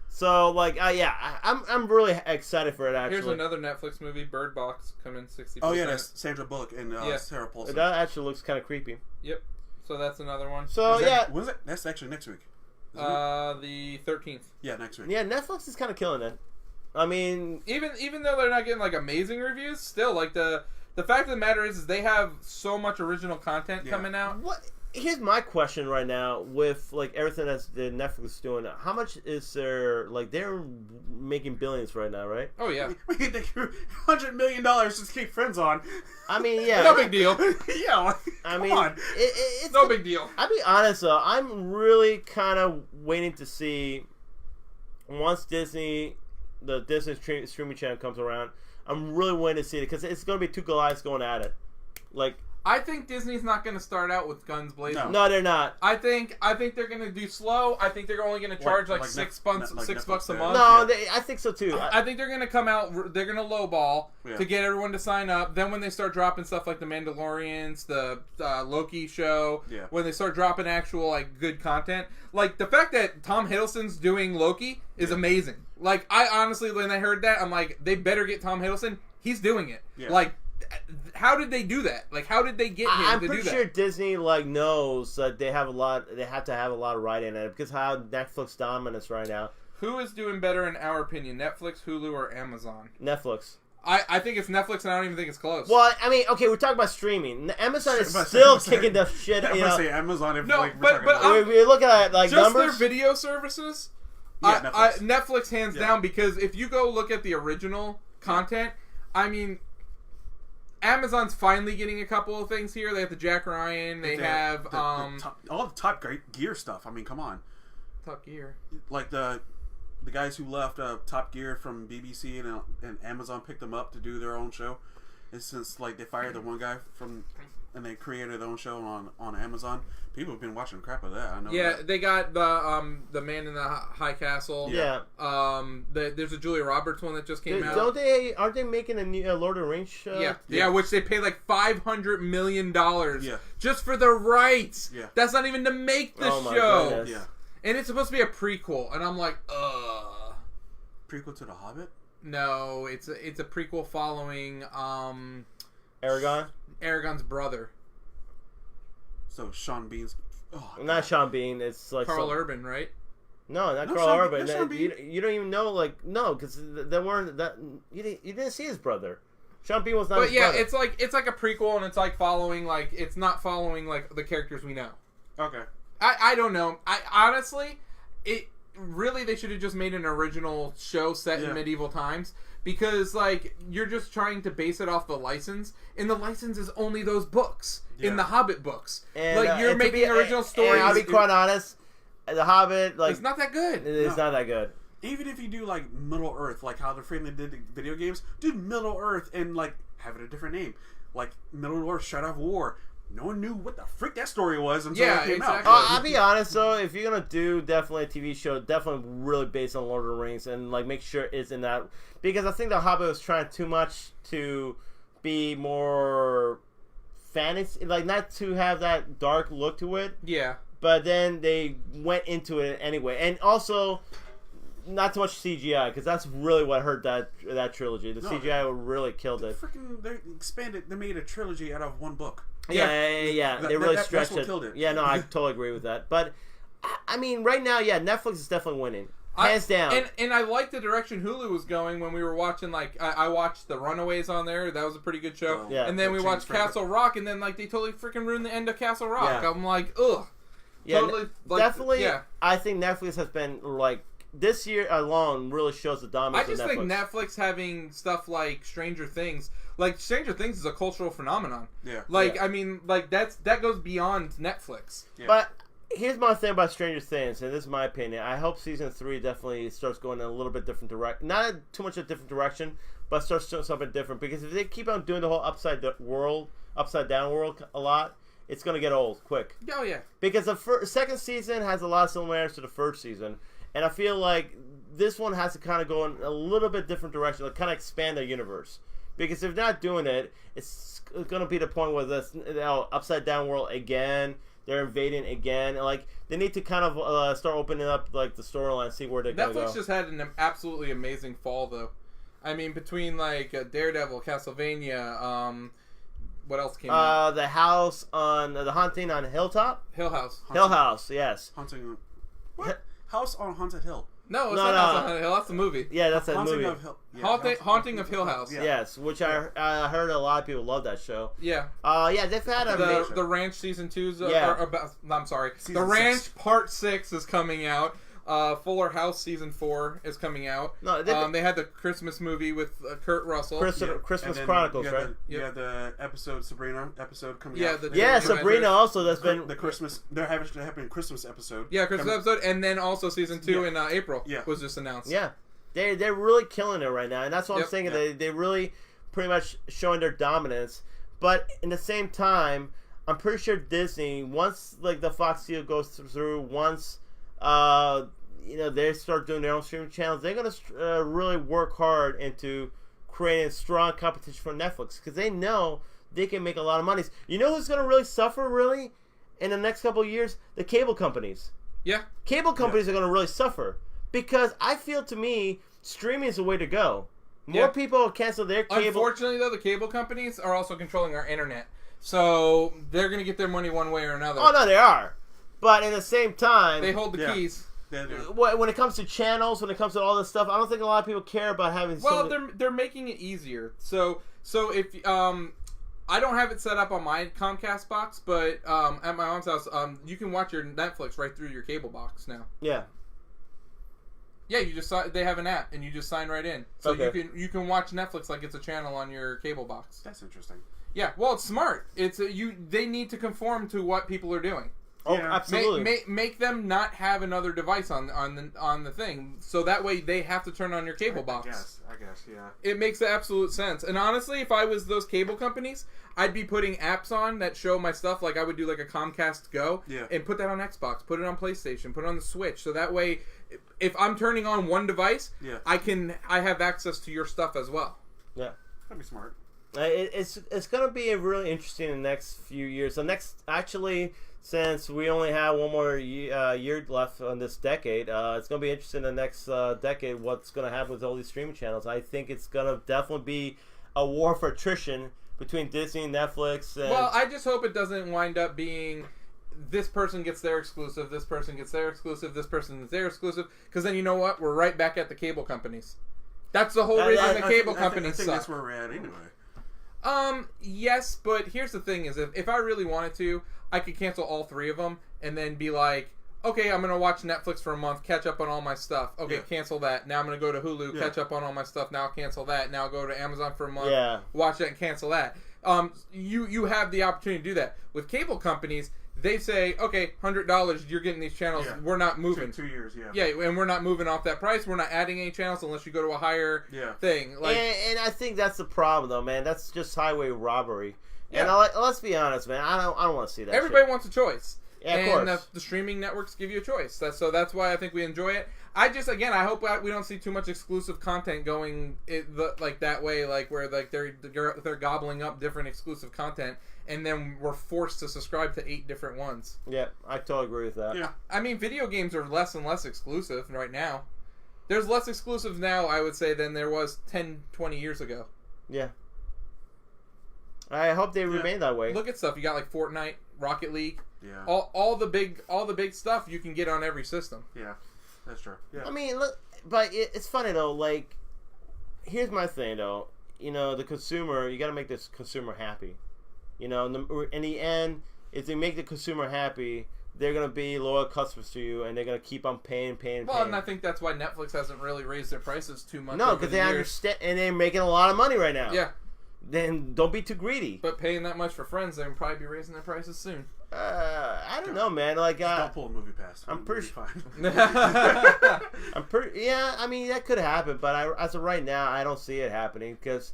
So like I'm really excited for it. Actually, Here's another Netflix movie, Bird Box, coming 60%. Oh yeah, that's Sandra Bullock and Sarah Paulson. That actually looks kind of creepy. Yep. So that's another one. So when is it? That's actually next week. The 13th. Yeah, next week. Yeah, Netflix is kind of killing it. I mean, even though they're not getting like amazing reviews, still like the fact of the matter is they have so much original content coming out. Here's my question right now with like everything that's the Netflix is doing. How much is there? Like they're making billions right now, right? Oh yeah, we get $100 million just to keep friends on. I mean, yeah, no big deal. Yeah, like, I mean, it's no big deal. I'll be honest though, I'm really kind of waiting to see once the Disney streaming channel comes around. I'm really waiting to see it because it's going to be two Goliaths going at it. Like, I think Disney's not going to start out with guns blazing. No, they're not. I think they're going to do slow. I think they're only going to charge like $6 a month. No, I think so too. I think they're going to come out. They're going to lowball to get everyone to sign up. Then when they start dropping stuff like the Mandalorians, the Loki show, when they start dropping actual like good content, like the fact that Tom Hiddleston's doing Loki is amazing. Like I honestly, when I heard that, I'm like, they better get Tom Hiddleston. He's doing it. Yeah. Like, how did they do that? Like, how did they get him I'm to do that? pretty sure Disney like knows that they have a lot. They have to have a lot of writing in it because how Netflix dominance right now. Who is doing better in our opinion? Netflix, Hulu, or Amazon? Netflix. I think it's Netflix, and I don't even think it's close. Well, I mean, okay, we're talking about streaming. Amazon is still kicking the shit. I'm gonna say Amazon. If, No, like, but we look at like just numbers. their video services. Yeah, Netflix hands down, because if you go look at the original content, I mean, Amazon's finally getting a couple of things here. They have the Jack Ryan. They have all the Top Gear stuff. I mean, come on. Top Gear. Like the guys who left Top Gear from BBC and Amazon picked them up to do their own show. And since like they fired the one guy and they created their own show on Amazon, people have been watching crap of that. I know. Yeah, that. they got the Man in the High Castle. Yeah. There's a Julia Roberts one that just came out. Aren't they making a new Lord of the Rings show? Yeah, which they paid like $500 million just for the rights. Yeah. That's not even to make the Oh my show. goodness. Yeah. And it's supposed to be a prequel, and I'm like, ugh. Prequel to The Hobbit? No, it's a prequel following Aragorn's brother. So Sean Bean's... Oh, not Sean Bean. It's like Carl Urban, right? No, not No, Carl Sean- Urban. no, Sean Bean. You don't even know, like, no, because they weren't that. You didn't see his brother. Sean Bean was not. But his yeah, brother. it's like a prequel, and it's like following like it's not following like the characters we know. Okay. I don't know. I honestly, they should have just made an original show set in medieval times, because like you're just trying to base it off the license, and the license is only those books in the Hobbit books. And, like you're making original stories. And I'll be quite honest, The Hobbit, like, it's not that good. It's not that good. Even if you do like Middle Earth, like how the Freeman did the video games, do Middle Earth and like have it a different name, like Middle Earth Shut Off War. No one knew what the frick that story was until it came out. I'll be honest though, if you're gonna do definitely a TV show, definitely really based on Lord of the Rings, and like make sure it's in that, because I think The Hobbit was trying too much to be more fantasy, like not to have that dark look to it. Yeah. But then they went into it anyway, and also not too much CGI, because that's really what hurt that trilogy. The CGI really killed it. They expanded. They made a trilogy out of one book. Yeah. They really stretched that's what it. killed it. Yeah, no, I totally agree with that. But I mean, right now, yeah, Netflix is definitely winning, hands down. And I like the direction Hulu was going when we were watching. Like I watched The Runaways on there. That was a pretty good show. Yeah. And then we watched Castle Rock, and then like they totally freaking ruined the end of Castle Rock. Yeah. I'm like, ugh. Yeah, totally, like, definitely. Yeah. I think Netflix has been like this year alone really shows the dominance. I just of Netflix. think Netflix having stuff like Stranger Things. Like Stranger Things is a cultural phenomenon. Yeah. Like I mean, like that goes beyond Netflix. Yeah. But Here's my thing about Stranger Things, and this is my opinion. I hope season 3 definitely starts going in a little bit different direction. Not too much a different direction, but starts doing something different. Because if they keep on doing the whole upside down world a lot, it's going to get old quick. Oh, yeah. Because the second season has a lot of similarities to the first season. And I feel like this one has to kind of go in a little bit different direction, like kind of expand their universe. Because if they're not doing it, it's going to be the point where this upside down world again. They're invading again. Like, they need to kind of start opening up like the storyline, see where they're going to go. Netflix just had an absolutely amazing fall, though. I mean, between like Daredevil, Castlevania, what else came out? The Haunting on Hilltop. Hill House. Hill House, yes. Haunting. What? House on Haunted Hill. No, it's not House on Hill. That's the movie. Yeah, that's that movie. Of Hill. Yeah, Haunting of Hill House. Yeah. Yes, which I heard a lot of people love that show. Yeah. Yeah, they've had the Ranch season 2's. I'm sorry. Season The Ranch 6. Part 6 is coming out. Fuller House season 4 is coming out. No, they had the Christmas movie with Kurt Russell. Christmas Chronicles, right? Yeah, the episode Sabrina episode coming Yeah, out. Sabrina also. That's been the Christmas. They're having a Christmas episode. Yeah, Christmas episode, and then also season 2 in April. Yeah. Was just announced. Yeah, they're really killing it right now, and that's what I'm saying. Yeah. They really pretty much showing their dominance, but in the same time, I'm pretty sure Disney, once like the Fox deal goes through, once they start doing their own streaming channels, they're gonna really work hard into creating strong competition for Netflix because they know they can make a lot of money. You know who's gonna really suffer really in the next couple of years? The cable companies. Yeah. Cable companies are gonna really suffer because I feel to me streaming is the way to go. More people cancel their cable. Unfortunately, though, the cable companies are also controlling our internet, so they're gonna get their money one way or another. Oh no, they are. But at the same time, they hold the keys. When it comes to channels, when it comes to all this stuff, I don't think a lot of people care about having. Well, they're making it easier. So if I don't have it set up on my Comcast box, but at my mom's house, you can watch your Netflix right through your cable box now. Yeah. Yeah, they have an app and you just sign right in, so you can watch Netflix like it's a channel on your cable box. That's interesting. Yeah, well, it's smart. They need to conform to what people are doing. Oh, yeah. Absolutely. Make them not have another device on the thing, so that way they have to turn on your cable box. I guess, yeah. It makes absolute sense. And honestly, if I was those cable companies, I'd be putting apps on that show my stuff. Like I would do like a Comcast Go, and put that on Xbox, put it on PlayStation, put it on the Switch. So that way, if I'm turning on one device, I have access to your stuff as well. Yeah, that'd be smart. It's gonna be really interesting in the next few years. Since we only have one more year left on this decade, it's going to be interesting in the next decade what's going to happen with all these streaming channels. I think it's going to definitely be a war for attrition between Disney and Netflix. Well, I just hope it doesn't wind up being this person gets their exclusive, this person gets their exclusive, this person gets their exclusive, because then you know what? We're right back at the cable companies. That's the whole reason the cable companies suck. I think that's where we're at anyway. Yes, but here's the thing: is if I really wanted to, I could cancel all 3 of them and then be like, okay, I'm gonna watch Netflix for a month, catch up on all my stuff. Okay, cancel that. Now I'm gonna go to Hulu, catch up on all my stuff. Now I'll cancel that. Now I'll go to Amazon for a month, watch that, and cancel that. You have the opportunity to do that with cable companies. They say, okay, $100, you're getting these channels. Yeah. We're not moving. 2 years, Yeah, and we're not moving off that price. We're not adding any channels unless you go to a higher thing. And I think that's the problem, though, man. That's just highway robbery. Yeah. And let's be honest, man. I don't want to see that. Everybody wants a choice. Yeah, of course. The streaming networks give you a choice. That's why I think we enjoy it. I hope we don't see too much exclusive content going like that way, like where like they're gobbling up different exclusive content, and then we're forced to subscribe to 8 different ones. Yeah, I totally agree with that. Yeah, I mean, video games are less and less exclusive right now. There's less exclusives now, I would say, than there was 10, 20 years ago. Yeah. I hope they remain that way. Look at stuff. You got like Fortnite, Rocket League. Yeah. All the big stuff you can get on every system. Yeah. That's true. Yeah. I mean, look, but it's funny though. Like, here's my thing though. You know, the consumer. You got to make this consumer happy. You know, in the end, if they make the consumer happy, they're gonna be loyal customers to you, and they're gonna keep on paying. Well, and I think that's why Netflix hasn't really raised their prices too much. No, because they understand, and they're making a lot of money right now. Yeah. Then don't be too greedy. But paying that much for Friends, they'll probably be raising their prices soon. I don't know, man. Like, don't pull a movie pass. I'm pretty fine. Yeah, I mean, that could happen, but as of right now, I don't see it happening because,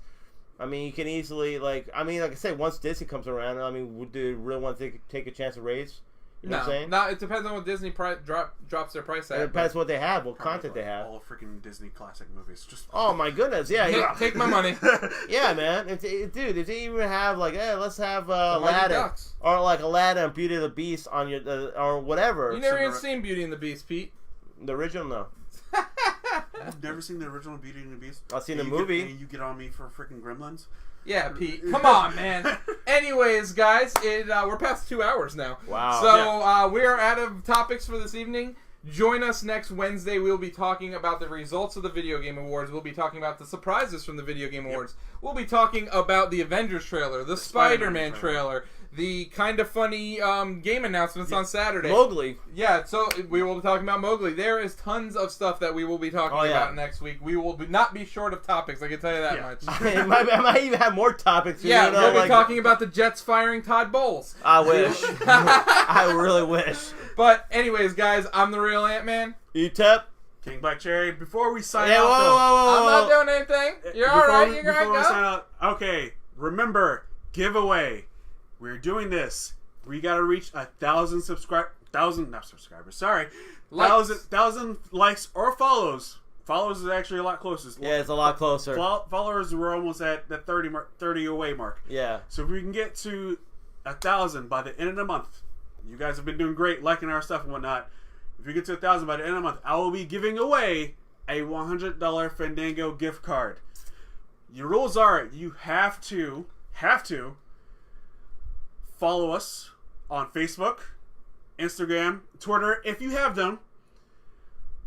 I mean, you can easily, like I said, once Disney comes around, I mean, do you really want to take a chance of raise? You know what I'm saying? No, it depends on what Disney drops their price at. It depends what they have, what content they have. All freaking Disney classic movies. Just Oh my goodness, yeah. Take my money. Yeah, man. Dude, if they even have like, hey, let's have Aladdin or like Aladdin, Beauty and the Beast on your or whatever. You never even seen Beauty and the Beast, Pete? The original, no. You've never seen the original Beauty and the Beast? I've seen the movie. And you get on me for freaking Gremlins? Yeah, Pete. Come on, man. Anyways, guys, we're past 2 hours now. Wow. So we are out of topics for this evening. Join us next Wednesday. We'll be talking about the results of the Video Game Awards. We'll be talking about the surprises from the Video Game Awards. We'll be talking about the Avengers trailer, the Spider-Man trailer, the kind of funny game announcements on Saturday. Mowgli. Yeah, so we will be talking about Mowgli. There is tons of stuff that we will be talking about next week. We will not be short of topics, I can tell you that much. I might even have more topics. Yeah, we'll be talking about the Jets firing Todd Bowles. I wish. I really wish. But anyways, guys, I'm the real Ant-Man. UTEP. King Black Cherry. Before we sign Yeah, out, whoa. I'm not doing anything. You're alright, you're before we gonna sign go. out, okay, remember, giveaway. We're doing this. We gotta reach 1,000 1,000 likes or follows. Follows is actually a lot closer. Yeah, it's a lot closer. Followers, we're almost at the 30 away mark. Yeah. So if we can get to 1,000 by the end of the month, you guys have been doing great, liking our stuff and whatnot. If we get to 1,000 by the end of the month, I will be giving away a $100 Fandango gift card. Your rules are you have to follow us on Facebook, Instagram, Twitter, if you have them.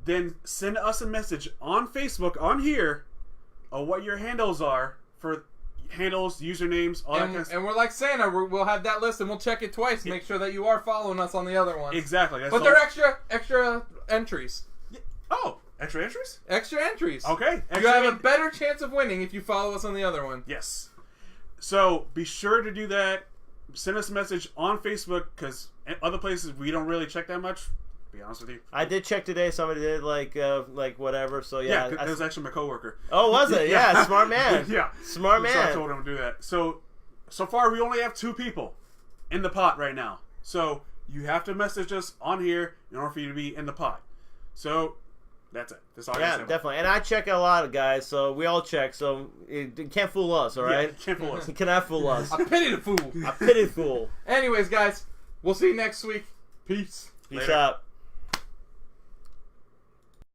Then send us a message on Facebook, on here, of what your handles are for handles, usernames, all that kind of stuff. And we're like Santa. We'll have that list and we'll check it twice to make sure that you are following us on the other ones. Exactly. But they're extra entries. Oh, extra entries? Extra entries. Okay. You have a better chance of winning if you follow us on the other one. Yes. So be sure to do that. Send us a message on Facebook because other places we don't really check that much. To be honest with you. I did check today. Somebody did like whatever. So yeah. That was actually my coworker. Oh, was it? Yeah, smart man. Yeah, smart man. So I told him to do that. So far we only have 2 people in the pot right now. So you have to message us on here in order for you to be in the pot. So that's it. That's all I Yeah, definitely. And I check a lot of guys, so we all check. So it can't fool us, all right? Yeah, can't fool us. It cannot fool us. I pity the fool. I pity the fool. Anyways, guys, we'll see you next week. Peace. Peace out.